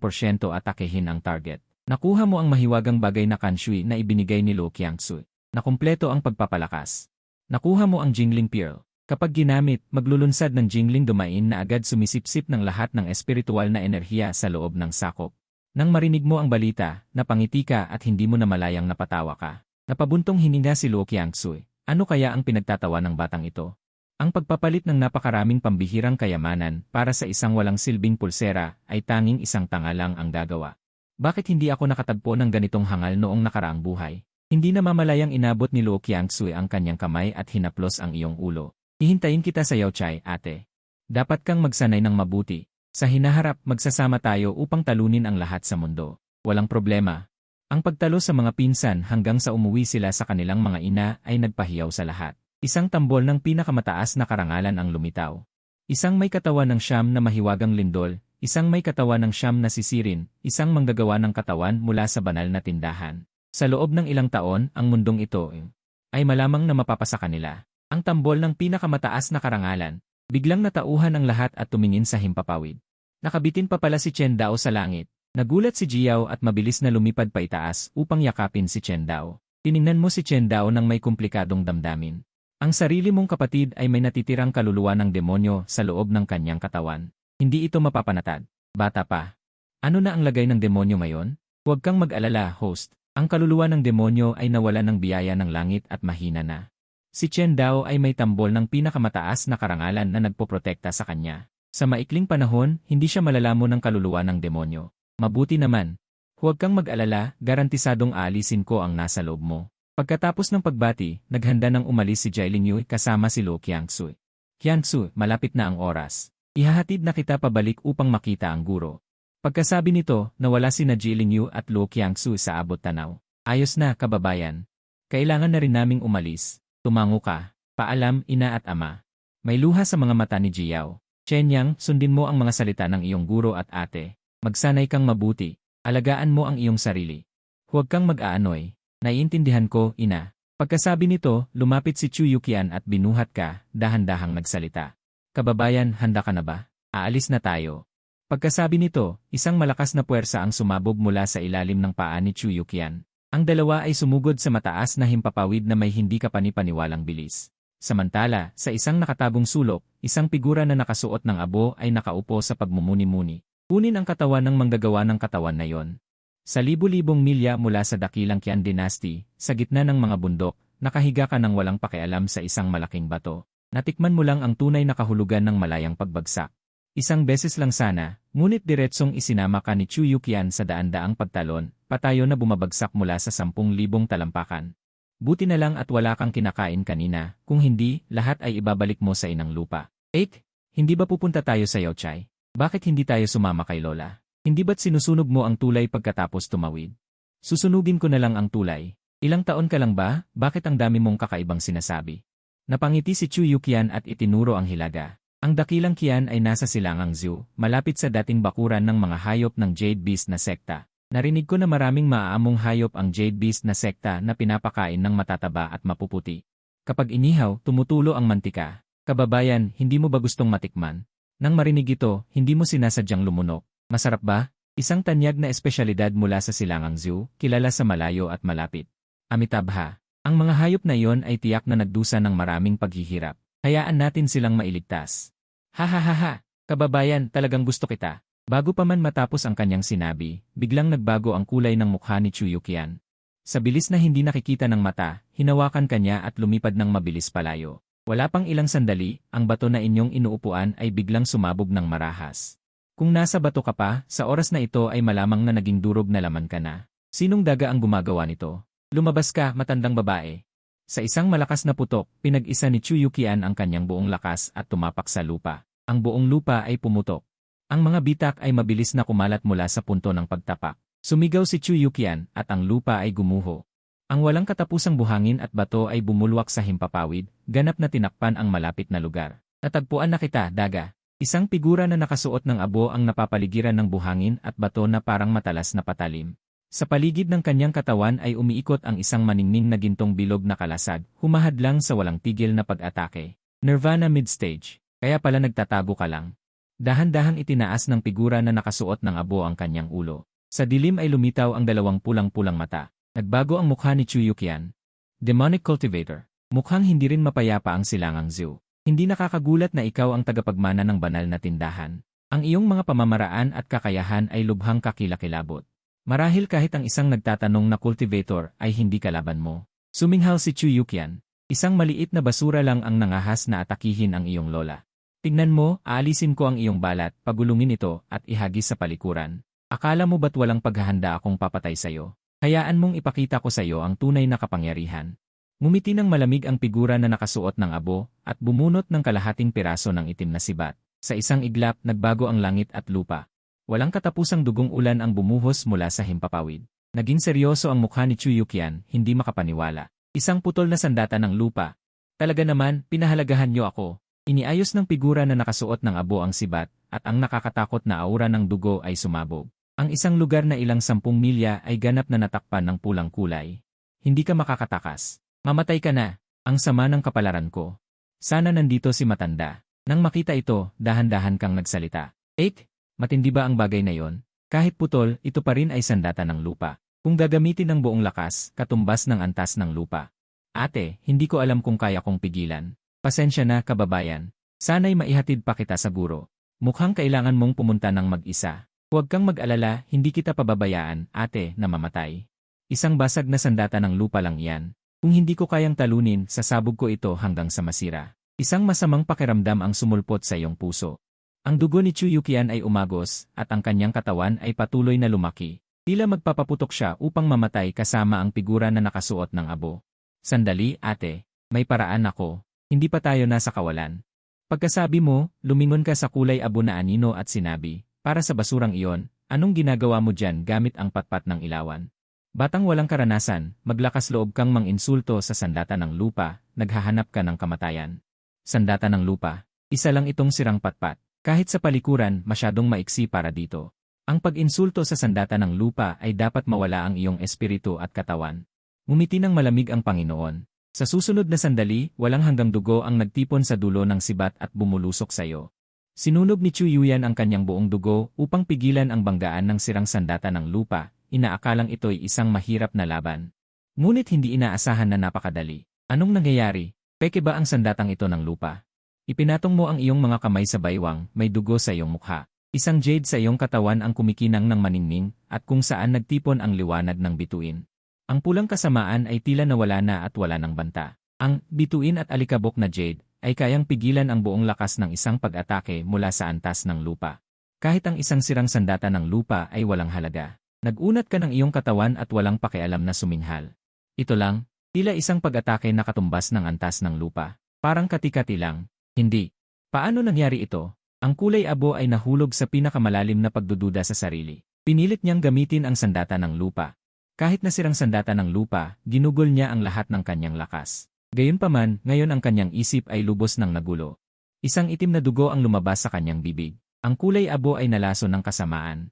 atakehin ang target. Nakuha mo ang mahiwagang bagay na kanshui na ibinigay ni Luo Qiangsu. Nakumpleto ang pagpapalakas. Nakuha mo ang Jingling Pearl. Kapag ginamit, maglulunsad ng Jingling Dumain na agad sumisipsip ng lahat ng espiritual na enerhiya sa loob ng sakop. Nang marinig mo ang balita, napangiti ka at hindi mo na malayang napatawa ka. Napabuntong hininga si Luo Qiangsu. Ano kaya ang pinagtatawa ng batang ito? Ang pagpapalit ng napakaraming pambihirang kayamanan para sa isang walang silbing pulsera ay tanging isang tanga lang ang gagawa. Bakit hindi ako nakatagpo ng ganitong hangal noong nakaraang buhay? Hindi na mamalayang inabot ni Luo Qiangsu ang kanyang kamay at hinaplos ang iyong ulo. Hihintayin kita sa Yaochai, ate. Dapat kang magsanay ng mabuti. Sa hinaharap, magsasama tayo upang talunin ang lahat sa mundo. Walang problema. Ang pagtalo sa mga pinsan hanggang sa umuwi sila sa kanilang mga ina ay nagpahiyaw sa lahat. Isang tambol ng pinakamataas na karangalan ang lumitaw. Isang may katawan ng siyam na mahiwagang lindol, isang may katawan ng siyam na sisirin, isang manggagawa ng katawan mula sa banal na tindahan. Sa loob ng ilang taon, ang mundong ito ay malamang na mapapasa kanila. Ang tambol ng pinakamataas na karangalan, biglang natauhan ang lahat at tumingin sa himpapawid. Nakabitin pa pala si Chen Dao sa langit. Nagulat si Jiao at mabilis na lumipad pa itaas upang yakapin si Chen Dao. Tiningnan mo si Chen Dao ng may komplikadong damdamin. Ang sarili mong kapatid ay may natitirang kaluluwa ng demonyo sa loob ng kanyang katawan. Hindi ito mapapanatag. Bata pa. Ano na ang lagay ng demonyo ngayon? Huwag kang mag-alala, host. Ang kaluluwa ng demonyo ay nawala ng biyaya ng langit at mahina na. Si Chen Dao ay may tambol ng pinakamataas na karangalan na nagpoprotekta sa kanya. Sa maikling panahon, hindi siya malalamon ng kaluluwa ng demonyo. Mabuti naman. Huwag kang mag-alala, garantisadong aalisin ko ang nasa loob mo. Pagkatapos ng pagbati, naghanda nang umalis si Jialing Yu kasama si Luo Qiangsu. Qiangsu, malapit na ang oras. Ihahatid na kita pabalik upang makita ang guro. Pagkasabi nito, nawala sina Jialing Yu at Luo Qiangsu sa abot tanaw. Ayos na, kababayan. Kailangan na rin naming umalis. Tumango ka. Paalam, ina at ama. May luha sa mga mata ni Jiao. Chen Yang, sundin mo ang mga salita ng iyong guro at ate. Magsanay kang mabuti. Alagaan mo ang iyong sarili. Huwag kang mag-aanoy. Naiintindihan ko, ina. Pagkasabi nito, lumapit si Chu Yuqian at binuhat ka, dahan-dahang nagsalita. Kababayan, handa ka na ba? Aalis na tayo. Pagkasabi nito, isang malakas na puwersa ang sumabog mula sa ilalim ng paa ni Chu Yuqian. Ang dalawa ay sumugod sa mataas na himpapawid na may hindi kapani-paniwalang bilis. Samantala, sa isang nakatagong sulok, isang figura na nakasuot ng abo ay nakaupo sa pagmumuni-muni. Kunin ang katawan ng manggagawa ng katawan na yon. Sa libu-libong milya mula sa dakilang Qian Dynasty, sa gitna ng mga bundok, nakahiga ka ng walang pakialam sa isang malaking bato. Natikman mo lang ang tunay na kahulugan ng malayang pagbagsak. Isang beses lang sana, ngunit diretsong isinama ka ni Chu Yuqian sa daan-daang pagtalon, patayo na bumabagsak mula sa 10,000 talampakan. Buti na lang at wala kang kinakain kanina, kung hindi, lahat ay ibabalik mo sa inang lupa. Hindi ba pupunta tayo sa Yaochai? Bakit hindi tayo sumama kay Lola? Hindi ba't sinusunog mo ang tulay pagkatapos tumawid? Susunugin ko na lang ang tulay. Ilang taon ka lang ba? Bakit ang dami mong kakaibang sinasabi? Napangiti si Chu Yuqian at itinuro ang hilaga. Ang dakilang Qian ay nasa silangang zoo, malapit sa dating bakuran ng mga hayop ng Jade Beast na sekta. Narinig ko na maraming maaamong hayop ang Jade Beast na sekta na pinapakain ng matataba at mapuputi. Kapag inihaw, tumutulo ang mantika. Kababayan, hindi mo ba gustong matikman? Nang marinig ito, hindi mo sinasadyang lumunok. Masarap ba? Isang tanyag na espesyalidad mula sa silangang zoo, kilala sa malayo at malapit. Amitabha. Ang mga hayop na iyon ay tiyak na nagdusa ng maraming paghihirap. Hayaan natin silang mailigtas. Ha, kababayan, talagang gusto kita. Bago pa man matapos ang kanyang sinabi, biglang nagbago ang kulay ng mukha ni Chu Yuqian. Sa bilis na hindi nakikita ng mata, hinawakan kanya at lumipad ng mabilis palayo. Wala pang ilang sandali, ang bato na inyong inuupuan ay biglang sumabog ng marahas. Kung nasa bato ka pa, sa oras na ito ay malamang na naging durog na laman ka na. Sinong daga ang gumagawa nito? Lumabas ka, matandang babae. Sa isang malakas na putok, pinag-isa ni Chu Yuqian ang kanyang buong lakas at tumapak sa lupa. Ang buong lupa ay pumutok. Ang mga bitak ay mabilis na kumalat mula sa punto ng pagtapak. Sumigaw si Chu Yuqian at ang lupa ay gumuho. Ang walang katapusang buhangin at bato ay bumulwak sa himpapawid, ganap na tinakpan ang malapit na lugar. Natagpuan na kita, daga. Isang figura na nakasuot ng abo ang napapaligiran ng buhangin at bato na parang matalas na patalim. Sa paligid ng kanyang katawan ay umiikot ang isang maningning na gintong bilog na kalasag, humahadlang sa walang tigil na pag-atake. Nirvana mid-stage. Kaya pala nagtatago ka lang. Dahan-dahang itinaas ng figura na nakasuot ng abo ang kanyang ulo. Sa dilim ay lumitaw ang dalawang pulang-pulang mata. Nagbago ang mukha ni Chu Yuqian. Demonic Cultivator. Mukhang hindi rin mapayapa ang silangang zoo. Hindi nakakagulat na ikaw ang tagapagmana ng banal na tindahan. Ang iyong mga pamamaraan at kakayahan ay lubhang kakilakilabot. Marahil kahit ang isang nagtatanong na cultivator ay hindi kalaban mo. Suminghal si Chu Yuqian. Isang maliit na basura lang ang nangahas na atakihin ang iyong lola. Tingnan mo, aalisin ko ang iyong balat, pagulungin ito, at ihagis sa palikuran. Akala mo ba't walang paghahanda akong papatay sa'yo? Hayaan mong ipakita ko sa'yo ang tunay na kapangyarihan. Ngumiti ng malamig ang figura na nakasuot ng abo, at bumunot ng kalahating piraso ng itim na sibat. Sa isang iglap, nagbago ang langit at lupa. Walang katapusang dugong ulan ang bumuhos mula sa himpapawid. Naging seryoso ang mukha ni Chu Yuqian, hindi makapaniwala. Isang putol na sandata ng lupa. Talaga naman, pinahalagahan niyo ako. Iniayos ng figura na nakasuot ng abo ang sibat, at ang nakakatakot na aura ng dugo ay sumabog. Ang isang lugar na ilang 10 milya ay ganap na natakpan ng pulang kulay. Hindi ka makakatakas. Mamatay ka na. Ang sama ng kapalaran ko. Sana nandito si matanda. Nang makita ito, dahan-dahan kang nagsalita. Matindi ba ang bagay na yon? Kahit putol, ito pa rin ay sandata ng lupa. Kung gagamitin ng buong lakas, katumbas ng antas ng lupa. Ate, hindi ko alam kung kaya kong pigilan. Pasensya na, kababayan. Sana'y maihatid pa kita sa guro. Mukhang kailangan mong pumunta ng mag-isa. Huwag kang mag-alala, hindi kita pababayaan, ate, na mamatay. Isang basag na sandata ng lupa lang iyan. Kung hindi ko kayang talunin, sasabog ko ito hanggang sa masira. Isang masamang pakiramdam ang sumulpot sa iyong puso. Ang dugo ni Chu Yuqian ay umagos, at ang kanyang katawan ay patuloy na lumaki. Tila magpapaputok siya upang mamatay kasama ang figura na nakasuot ng abo. Sandali, ate. May paraan ako. Hindi pa tayo nasa kawalan. Pagkasabi mo, lumingon ka sa kulay abo na anino at sinabi, para sa basurang iyon, anong ginagawa mo dyan gamit ang patpat ng ilawan? Batang walang karanasan, maglakas loob kang manginsulto sa sandata ng lupa, naghahanap ka ng kamatayan. Sandata ng lupa. Isa lang itong sirang patpat. Kahit sa palikuran, masyadong maiksi para dito. Ang pag-insulto sa sandata ng lupa ay dapat mawala ang iyong espiritu at katawan. Ngumiti ng malamig ang Panginoon. Sa susunod na sandali, walang hanggang dugo ang nagtipon sa dulo ng sibat at bumulusok sa iyo. Sinunog ni Chu Yuqian ang kanyang buong dugo upang pigilan ang banggaan ng sirang sandata ng lupa. inaakalang ito'y isang mahirap na laban. Ngunit hindi inaasahan na napakadali. Anong nangyayari? Peke ba ang sandatang ito ng lupa? Ipinatong mo ang iyong mga kamay sa baywang, may dugo sa iyong mukha. Isang jade sa iyong katawan ang kumikinang ng maningning, at kung saan nagtipon ang liwanag ng bituin. Ang pulang kasamaan ay tila nawala na at wala ng banta. Ang bituin at alikabok na jade ay kayang pigilan ang buong lakas ng isang pag-atake mula sa antas ng lupa. Kahit ang isang sirang sandata ng lupa ay walang halaga. Nag-unat ka ng iyong katawan at walang pakialam na suminghal. Ito lang, tila isang pag-atake na katumbas ng antas ng lupa. Parang kati-kati lang. Hindi. Paano nangyari ito? Ang kulay abo ay nahulog sa pinakamalalim na pagdududa sa sarili. Pinilit niyang gamitin ang sandata ng lupa. Kahit na sirang sandata ng lupa, ginugol niya ang lahat ng kanyang lakas. Gayunpaman, ngayon ang kanyang isip ay lubos ng nagulo. Isang itim na dugo ang lumabas sa kanyang bibig. Ang kulay abo ay nalaso ng kasamaan.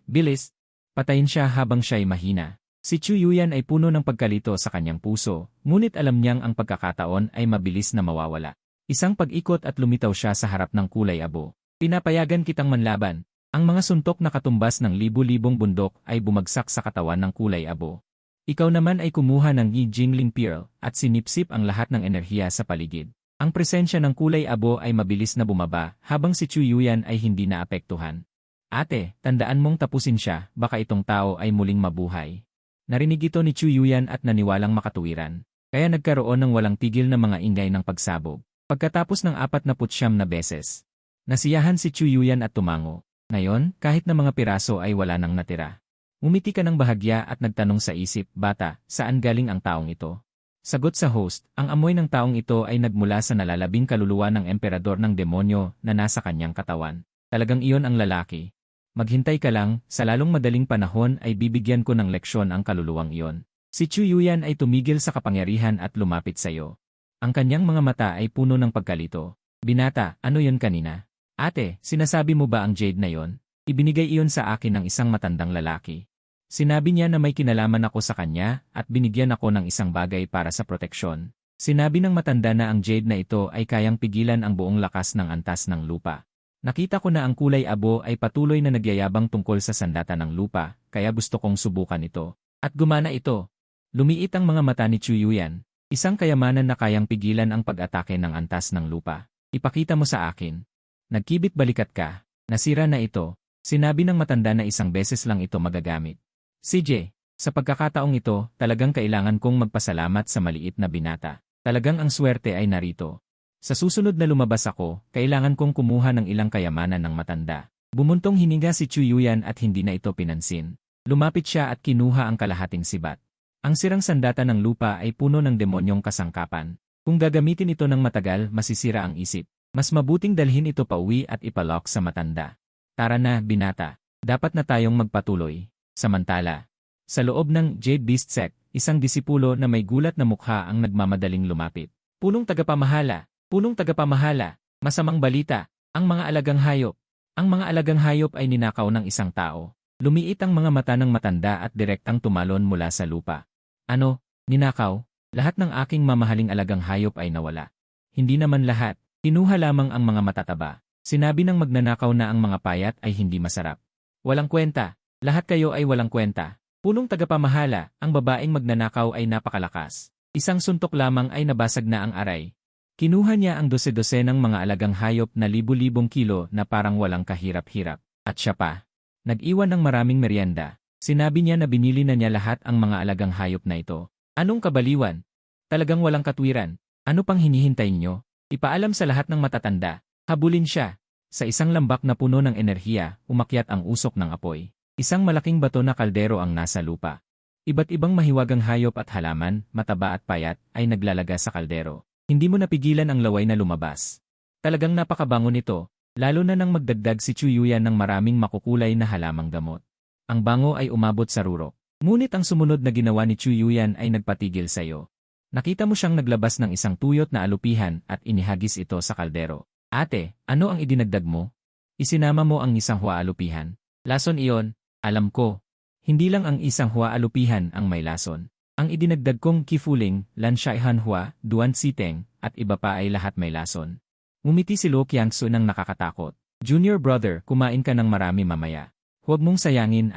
Bilis! Patayin siya habang siya'y mahina. Si Chu Yuyan ay puno ng pagkalito sa kanyang puso, ngunit alam niyang ang pagkakataon ay mabilis na mawawala. Isang pag-ikot at lumitaw siya sa harap ng kulay abo. Pinapayagan kitang manlaban. Ang mga suntok na katumbas ng libu-libong bundok ay bumagsak sa katawan ng kulay abo. Ikaw naman ay kumuha ng Yi Jingling Pearl at sinipsip ang lahat ng enerhiya sa paligid. Ang presensya ng kulay abo ay mabilis na bumaba habang si Chu Yuyan ay hindi naapektuhan. Ate, tandaan mong tapusin siya, baka itong tao ay muling mabuhay. Narinig ito ni Chu Yuyan at naniwalang makatuwiran. Kaya nagkaroon ng walang tigil na mga ingay ng pagsabog. Pagkatapos ng 49 na beses, nasiyahan si Chu Yuyan at tumango. Ngayon, kahit na mga piraso ay wala nang natira. Umiti ka ng bahagya at nagtanong sa isip, bata, saan galing ang taong ito? Sagot sa host, ang amoy ng taong ito ay nagmula sa nalalabing kaluluwa ng emperador ng demonyo na nasa kanyang katawan. Talagang iyon ang lalaki. Maghintay ka lang, sa lalong madaling panahon ay bibigyan ko ng leksyon ang kaluluwang iyon. Si Chu Yuyan ay tumigil sa kapangyarihan at lumapit sa iyo. Ang kanyang mga mata ay puno ng pagkalito. Binata, ano yon kanina? Ate, sinasabi mo ba ang jade na yon? Ibinigay iyon sa akin ng isang matandang lalaki. Sinabi niya na may kinalaman ako sa kanya at binigyan ako ng isang bagay para sa proteksyon. Sinabi ng matanda na ang jade na ito ay kayang pigilan ang buong lakas ng antas ng lupa. Nakita ko na ang kulay abo ay patuloy na nagyayabang tungkol sa sandata ng lupa, kaya gusto kong subukan ito. At gumana ito. Lumiit ang mga mata ni Chu Yuyan. Isang kayamanan na kayang pigilan ang pag-atake ng antas ng lupa. Ipakita mo sa akin. Nagkibit balikat ka. Nasira na ito. Sinabi ng matanda na isang beses lang ito magagamit. CJ, sa pagkakataong ito, talagang kailangan kong magpasalamat sa maliit na binata. Talagang ang swerte ay narito. Sa susunod na lumabas ako, kailangan kong kumuha ng ilang kayamanan ng matanda. Bumuntong hininga si Chu Yuyan at hindi na ito pinansin. Lumapit siya at kinuha ang kalahating sibat. Ang sirang sandata ng lupa ay puno ng demonyong kasangkapan. Kung gagamitin ito ng matagal, masisira ang isip. Mas mabuting dalhin ito pauwi at ipalock sa matanda. Tara na, binata. Dapat na tayong magpatuloy. Samantala, sa loob ng Jade Beast Sect, isang disipulo na may gulat na mukha ang nagmamadaling lumapit. Punong tagapamahala! Punong tagapamahala! Masamang balita! Ang mga alagang hayop! Ang mga alagang hayop ay ninakaw ng isang tao. Lumiit ang mga mata ng matanda at direktang tumalon mula sa lupa. Ano? Ninakaw? Lahat ng aking mamahaling alagang hayop ay nawala. Hindi naman lahat. Kinuha lamang ang mga matataba. Sinabi ng magnanakaw na ang mga payat ay hindi masarap. Walang kwenta. Lahat kayo ay walang kwenta. Punong tagapamahala, ang babaeng magnanakaw ay napakalakas. Isang suntok lamang ay nabasag na ang aray. Kinuha niya ang dose-dose ng mga alagang hayop na libu-libong kilo na parang walang kahirap-hirap. At siya pa. Nag-iwan ng maraming merienda. Sinabi niya na binili na niya lahat ang mga alagang hayop na ito. Anong kabaliwan? Talagang walang katwiran. Ano pang hinihintay niyo? Ipaalam sa lahat ng matatanda. Habulin siya. Sa isang lambak na puno ng enerhiya, umakyat ang usok ng apoy. Isang malaking bato na kaldero ang nasa lupa. Iba't ibang mahiwagang hayop at halaman, mataba at payat, ay naglalaga sa kaldero. Hindi mo napigilan ang laway na lumabas. Talagang napakabango nito, lalo na nang magdagdag si Chu Yuyan ng maraming makukulay na halamang gamot. Ang bango ay umabot sa rurok. Ngunit ang sumunod na ginawa ni Chu Yuyan ay nagpatigil sa iyo. Nakita mo siyang naglabas ng isang tuyot na alupihan at inihagis ito sa kaldero. Ate, ano ang idinagdag mo? Isinama mo ang isang hua alupihan. Lason iyon, alam ko. Hindi lang ang isang hua alupihan ang may lason. Ang idinagdag kong kifuling, lanshaihan hua, duan siteng, at iba pa ay lahat may lason. Ngumiti si Lo Qiangsu ng nakakatakot. Junior brother, kumain ka ng marami mamaya. Huwag mong sayangin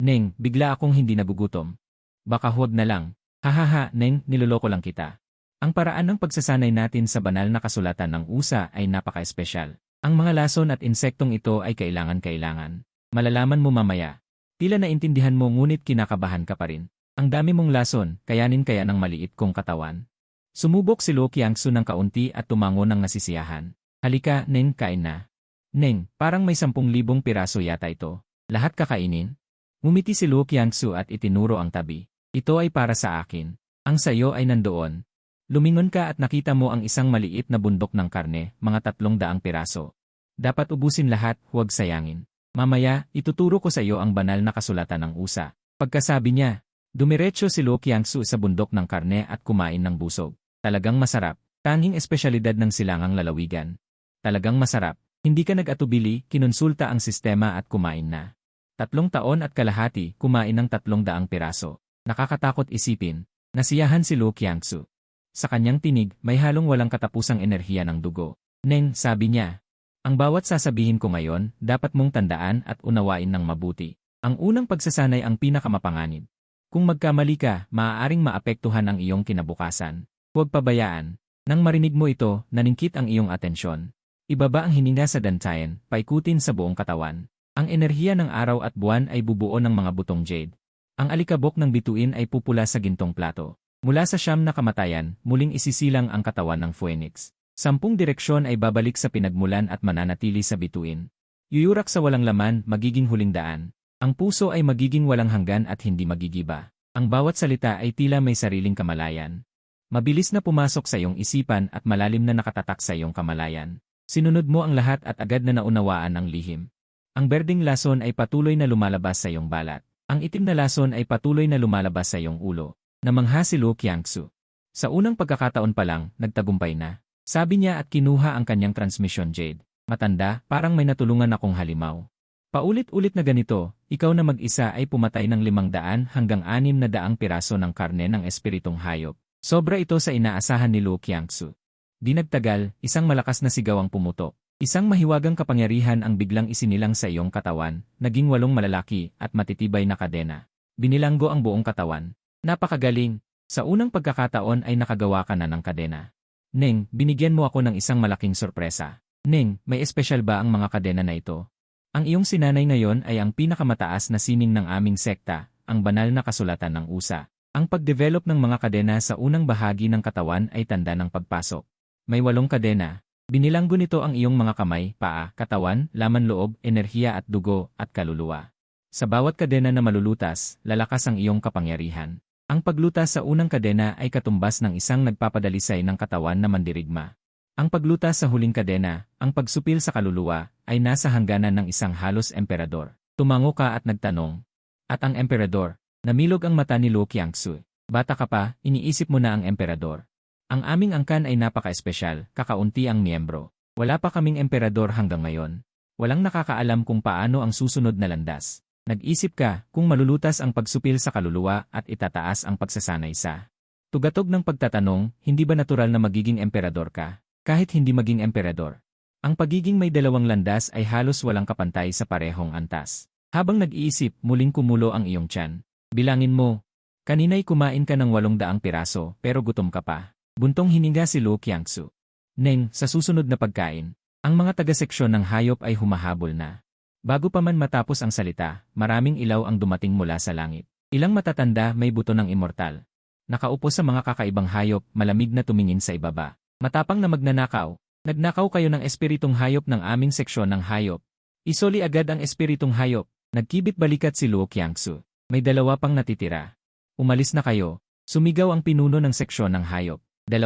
Neng, bigla akong hindi nagugutom. Baka huwag na lang. Hahaha, Neng, niloloko lang kita. Ang paraan ng pagsasanay natin sa banal na kasulatan ng USA ay napaka-espesyal. Ang mga lason at insektong ito ay kailangan-kailangan. Malalaman mo mamaya. Tila naintindihan mo ngunit kinakabahan ka pa rin. Ang dami mong lason, kayanin kaya ng maliit kong katawan. Sumubok si Lo Qiangsu ng kaunti at tumango ng nasisiyahan. Halika, Neng, kain na. Neng, parang may 10,000 piraso yata ito. Lahat kakainin? Ngumiti si Lo Qiangsu at itinuro ang tabi. Ito ay para sa akin. Ang sayo ay nandoon. Lumingon ka at nakita mo ang isang maliit na bundok ng karne, mga 300 piraso. Dapat ubusin lahat, huwag sayangin. Mamaya, ituturo ko sa iyo ang banal na kasulatan ng USA. Pagkasabi niya, dumiretso si Lo Qiangsu sa bundok ng karne at kumain ng busog. Talagang masarap, tanging espesyalidad ng silangang lalawigan. Talagang masarap, hindi ka nag-atubili, kinonsulta ang sistema at kumain na. 3 taon at kalahati, kumain ng 300 piraso. Nakakatakot isipin, nasiyahan si Lo Qiangsu. Sa kanyang tinig, may halong walang katapusang enerhiya ng dugo. Neng, sabi niya, ang bawat sasabihin ko ngayon, dapat mong tandaan at unawain ng mabuti. Ang unang pagsasanay ang pinakamapanganib. Kung magkamali ka, maaaring maapektuhan ang iyong kinabukasan. Huwag pabayaan. Nang marinig mo ito, naningkit ang iyong atensyon. Ibaba ang hininga sa dantayan, paikutin sa buong katawan. Ang enerhiya ng araw at buwan ay bubuo ng mga butong jade. Ang alikabok ng bituin ay pupula sa gintong plato. Mula sa siyam na kamatayan, muling isisilang ang katawan ng phoenix. 10 direksyon ay babalik sa pinagmulan at mananatili sa bituin. Yuyurak sa walang laman, magiging huling daan. Ang puso ay magiging walang hanggan at hindi magigiba. Ang bawat salita ay tila may sariling kamalayan. Mabilis na pumasok sa iyong isipan at malalim na nakatatak sa iyong kamalayan. Sinunod mo ang lahat at agad na naunawaan ang lihim. Ang berdeng lason ay patuloy na lumalabas sa iyong balat. Ang itim na lason ay patuloy na lumalabas sa iyong ulo. Namangha si Lo Qiangsu. Sa unang pagkakataon pa lang, nagtagumpay na. Sabi niya at kinuha ang kanyang transmission jade. Matanda, parang may natulungan akong halimaw. Paulit-ulit na ganito, ikaw na mag-isa ay pumatay ng 500 hanggang 600 piraso ng karne ng espiritong hayop. Sobra ito sa inaasahan ni Lo Qiangsu. Di nagtagal, isang malakas na sigaw ang pumutok. Isang mahiwagang kapangyarihan ang biglang isinilang sa iyong katawan, naging 8 malalaki at matitibay na kadena. Binilanggo ang buong katawan. Napakagaling! Sa unang pagkakataon ay nakagawa ka na ng kadena. Neng, binigyan mo ako ng isang malaking sorpresa. Neng, may espesyal ba ang mga kadena na ito? Ang iyong sinanay ngayon ay ang pinakamataas na sining ng aming sekta, ang banal na kasulatan ng USA. Ang pag-develop ng mga kadena sa unang bahagi ng katawan ay tanda ng pagpasok. May 8 kadena. Binilanggo nito ang iyong mga kamay, paa, katawan, laman loob, enerhiya at dugo, at kaluluwa. Sa bawat kadena na malulutas, lalakas ang iyong kapangyarihan. Ang paglutas sa unang kadena ay katumbas ng isang nagpapadalisay ng katawan na mandirigma. Ang paglutas sa huling kadena, ang pagsupil sa kaluluwa, ay nasa hangganan ng isang halos emperador. Tumango ka at nagtanong. At ang emperador, namilog ang mata ni Lo Qiangsu. Bata ka pa, iniisip mo na ang emperador. Ang aming angkan ay napaka-espesyal, kakaunti ang miyembro. Wala pa kaming emperador hanggang ngayon. Walang nakakaalam kung paano ang susunod na landas. Nag-isip ka kung malulutas ang pagsupil sa kaluluwa at itataas ang pagsasanay sa tugatog ng pagtatanong, hindi ba natural na magiging emperador ka? Kahit hindi maging emperador. Ang pagiging may 2 landas ay halos walang kapantay sa parehong antas. Habang nag-iisip, muling kumulo ang iyong tiyan. Bilangin mo. Kanina'y kumain ka ng 800 piraso pero gutom ka pa. Buntong hininga si Lo Qiangsu. Neng, sa susunod na pagkain, ang mga taga-seksyon ng hayop ay humahabol na. Bago pa man matapos ang salita, maraming ilaw ang dumating mula sa langit. Ilang matatanda may buto ng immortal. Nakaupo sa mga kakaibang hayop, malamig na tumingin sa ibaba. Matapang na magnanakaw. Nagnakaw kayo ng espiritong hayop ng aming seksyon ng hayop. Isoli agad ang espiritong hayop. Nagkibit balikat si Lo Qiangsu. May 2 pang natitira. Umalis na kayo. Sumigaw ang pinuno ng seksyon ng hayop. 2?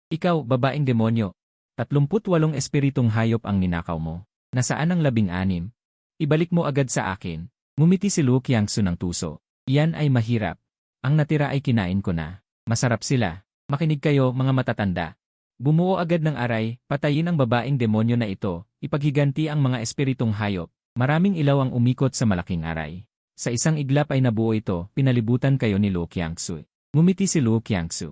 Ikaw, babaeng demonyo. 38 espiritong hayop ang ninakaw mo. Nasaan ang 16? Ibalik mo agad sa akin. Ngumiti si Lo Qiangsu ng tuso. Iyan ay mahirap. Ang natira ay kinain ko na. Masarap sila. Makinig kayo, mga matatanda. Bumuo agad ng aray, patayin ang babaeng demonyo na ito, ipaghiganti ang mga espiritong hayop. Maraming ilaw ang umikot sa malaking aray. Sa isang iglap ay nabuo ito, pinalibutan kayo ni Lo Qiangsu. Ngumiti si Lo Qiangsu.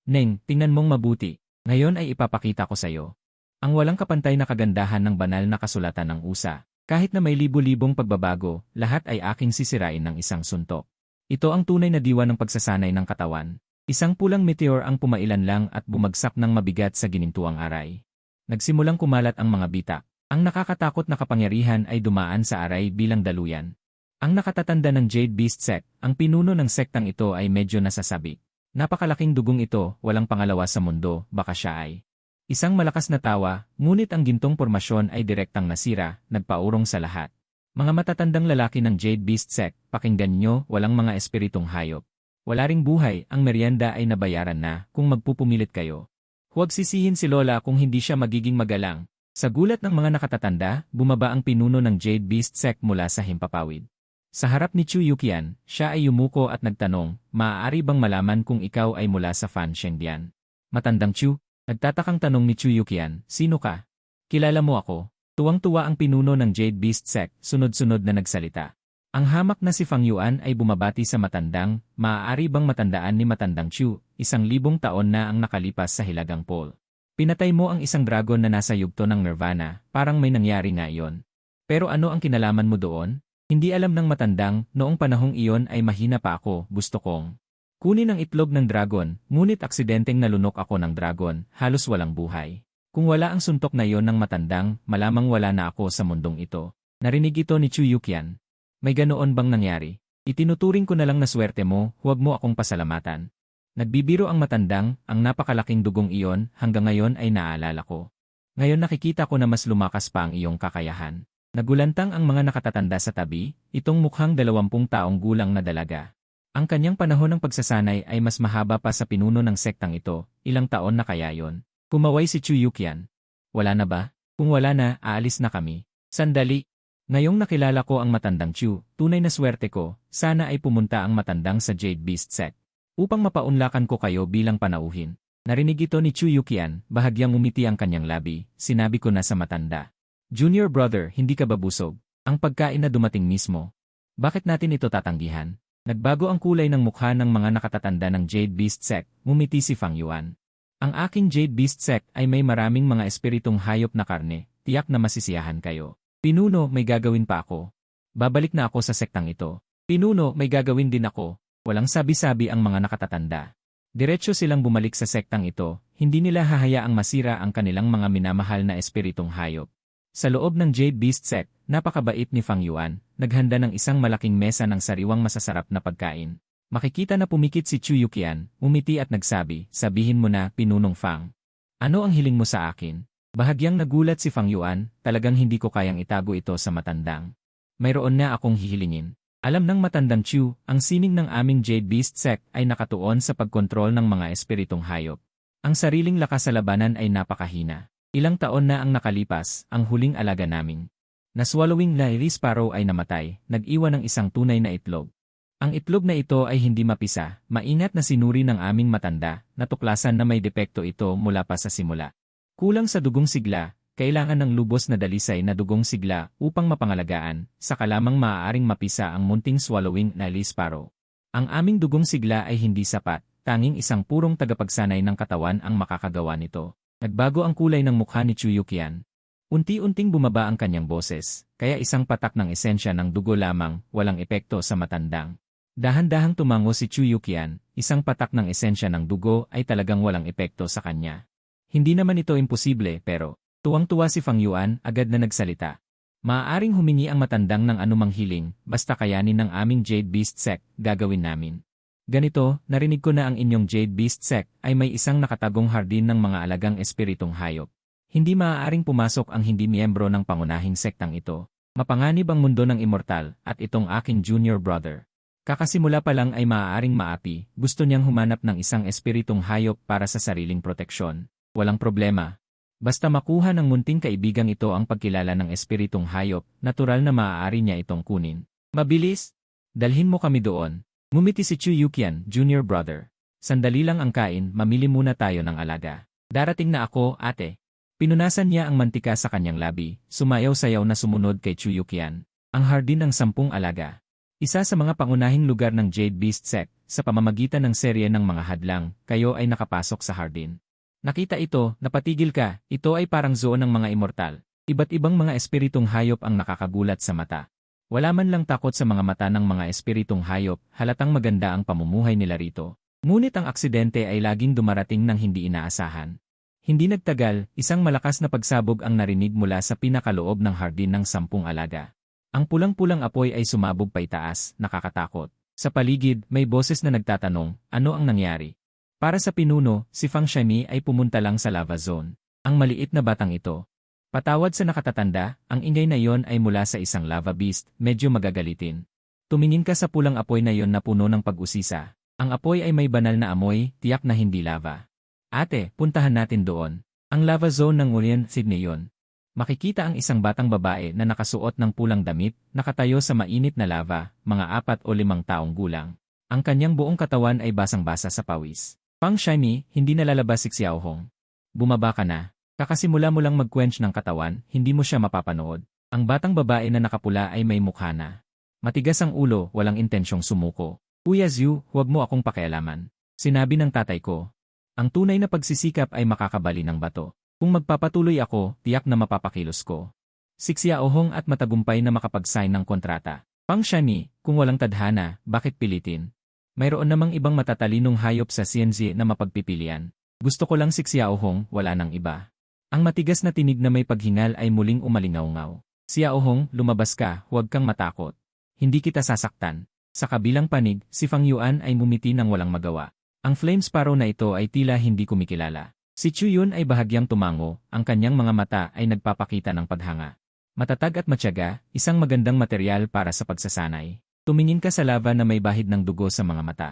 Neng, tingnan mong mabuti. Ngayon ay ipapakita ko sa iyo ang walang kapantay na kagandahan ng banal na kasulatan ng USA. Kahit na may libu-libong pagbabago, lahat ay aking sisirain ng isang suntok. Ito ang tunay na diwa ng pagsasanay ng katawan. Isang pulang meteor ang pumailan lang at bumagsak ng mabigat sa ginintuang aray. Nagsimulang kumalat ang mga bitak. Ang nakakatakot na kapangyarihan ay dumaan sa aray bilang daluyan. Ang nakatatanda ng Jade Beast Sect, ang pinuno ng sektang ito ay medyo nasasabi. Napakalaking dugong ito, walang pangalawa sa mundo, baka siya ay. Isang malakas na tawa, ngunit ang gintong pormasyon ay direktang nasira, nagpaurong sa lahat. Mga matatandang lalaki ng Jade Beast Sect, pakinggan nyo, walang mga espiritong hayop. Wala ring buhay, ang merienda ay nabayaran na, kung magpupumilit kayo. Huwag sisihin si Lola kung hindi siya magiging magalang. Sa gulat ng mga nakatatanda, bumaba ang pinuno ng Jade Beast Sect mula sa himpapawid. Sa harap ni Chu Yuqian, siya ay yumuko at nagtanong, maaari bang malaman kung ikaw ay mula sa Fan Shengdian? Matandang Chu, nagtatakang tanong ni Chu Yuqian, sino ka? Kilala mo ako? Tuwang-tuwa ang pinuno ng Jade Beast Sect, sunod-sunod na nagsalita. Ang hamak na si Fang Yuan ay bumabati sa matandang, maaari bang matandaan ni matandang Chu, 1,000 taon na ang nakalipas sa hilagang pole. Pinatay mo ang isang dragon na nasa yugto ng Nirvana, parang may nangyari nga iyon. Pero ano ang kinalaman mo doon? Hindi alam ng matandang, noong panahong iyon ay mahina pa ako, gusto kong kunin ang itlog ng dragon, ngunit aksidenteng nalunok ako ng dragon, halos walang buhay. Kung wala ang suntok na iyon ng matandang, malamang wala na ako sa mundong ito. Narinig ito ni Chu Yuqian. May ganoon bang nangyari? Itinuturing ko na lang na swerte mo, huwag mo akong pasalamatan. Nagbibiro ang matandang, ang napakalaking dugong iyon, hanggang ngayon ay naaalala ko. Ngayon nakikita ko na mas lumakas pa ang iyong kakayahan. Nagulantang ang mga nakatatanda sa tabi, itong mukhang 20 taong gulang na dalaga. Ang kanyang panahon ng pagsasanay ay mas mahaba pa sa pinuno ng sektang ito, ilang taon na kaya yon. Kumaway si Chu Yuqian. Wala na ba? Kung wala na, aalis na kami. Sandali. Ngayong nakilala ko ang matandang Chu, tunay na swerte ko, sana ay pumunta ang matandang sa Jade Beast Sect. Upang mapaunlakan ko kayo bilang panauhin. Narinig ito ni Chu Yuqian, bahagyang umiti ang kanyang labi, sinabi ko na sa matanda. Junior brother, hindi ka ba busog? Ang pagkain na dumating mismo. Bakit natin ito tatanggihan? Nagbago ang kulay ng mukha ng mga nakatatanda ng Jade Beast Sect, ngumiti si Fang Yuan. Ang aking Jade Beast Sect ay may maraming mga espiritong hayop na karne, tiyak na masisiyahan kayo. Pinuno, may gagawin pa ako. Babalik na ako sa sektang ito. Pinuno, may gagawin din ako. Walang sabi-sabi ang mga nakatatanda. Diretso silang bumalik sa sektang ito, hindi nila hahayaang masira ang kanilang mga minamahal na espiritong hayop. Sa loob ng Jade Beast Sect, napakabait ni Fang Yuan, naghanda ng isang malaking mesa ng sariwang masasarap na pagkain. Makikita na pumikit si Chu Yuqian, umiti at nagsabi, sabihin mo na, Pinunong Fang. Ano ang hiling mo sa akin? Bahagyang nagulat si Fang Yuan, talagang hindi ko kayang itago ito sa matandang. Mayroon na akong hihilingin. Alam ng matandang Chu, ang sining ng aming Jade Beast Sect ay nakatuon sa pagkontrol ng mga espiritong hayop. Ang sariling lakas sa labanan ay napakahina. Ilang taon na ang nakalipas, ang huling alaga namin. Naswallowing na Sparrow ay namatay, nag-iwan ng isang tunay na itlog. Ang itlog na ito ay hindi mapisa, maingat na sinuri ng aming matanda, natuklasan na may depekto ito mula pa sa simula. Kulang sa dugong sigla, kailangan ng lubos na dalisay na dugong sigla upang mapangalagaan, saka lamang maaaring mapisa ang munting swallowing na Sparrow. Ang aming dugong sigla ay hindi sapat, tanging isang purong tagapagsanay ng katawan ang makakagawa nito. Nagbago ang kulay ng mukha ni Chu Yuqian. Unti-unting bumaba ang kanyang boses, kaya isang patak ng esensya ng dugo lamang, walang epekto sa matandang. Dahan-dahang tumango si Chu Yuqian, isang patak ng esensya ng dugo ay talagang walang epekto sa kanya. Hindi naman ito imposible pero tuwang-tuwa si Fang Yuan, agad na nagsalita. Maaaring humingi ang matandang ng anumang hiling, basta kayanin ng aming Jade Beast Sect, gagawin namin. Ganito, narinig ko na ang inyong Jade Beast Sect ay may isang nakatagong hardin ng mga alagang espiritong hayop. Hindi maaaring pumasok ang hindi miyembro ng pangunahing sektang ito. Mapanganib ang mundo ng immortal, at itong aking junior brother. Kakasimula pa lang ay maaaring maapi, gusto niyang humanap ng isang espiritong hayop para sa sariling proteksyon. Walang problema. Basta makuha ng munting kaibigang ito ang pagkilala ng espiritong hayop, natural na maaari niya itong kunin. Mabilis? Dalhin mo kami doon. Ngumiti si Chu Yuqian, junior brother. Sandali lang ang kain, mamili muna tayo ng alaga. Darating na ako, ate. Pinunasan niya ang mantika sa kanyang labi, sumayaw-sayaw na sumunod kay Chu Yuqian. Ang hardin ng 10 alaga. Isa sa mga pangunahing lugar ng Jade Beast Sect, sa pamamagitan ng serye ng mga hadlang, kayo ay nakapasok sa hardin. Nakita ito, napatigil ka, ito ay parang zone ng mga immortal. Iba't ibang mga espiritong hayop ang nakakagulat sa mata. Wala man lang takot sa mga mata ng mga espiritong hayop, halatang maganda ang pamumuhay nila rito. Ngunit ang aksidente ay laging dumarating ng hindi inaasahan. Hindi nagtagal, isang malakas na pagsabog ang narinig mula sa pinakaloob ng hardin ng 10 alaga. Ang pulang-pulang apoy ay sumabog paitaas, nakakatakot. Sa paligid, may boses na nagtatanong, ano ang nangyari? Para sa pinuno, si Fang Shani ay pumunta lang sa lava zone. Ang maliit na batang ito. Patawad sa nakatatanda, ang ingay na yon ay mula sa isang lava beast, medyo magagalitin. Tumingin ka sa pulang apoy na yon na puno ng pag-usisa. Ang apoy ay may banal na amoy, tiyak na hindi lava. Ate, puntahan natin doon. Ang lava zone ng Orion, Sydney yon. Makikita ang isang batang babae na nakasuot ng pulang damit, nakatayo sa mainit na lava, mga 4 o 5 taong gulang. Ang kanyang buong katawan ay basang-basa sa pawis. Fang Shani, hindi nalalabas si Xiaohong. Bumaba ka na. Kakasimula mo lang mag-quench ng katawan, hindi mo siya mapapanood. Ang batang babae na nakapula ay may mukha na. Matigas ang ulo, walang intensyong sumuko. Kuya Zhu, huwag mo akong pakialaman. Sinabi ng tatay ko. Ang tunay na pagsisikap ay makakabali ng bato. Kung magpapatuloy ako, tiyak na mapapakilos ko. Si Xiaohong at matagumpay na makapag-sign ng kontrata. Fang Shani, kung walang tadhana, bakit pilitin? Mayroon namang ibang matatalinong hayop sa CNZ na mapagpipilian. Gusto ko lang si Xiaohong, wala nang iba. Ang matigas na tinig na may paghingal ay muling umalingaw-ngaw. Xiaohong, lumabas ka, huwag kang matakot. Hindi kita sasaktan. Sa kabilang panig, si Fang Yuan ay mumiti ng walang magawa. Ang flame sparrow na ito ay tila hindi kumikilala. Si Chu Yun ay bahagyang tumango, ang kanyang mga mata ay nagpapakita ng paghanga. Matatag at matyaga, isang magandang material para sa pagsasanay. Tumingin ka sa lava na may bahid ng dugo sa mga mata.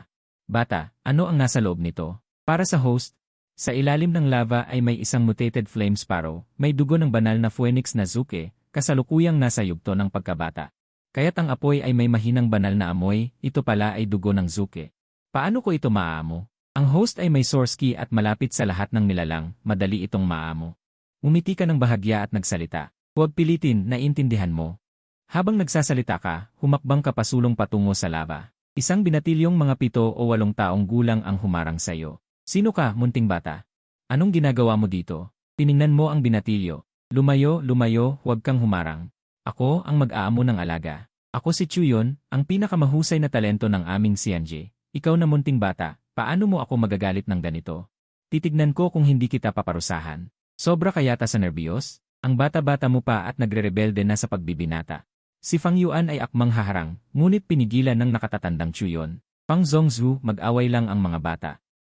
Bata, ano ang nasa loob nito? Para sa host, sa ilalim ng lava ay may isang mutated flame sparrow, may dugo ng banal na phoenix na Zuke, kasalukuyang nasa yugto ng pagkabata. Kaya't ang apoy ay may mahinang banal na amoy, ito pala ay dugo ng Zuke. Paano ko ito maaamo? Ang host ay may source key at malapit sa lahat ng nilalang, madali itong maamo. Umiti ka ng bahagya at nagsalita. Huwag pilitin, naiintindihan mo. Habang nagsasalita ka, humakbang ka pasulong patungo sa lava. Isang binatilyong mga 7 o 8 taong gulang ang humarang sayo. Sino ka, munting bata? Anong ginagawa mo dito? Tiningnan mo ang binatilyo. Lumayo, lumayo, huwag kang humarang. Ako ang mag-aamo ng alaga. Ako si Chuyon, ang pinakamahusay na talento ng aming CNJ. Ikaw na munting bata, paano mo ako magagalit ng ganito? Titignan ko kung hindi kita paparusahan. Sobra kayata sa nerbiyos? Ang bata-bata mo pa at nagre-rebelde na sa pagbibinata. Si Fang Yuan ay akmang haharang, ngunit pinigilan ng nakatatandang Chuyon. Fang Zhongzhu, mag-away lang ang mga bata.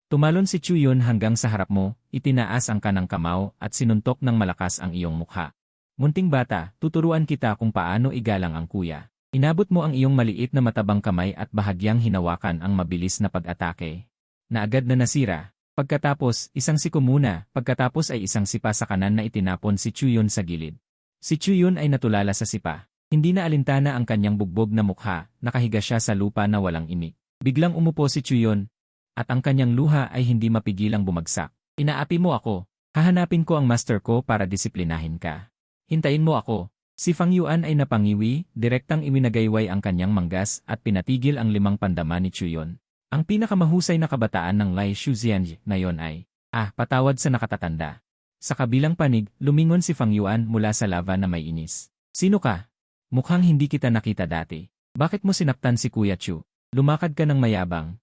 Tumalon si Chuyon hanggang sa harap mo, itinaas ang kanang kamao at sinuntok ng malakas ang iyong mukha. Munting bata, tuturuan kita kung paano igalang ang kuya. Inabot mo ang iyong maliit na matabang kamay at bahagyang hinawakan ang mabilis na pag-atake. Na agad na nasira. Pagkatapos, isang siko muna, pagkatapos ay isang sipa sa kanan na itinapon si Chuyon sa gilid. Si Chuyon ay natulala sa sipa. Hindi na alintana ang kanyang bugbog na mukha, nakahiga siya sa lupa na walang imik. Biglang umupo si Chuyon, at ang kanyang luha ay hindi mapigilang bumagsak. Inaapi mo ako. Hahanapin ko ang master ko para disiplinahin ka. Hintayin mo ako. Si Fang Yuan ay napangiwi, direktang iminagayway ang kanyang manggas at pinatigil ang 5 pandama ni Chuyon. Ang pinakamahusay na kabataan ng Lai Shuzian ngayon ay, patawad sa nakatatanda. Sa kabilang panig, lumingon si Fang Yuan mula sa lava na may inis. Sino ka? Mukhang hindi kita nakita dati. Bakit mo sinaktan si Kuya Chu? Lumakad ka ng mayabang.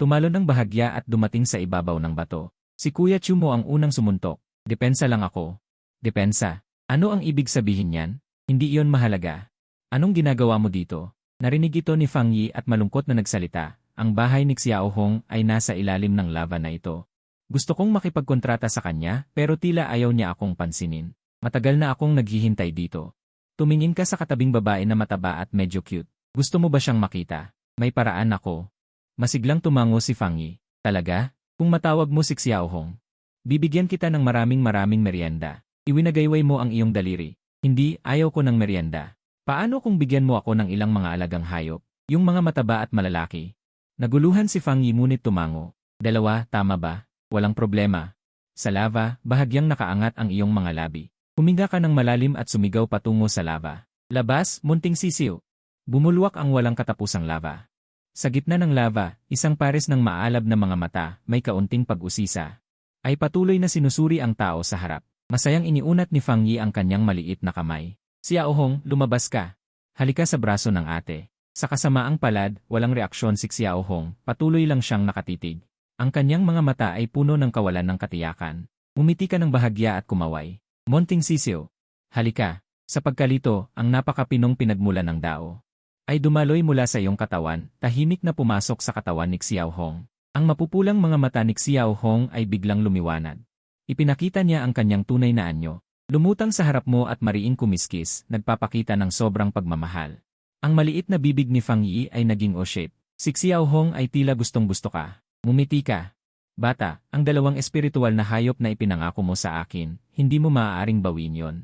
Tumalon ng bahagya at dumating sa ibabaw ng bato. Si Kuya Chu mo ang unang sumuntok. Depensa lang ako. Depensa? Ano ang ibig sabihin niyan? Hindi iyon mahalaga. Anong ginagawa mo dito? Narinig ito ni Fang Yi at malungkot na nagsalita. Ang bahay ni Xiaohong ay nasa ilalim ng lava na ito. Gusto kong makipagkontrata sa kanya pero tila ayaw niya akong pansinin. Matagal na akong naghihintay dito. Tumingin ka sa katabing babae na mataba at medyo cute. Gusto mo ba siyang makita? May paraan ako. Masiglang tumango si Fang Yi. Talaga? Kung matawag mo si Xiaohong, bibigyan kita ng maraming merienda. Iwinagayway mo ang iyong daliri. Hindi, ayaw ko ng merienda. Paano kung bigyan mo ako ng ilang mga alagang hayop? Yung mga mataba at malalaki. Naguluhan si Fang Yi ngunit tumango. 2, tama ba? Walang problema. Sa lava, bahagyang nakaangat ang iyong mga labi. Huminga ka ng malalim at sumigaw patungo sa lava. Labas, munting sisiw. Bumulwak ang walang katapusang lava. Sa gitna ng lava, isang pares ng maalab na mga mata, may kaunting pag-usisa. Ay patuloy na sinusuri ang tao sa harap. Masayang iniunat ni Fang Yi ang kanyang maliit na kamay. Xiao Hong, lumabas ka. Halika sa braso ng ate. Sa kasamaang palad, walang reaksyon si Xiao Hong, patuloy lang siyang nakatitig. Ang kanyang mga mata ay puno ng kawalan ng katiyakan. Umiti ka ng bahagya at kumaway. Monting sisiw. Halika. Sa pagkalito, ang napakapinong pinagmulan ng dao ay dumaloy mula sa iyong katawan, tahimik na pumasok sa katawan ni Xiao Hong. Ang mapupulang mga mata ni Xiao Hong ay biglang lumiwanag. Ipinakita niya ang kanyang tunay na anyo. Lumutang sa harap mo at mariing kumiskis, nagpapakita ng sobrang pagmamahal. Ang maliit na bibig ni Fang Yi ay naging O-shape. Si Xiao Hong ay tila gustong-gusto ka. Mumiti ka. Bata, ang dalawang espiritual na hayop na ipinangako mo sa akin, hindi mo maaaring bawin yon.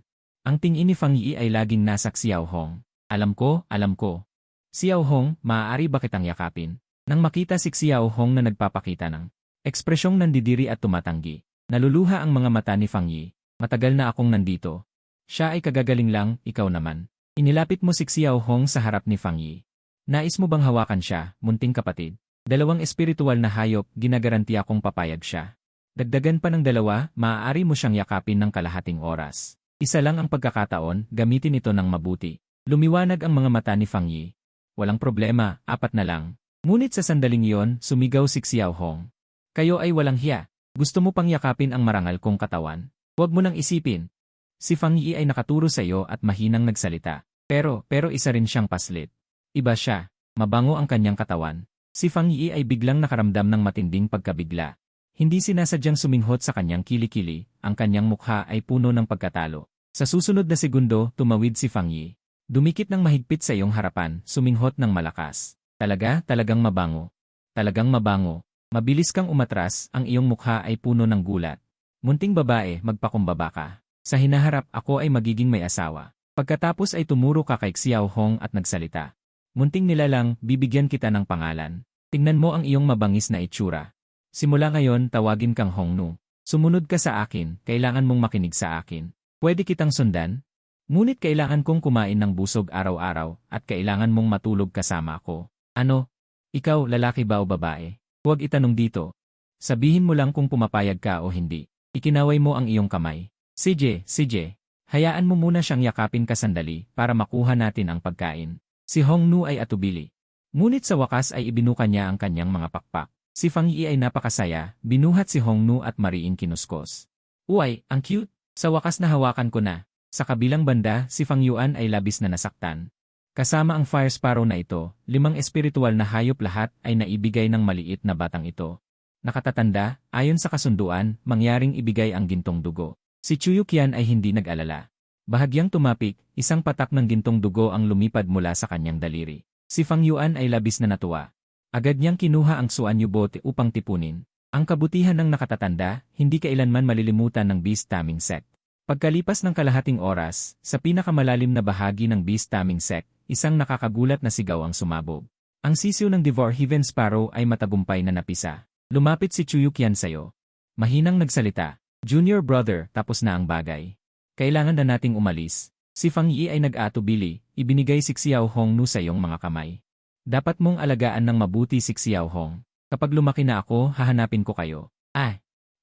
Ang tingin ni Fang Yi ay laging nasa Xiao Hong. Alam ko, alam ko. Xiao Hong, maaari ba kitang yakapin? Nang makita si Xiao Hong na nagpapakita ng ekspresyong nandidiri at tumatanggi, naluluha ang mga mata ni Fang Yi. Matagal na akong nandito. Siya ay kagagaling lang, ikaw naman. Inilapit mo si Xiao Hong sa harap ni Fang Yi. Nais mo bang hawakan siya, munting kapatid? Dalawang espiritual na hayop, ginagaranti akong papayag siya. Dagdagan pa ng dalawa, maaari mo siyang yakapin ng kalahating oras. Isa lang ang pagkakataon, gamitin ito ng mabuti. Lumiwanag ang mga mata ni Fang Yi. Walang problema, 4 na lang. Ngunit sa sandaling iyon, sumigaw si Xiao Hong. Kayo ay walang hiya. Gusto mo pang yakapin ang marangal kong katawan? Huwag mo nang isipin. Si Fang Yi ay nakaturo sa iyo at mahinang nagsalita. Pero isa rin siyang paslit. Iba siya. Mabango ang kanyang katawan. Si Fang Yi ay biglang nakaramdam ng matinding pagkabigla. Hindi sinasadyang suminghot sa kanyang kilikili, ang kanyang mukha ay puno ng pagkatalo. Sa susunod na segundo, tumawid si Fang Yi. Dumikit ng mahigpit sa iyong harapan, suminghot ng malakas. Talagang mabango. Talagang mabango. Mabilis kang umatras, ang iyong mukha ay puno ng gulat. Munting babae, magpakumbaba ka. Sa hinaharap, ako ay magiging may asawa. Pagkatapos ay tumuro ka kay Xiao Hong at nagsalita. Munting nilalang, bibigyan kita ng pangalan. Tingnan mo ang iyong mabangis na itsura. Simula ngayon, tawagin kang Hong Nu. Sumunod ka sa akin, kailangan mong makinig sa akin. Pwede kitang sundan? Ngunit kailangan kong kumain ng busog araw-araw at kailangan mong matulog kasama ko. Ano? Ikaw, lalaki ba o babae? Huwag itanong dito. Sabihin mo lang kung pumapayag ka o hindi. Ikinaway mo ang iyong kamay. CJ, hayaan mo muna siyang yakapin ka sandali para makuha natin ang pagkain. Si Hong Nu ay atubili. Ngunit sa wakas ay ibinuka niya ang kanyang mga pakpak. Si Fang Yi ay napakasaya, binuhat si Hong Nu at mariing kinuskos. Uy, ang cute! Sa wakas na hawakan ko na. Sa kabilang banda, si Fang Yuan ay labis na nasaktan. Kasama ang Fire Sparrow na ito, 5 espiritual na hayop lahat ay naibigay ng maliit na batang ito. Nakatatanda, ayon sa kasunduan, mangyaring ibigay ang gintong dugo. Si Chuyukian ay hindi nag-alala. Bahagyang tumapik, isang patak ng gintong dugo ang lumipad mula sa kanyang daliri. Si Fang Yuan ay labis na natuwa. Agad niyang kinuha ang Suanyu bote upang tipunin. Ang kabutihan ng nakatatanda, hindi kailanman malilimutan ng Beast Taming Sect. Pagkalipas ng kalahating oras, sa pinakamalalim na bahagi ng Beast Taming Sect, isang nakakagulat na sigaw ang sumabog. Ang sisiw ng Devour-Heaven Sparrow ay matagumpay na napisa. Lumapit si Chuyukian sayo. Mahinang nagsalita. Junior brother, tapos na ang bagay. Kailangan na nating umalis. Si Fang Yi ay nag-atubili, ibinigay si Xiao Hong Nu sa iyong mga kamay. Dapat mong alagaan ng mabuti si Xiao Hong. Kapag lumaki na ako, hahanapin ko kayo.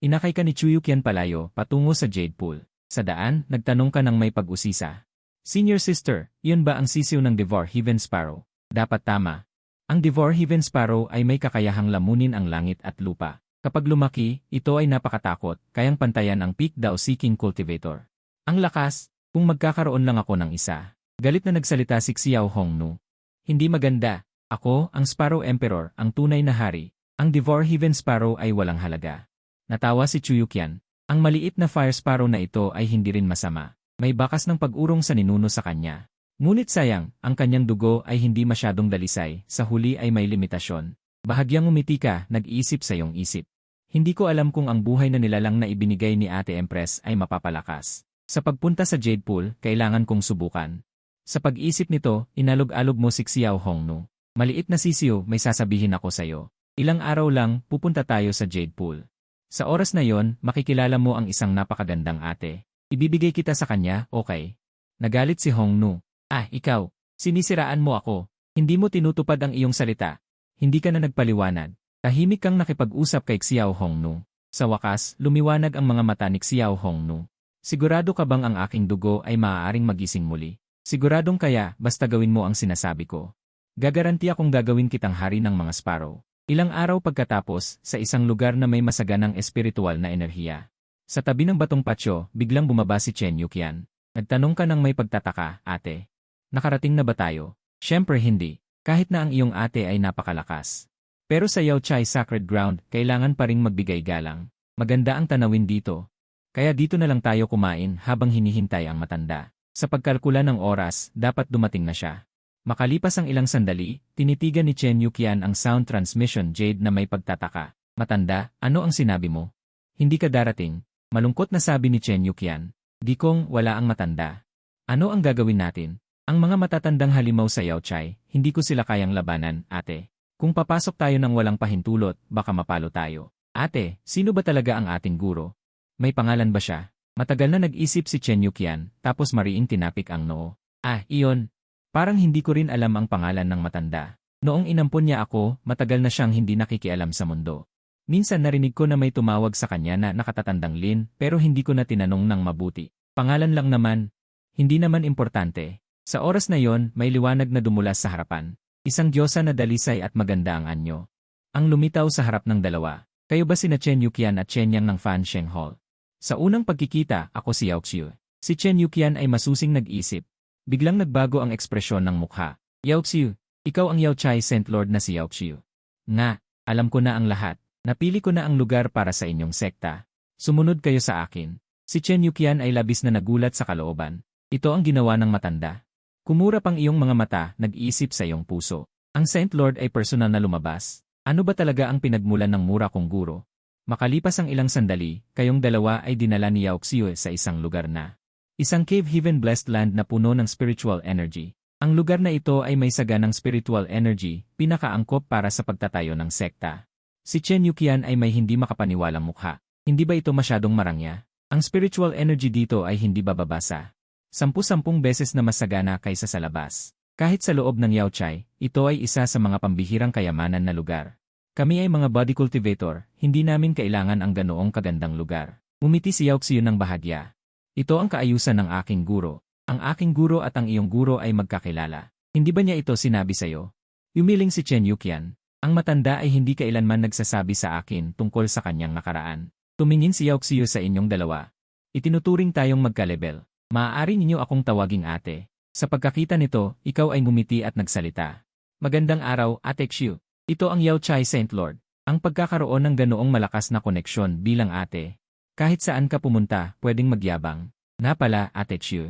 Inakay ka ni Chuyukian palayo, patungo sa Jade Pool. Sa daan, nagtanong ka ng may pag-usisa. Senior sister, iyon ba ang sisiw ng Devour-Heaven Sparrow? Dapat tama. Ang Devour-Heaven Sparrow ay may kakayahang lamunin ang langit at lupa. Kapag lumaki, ito ay napakatakot, kayang pantayan ang Peak Dao Seeking Cultivator. Ang lakas, kung magkakaroon lang ako ng isa. Galit na nagsalita si Xiao Hong Nu. Hindi maganda. Ako, ang Sparrow Emperor, ang tunay na hari. Ang Devour-Heaven Sparrow ay walang halaga. Natawa si Chuyukian. Ang maliit na Fire Sparrow na ito ay hindi rin masama. May bakas ng pag-urong sa ninuno sa kanya. Ngunit sayang, ang kanyang dugo ay hindi masyadong dalisay, sa huli ay may limitasyon. Bahagyang umiti ka, nag-iisip sa iyong isip. Hindi ko alam kung ang buhay na nilalang na ibinigay ni Ate Empress ay mapapalakas. Sa pagpunta sa Jade Pool, kailangan kong subukan. Sa pag-isip nito, inalog-alog mo si Xiao Hong Nu. Maliit na sisiyo, may sasabihin ako sa iyo. Ilang araw lang, pupunta tayo sa Jade Pool. Sa oras na yon, makikilala mo ang isang napakagandang ate. Ibibigay kita sa kanya, okay? Nagalit si Hong Nu. Ikaw, sinisiraan mo ako. Hindi mo tinutupad ang iyong salita. Hindi ka na nagpaliwanag. Tahimik kang nakipag-usap kay Xiao Hong Nu. Sa wakas, lumiwanag ang mga mata ni Xiao Hong Nu. Sigurado ka bang ang aking dugo ay maaaring magising muli? Siguradong kaya, basta gawin mo ang sinasabi ko. Gagaranti akong gagawin kitang hari ng mga sparrow. Ilang araw pagkatapos, sa isang lugar na may masaganang espiritual na enerhiya. Sa tabi ng batong patio, biglang bumaba si Chen Yuqian. Nagtanong ka ng may pagtataka, ate. Nakarating na ba tayo? Siyempre hindi, kahit na ang iyong ate ay napakalakas. Pero sa Yao Chai Sacred Ground, kailangan pa ring magbigay galang. Maganda ang tanawin dito. Kaya dito na lang tayo kumain habang hinihintay ang matanda. Sa pagkalkula ng oras, dapat dumating na siya. Makalipas ang ilang sandali, tinitigan ni Chen Yuqian ang sound transmission jade na may pagtataka. Matanda, ano ang sinabi mo? Hindi ka darating. Malungkot na sabi ni Chen Yuqian. Di kong wala ang matanda. Ano ang gagawin natin? Ang mga matatandang halimaw sa Yao Chai, hindi ko sila kayang labanan, ate. Kung papasok tayo ng walang pahintulot, baka mapalo tayo. Ate, sino ba talaga ang ating guro? May pangalan ba siya? Matagal na nag-isip si Chen Yuqian, tapos mariing tinapik ang noo. Iyon. Parang hindi ko rin alam ang pangalan ng matanda. Noong inampon niya ako, matagal na siyang hindi nakikialam sa mundo. Minsan narinig ko na may tumawag sa kanya na nakatatandang Lin, pero hindi ko na tinanong ng mabuti. Pangalan lang naman. Hindi naman importante. Sa oras na yon, may liwanag na dumulas sa harapan. Isang diyosa na dalisay at maganda ang anyo. Ang lumitaw sa harap ng dalawa. Kayo ba sina Chen Yuqian at Chen Yang ng Fan Sheng Hall? Sa unang pagkikita, ako si Yao Xiu. Si Chen Yuqian ay masusing nag-isip. Biglang nagbago ang ekspresyon ng mukha. Yao Xiu, ikaw ang Yao Chai Saint Lord na si Yao Xiu. Nga, alam ko na ang lahat. Napili ko na ang lugar para sa inyong sekta. Sumunod kayo sa akin. Si Chen Yuqian ay labis na nagulat sa kalooban. Ito ang ginawa ng matanda. Kumura pang iyong mga mata, nag-iisip sa iyong puso. Ang Saint Lord ay personal na lumabas. Ano ba talaga ang pinagmulan ng mura kong guro? Makalipas ang ilang sandali, kayong dalawa ay dinala ni Yao Xiu sa isang lugar na. Isang cave heaven blessed land na puno ng spiritual energy. Ang lugar na ito ay may saganang spiritual energy, pinakaangkop para sa pagtatayo ng sekta. Si Chen Yuqian ay may hindi makapaniwalang mukha. Hindi ba ito masyadong marangya? Ang spiritual energy dito ay hindi bababasa. 10-10 beses na mas sagana kaysa sa labas. Kahit sa loob ng Yao Chai, ito ay isa sa mga pambihirang kayamanan na lugar. Kami ay mga body cultivator, hindi namin kailangan ang ganoong kagandang lugar. Umiti si Yao Xiu ng bahagya. Ito ang kaayusan ng aking guro. Ang aking guro at ang iyong guro ay magkakilala. Hindi ba niya ito sinabi sa'yo? Yumiling si Chen Yuqian. Ang matanda ay hindi kailanman nagsasabi sa akin tungkol sa kanyang nakaraan. Tumingin si Yao Xiu sa inyong dalawa. Itinuturing tayong magka-level. Maaari ninyo akong tawaging ate. Sa pagkakita nito, ikaw ay ngumiti at nagsalita. Magandang araw, Ate Xiu. Ito ang Yao Chai Saint Lord. Ang pagkakaroon ng ganoong malakas na koneksyon bilang ate. Kahit saan ka pumunta, pwedeng magyabang. Na pala, Ate Xiu.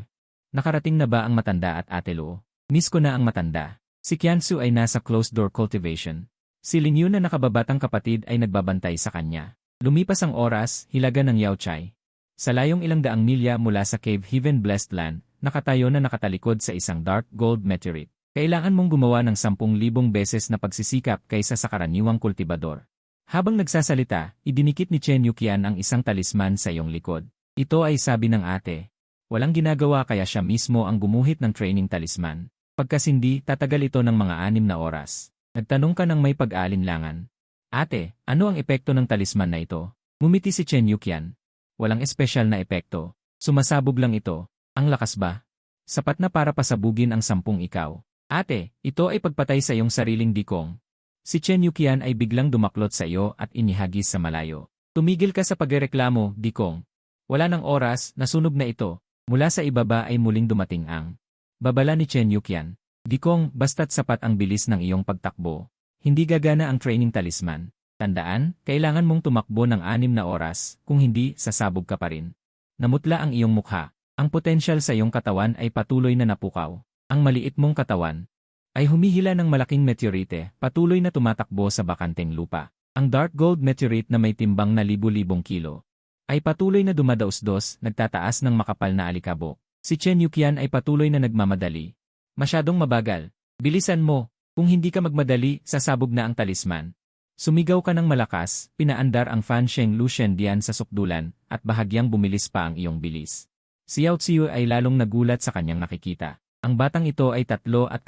Nakarating na ba ang matanda at Ate Luo? Miss ko na ang matanda. Si Qiansu ay nasa closed door cultivation. Si Lin Yu na nakababatang kapatid ay nagbabantay sa kanya. Lumipas ang oras, hilaga ng Yao Chai. Sa layong ilang daang milya mula sa Cave Heaven Blessed Land, nakatayo na nakatalikod sa isang dark gold meteorite. Kailangan mong gumawa ng 10,000 beses na pagsisikap kaysa sa karaniwang kultibador. Habang nagsasalita, idinikit ni Chen Yuqian ang isang talisman sa iyong likod. Ito ay sabi ng ate. Walang ginagawa kaya siya mismo ang gumuhit ng training talisman. Pagkasindi, tatagal ito ng mga 6 na oras. Nagtanong ka ng may pag-aalinlangan. Ate, ano ang epekto ng talisman na ito? Ngumiti si Chen Yuqian. Walang espesyal na epekto. Sumasabog lang ito. Ang lakas ba? Sapat na para pasabugin ang 10 ikaw. Ate, ito ay pagpatay sa iyong sariling dikong. Si Chen Yuqian ay biglang dumaklot sa iyo at inihagis sa malayo. Tumigil ka sa pagreklamo, dikong. Wala ng oras, nasunog na ito. Mula sa ibaba ay muling dumating ang babala ni Chen Yuqian. Dikong, basta't sapat ang bilis ng iyong pagtakbo. Hindi gagana ang training talisman. Tandaan, kailangan mong tumakbo ng 6 na oras, kung hindi, sasabog ka pa rin. Namutla ang iyong mukha. Ang potensyal sa iyong katawan ay patuloy na napukaw. Ang maliit mong katawan ay humihila ng malaking meteorite, patuloy na tumatakbo sa bakanteng lupa. Ang dark gold meteorite na may timbang na libu-libong kilo ay patuloy na dumadaos-dos, nagtataas ng makapal na alikabok. Si Chen Yuqian ay patuloy na nagmamadali. Masyadong mabagal. Bilisan mo. Kung hindi ka magmadali, sasabog na ang talisman. Sumigaw ka ng malakas, pinaandar ang Fan Sheng Lucien Dian sa sukdulan, at bahagyang bumilis pa ang iyong bilis. Si Yao Xiu ay lalong nagulat sa kanyang nakikita. Ang batang ito ay 3.5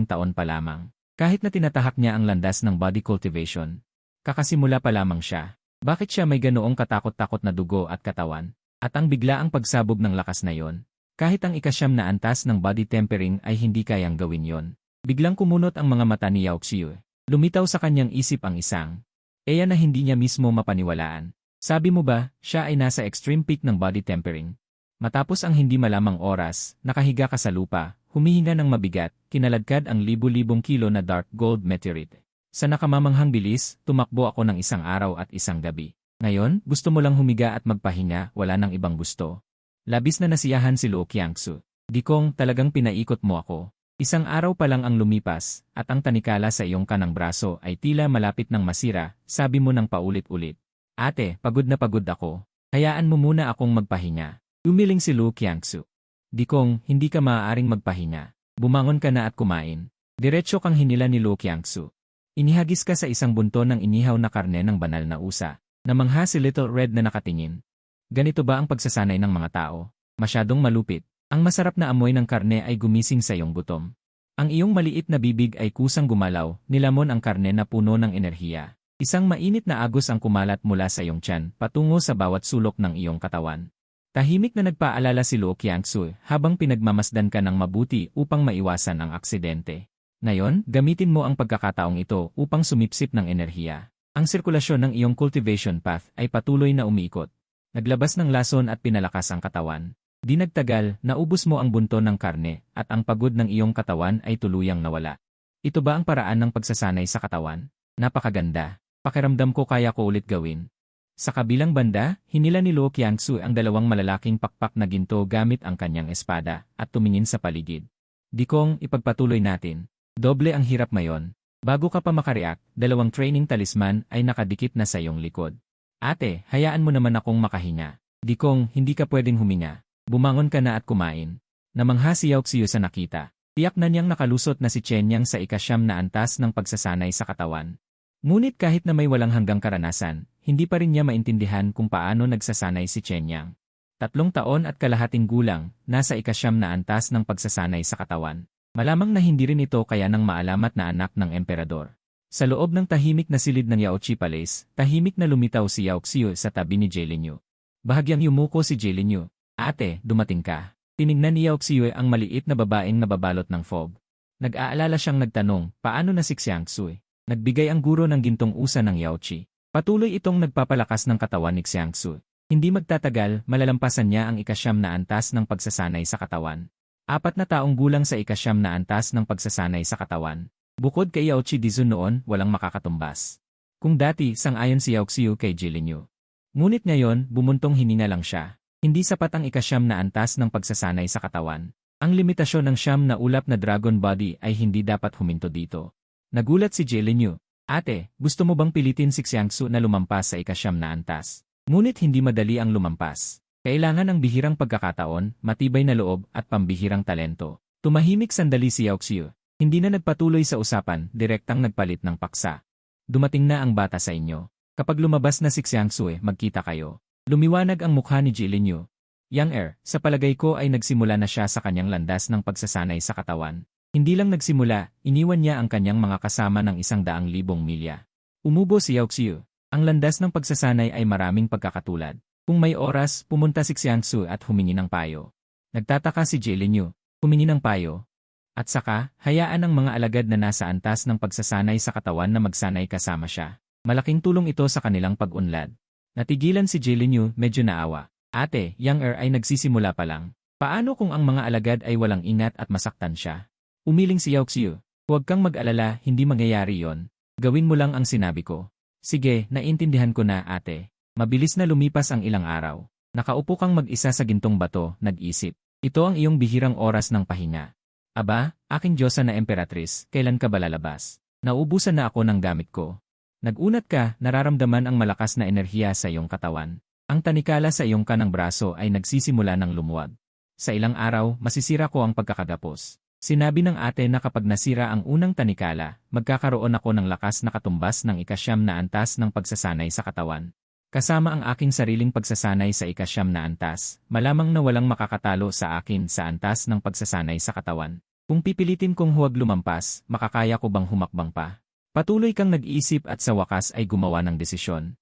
taon pa lamang. Kahit na tinatahak niya ang landas ng body cultivation. Kakasimula pa lamang siya. Bakit siya may ganoong katakot-takot na dugo at katawan? At ang biglaang pagsabog ng lakas na yon. Kahit ang ikasyam na antas ng body tempering ay hindi kayang gawin yon. Biglang kumunot ang mga mata ni Yao Xiu. Lumitaw sa kanyang isip ang isang Eya na hindi niya mismo mapaniwalaan. Sabi mo ba, siya ay nasa extreme peak ng body tempering? Matapos ang hindi malamang oras, nakahiga ka sa lupa, humihinga ng mabigat, kinaladkad ang libu-libong kilo na dark gold meteorite. Sa nakamamanghang bilis, tumakbo ako ng isang araw at isang gabi. Ngayon, gusto mo lang humiga at magpahinga, wala nang ibang gusto. Labis na nasiyahan si Luo Qiangsu. Di kong talagang pinaikot mo ako. Isang araw pa lang ang lumipas, at ang tanikala sa iyong kanang braso ay tila malapit ng masira, sabi mo ng paulit-ulit. Ate, pagod na pagod ako. Hayaan mo muna akong magpahinga. Umiling si Luo Qiangsu. Di kong, hindi ka maaaring magpahinga. Bumangon ka na at kumain. Diretso kang hinila ni Luo Qiangsu. Inihagis ka sa isang bunto ng inihaw na karne ng banal na usa. Namangha si Little Red na nakatingin. Ganito ba ang pagsasanay ng mga tao? Masyadong malupit. Ang masarap na amoy ng karne ay gumising sa iyong gutom. Ang iyong maliit na bibig ay kusang gumalaw, nilamon ang karne na puno ng enerhiya. Isang mainit na agos ang kumalat mula sa iyong tiyan patungo sa bawat sulok ng iyong katawan. Tahimik na nagpaalala si Luo Qiangsu habang pinagmamasdan ka ng mabuti upang maiwasan ang aksidente. Ngayon, gamitin mo ang pagkakataong ito upang sumipsip ng enerhiya. Ang sirkulasyon ng iyong cultivation path ay patuloy na umiikot. Naglabas ng lason at pinalakas ang katawan. Di nagtagal, naubos mo ang bunto ng karne at ang pagod ng iyong katawan ay tuluyang nawala. Ito ba ang paraan ng pagsasanay sa katawan? Napakaganda. Pakiramdam ko kaya ko ulit gawin. Sa kabilang banda, hinila ni Luo Qiangsu ang dalawang malalaking pakpak na ginto gamit ang kanyang espada at tumingin sa paligid. Di kong ipagpatuloy natin. Doble ang hirap ngayon. Bago ka pa makareact, dalawang training talisman ay nakadikit na sa iyong likod. Ate, hayaan mo naman akong makahinga. Di kong, hindi ka pwedeng huminga. Bumangon ka na at kumain. Namangha si Yao Xiu sa nakita. Tiyak na niyang nakalusot na si Chen Yang sa ikasyam na antas ng pagsasanay sa katawan. Ngunit kahit na may walang hanggang karanasan, hindi pa rin niya maintindihan kung paano nagsasanay si Chen Yang. 3 taon at kalahating gulang, nasa ikasyam na antas ng pagsasanay sa katawan. Malamang na hindi rin ito kaya ng maalamat na anak ng emperador. Sa loob ng tahimik na silid ng Yaoqi Palace, tahimik na lumitaw si Yao Xiu sa tabi ni Jelinyu. Bahagyang yumuko si Jelinyu. Ate, dumating ka. Tiningnan ni Yao Xiu ang maliit na babaeng nababalot ng fog. Nag-aalala siyang nagtanong, paano na si Xiangsu? Nagbigay ang guro ng gintong usa ng Yaoqi. Patuloy itong nagpapalakas ng katawan ni Xiangsu. Hindi magtatagal, malalampasan niya ang ikasyam na antas ng pagsasanay sa katawan. 4 na taong gulang sa ikasyam na antas ng pagsasanay sa katawan. Bukod kay Yaoqi Dizun noon, walang makakatumbas. Kung dati, sang-ayon si Yao Xiu kay Jelinyu. Ngunit ngayon, bumuntong hininga lang siya. Hindi sapat ang ikasyam na antas ng pagsasanay sa katawan. Ang limitasyon ng siyam na ulap na dragon body ay hindi dapat huminto dito. Nagulat si Jelinyu. Ate, gusto mo bang pilitin si Xiangsu na lumampas sa ikasyam na antas? Ngunit hindi madali ang lumampas. Kailangan ng bihirang pagkakataon, matibay na loob, at pambihirang talento. Tumahimik sandali si Yao Xiu. Hindi na nagpatuloy sa usapan, direktang nagpalit ng paksa. Dumating na ang bata sa inyo. Kapag lumabas na si Xiangsu, magkita kayo. Lumiwanag ang mukha ni Jelinyu. Yang sa palagay ko ay nagsimula na siya sa kanyang landas ng pagsasanay sa katawan. Hindi lang nagsimula, iniwan niya ang kanyang mga kasama ng 100,000 milya. Umubo si Yao Xiu. Ang landas ng pagsasanay ay maraming pagkakatulad. Kung may oras, pumunta si Xiangsu at humingi ng payo. Nagtataka si Jelinyu. Humingi ng payo. At saka, hayaan ang mga alagad na nasa antas ng pagsasanay sa katawan na magsanay kasama siya. Malaking tulong ito sa kanilang pag-unlad. Natigilan si Jelinyu, medyo naawa. Ate, Yang ay nagsisimula pa lang. Paano kung ang mga alagad ay walang ingat at masaktan siya? Umiling si Yao Xiu. Huwag kang mag-alala, hindi mangyayari yon. Gawin mo lang ang sinabi ko. Sige, naintindihan ko na, ate. Mabilis na lumipas ang ilang araw. Nakaupo kang mag-isa sa gintong bato, nag-isip. Ito ang iyong bihirang oras ng pahinga. Aba, aking Diyosa na Emperatrice, kailan ka ba lalabas? Naubusan na ako ng gamit ko. Nag-unat ka, nararamdaman ang malakas na enerhiya sa iyong katawan. Ang tanikala sa iyong kanang braso ay nagsisimula ng lumuwag. Sa ilang araw, masisira ko ang pagkakagapos. Sinabi ng ate na kapag nasira ang unang tanikala, magkakaroon ako ng lakas na katumbas ng ikasyam na antas ng pagsasanay sa katawan. Kasama ang aking sariling pagsasanay sa ikasyam na antas, malamang na walang makakatalo sa akin sa antas ng pagsasanay sa katawan. Kung pipilitin kong huwag lumampas, makakaya ko bang humakbang pa? Patuloy kang nag-iisip at sa wakas ay gumawa ng desisyon.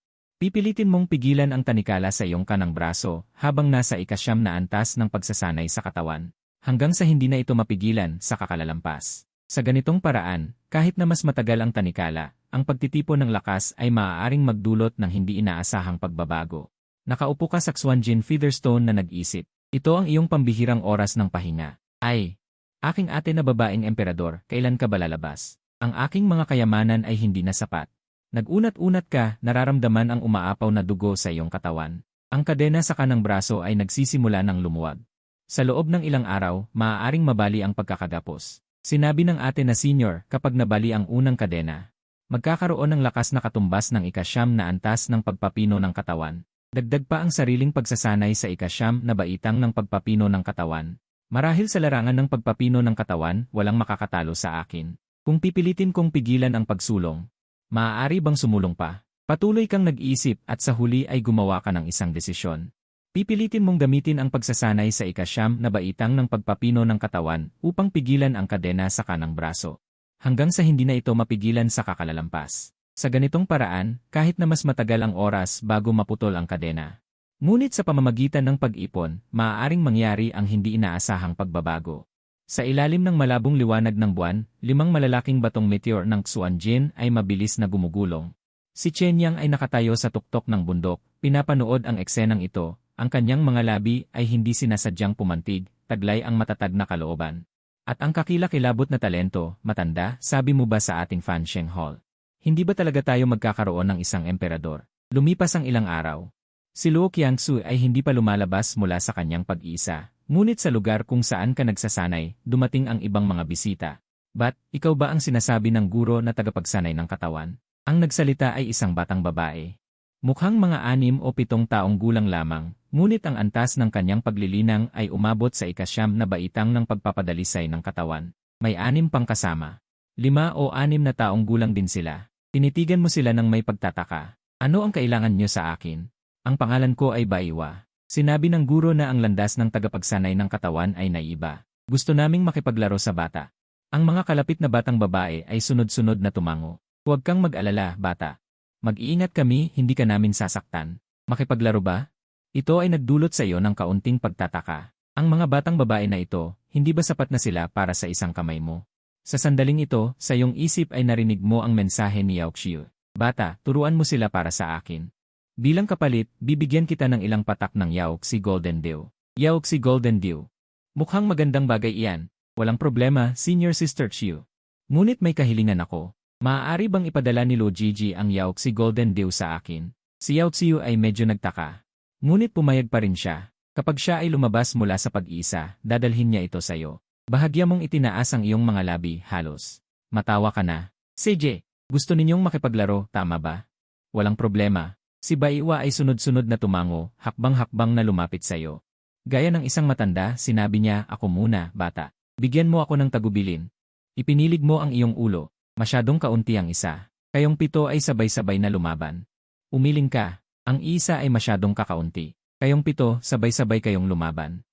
Pipilitin mong pigilan ang tanikala sa iyong kanang braso habang nasa ika-9 na antas ng pagsasanay sa katawan, hanggang sa hindi na ito mapigilan sa kakalalampas. Sa ganitong paraan, kahit na mas matagal ang tanikala, ang pagtitipon ng lakas ay maaaring magdulot ng hindi inaasahang pagbabago. Nakaupo ka sa Xuanjin Featherstone na nag-isip. Ito ang iyong pambihirang oras ng pahinga. Ay, aking ate na babaeng emperador, kailan ka ba lalabas? Ang aking mga kayamanan ay hindi na sapat. Nag-unat-unat ka, nararamdaman ang umaapaw na dugo sa iyong katawan. Ang kadena sa kanang braso ay nagsisimula ng lumuwag. Sa loob ng ilang araw, maaaring mabali ang pagkakagapos. Sinabi ng ate na senior, kapag nabali ang unang kadena, magkakaroon ng lakas na katumbas ng ika-9 na antas ng pagpapino ng katawan. Dagdag pa ang sariling pagsasanay sa ika-9 na baitang ng pagpapino ng katawan. Marahil sa larangan ng pagpapino ng katawan, walang makakatalo sa akin. Kung pipilitin kong pigilan ang pagsulong, maaari bang sumulong pa? Patuloy kang nag-iisip at sa huli ay gumawa ka ng isang desisyon. Pipilitin mong gamitin ang pagsasanay sa ika-9 na baitang ng pagpapino ng katawan upang pigilan ang kadena sa kanang braso, hanggang sa hindi na ito mapigilan sa kakalalampas. Sa ganitong paraan, kahit na mas matagal ang oras bago maputol ang kadena. Ngunit sa pamamagitan ng pag-ipon, maaaring mangyari ang hindi inaasahang pagbabago. Sa ilalim ng malabong liwanag ng buwan, 5 malalaking batong meteor ng Xuanjin ay mabilis na gumugulong. Si Chen Yang ay nakatayo sa tuktok ng bundok, pinapanood ang eksenang ito, ang kanyang mga labi ay hindi sinasadyang pumantig, taglay ang matatag na kalooban. At ang kakilakilabot na talento, matanda, sabi mo ba sa ating Fansheng Hall? Hindi ba talaga tayo magkakaroon ng isang emperador? Lumipas ang ilang araw. Si Luo Qiangsu ay hindi pa lumalabas mula sa kanyang pag-iisa, ngunit sa lugar kung saan ka nagsasanay, dumating ang ibang mga bisita. Bat, ikaw ba ang sinasabi ng guro na tagapagsanay ng katawan? Ang nagsalita ay isang batang babae. Mukhang mga 6 o 7 taong gulang lamang, ngunit ang antas ng kanyang paglilinang ay umabot sa ika-9 na baitang ng pagpapadalisay ng katawan. May 6 pang kasama. 5 o 6 na taong gulang din sila. Tinitigan mo sila ng may pagtataka. Ano ang kailangan nyo sa akin? Ang pangalan ko ay Baiwa. Sinabi ng guro na ang landas ng tagapagsanay ng katawan ay naiba. Gusto naming makipaglaro sa bata. Ang mga kalapit na batang babae ay sunod-sunod na tumango. Huwag kang mag-alala, bata. Mag-iingat kami, hindi ka namin sasaktan. Makipaglaro ba? Ito ay nagdulot sa iyo ng kaunting pagtataka. Ang mga batang babae na ito, hindi ba sapat na sila para sa isang kamay mo? Sa sandaling ito, sa iyong isip ay narinig mo ang mensahe ni Yao Xiu. Bata, turuan mo sila para sa akin. Bilang kapalit, bibigyan kita ng ilang patak ng Yao Xi Golden Dew. Yao Xi Golden Dew. Mukhang magandang bagay iyan. Walang problema, Senior Sister Xiu. Ngunit may kahilingan ako. Maaari bang ipadala ni Lo Gigi ang Yao Xi Golden Dew sa akin? Si Yao Xiu ay medyo nagtaka. Ngunit pumayag pa rin siya. Kapag siya ay lumabas mula sa pag-isa, dadalhin niya ito sa iyo. Bahagya mong itinaas ang iyong mga labi, halos. Matawa ka na. CJ, gusto ninyong makipaglaro, tama ba? Walang problema. Si Baiwa ay sunod-sunod na tumango, hakbang-hakbang na lumapit sa iyo. Gaya ng isang matanda, sinabi niya, ako muna, bata. Bigyan mo ako ng tagubilin. Ipinilig mo ang iyong ulo. Masyadong kaunti ang isa. Kayong 7 ay sabay-sabay na lumaban. Umiling ka. Ang isa ay masyadong kakaunti. Kayong 7, sabay-sabay kayong lumaban.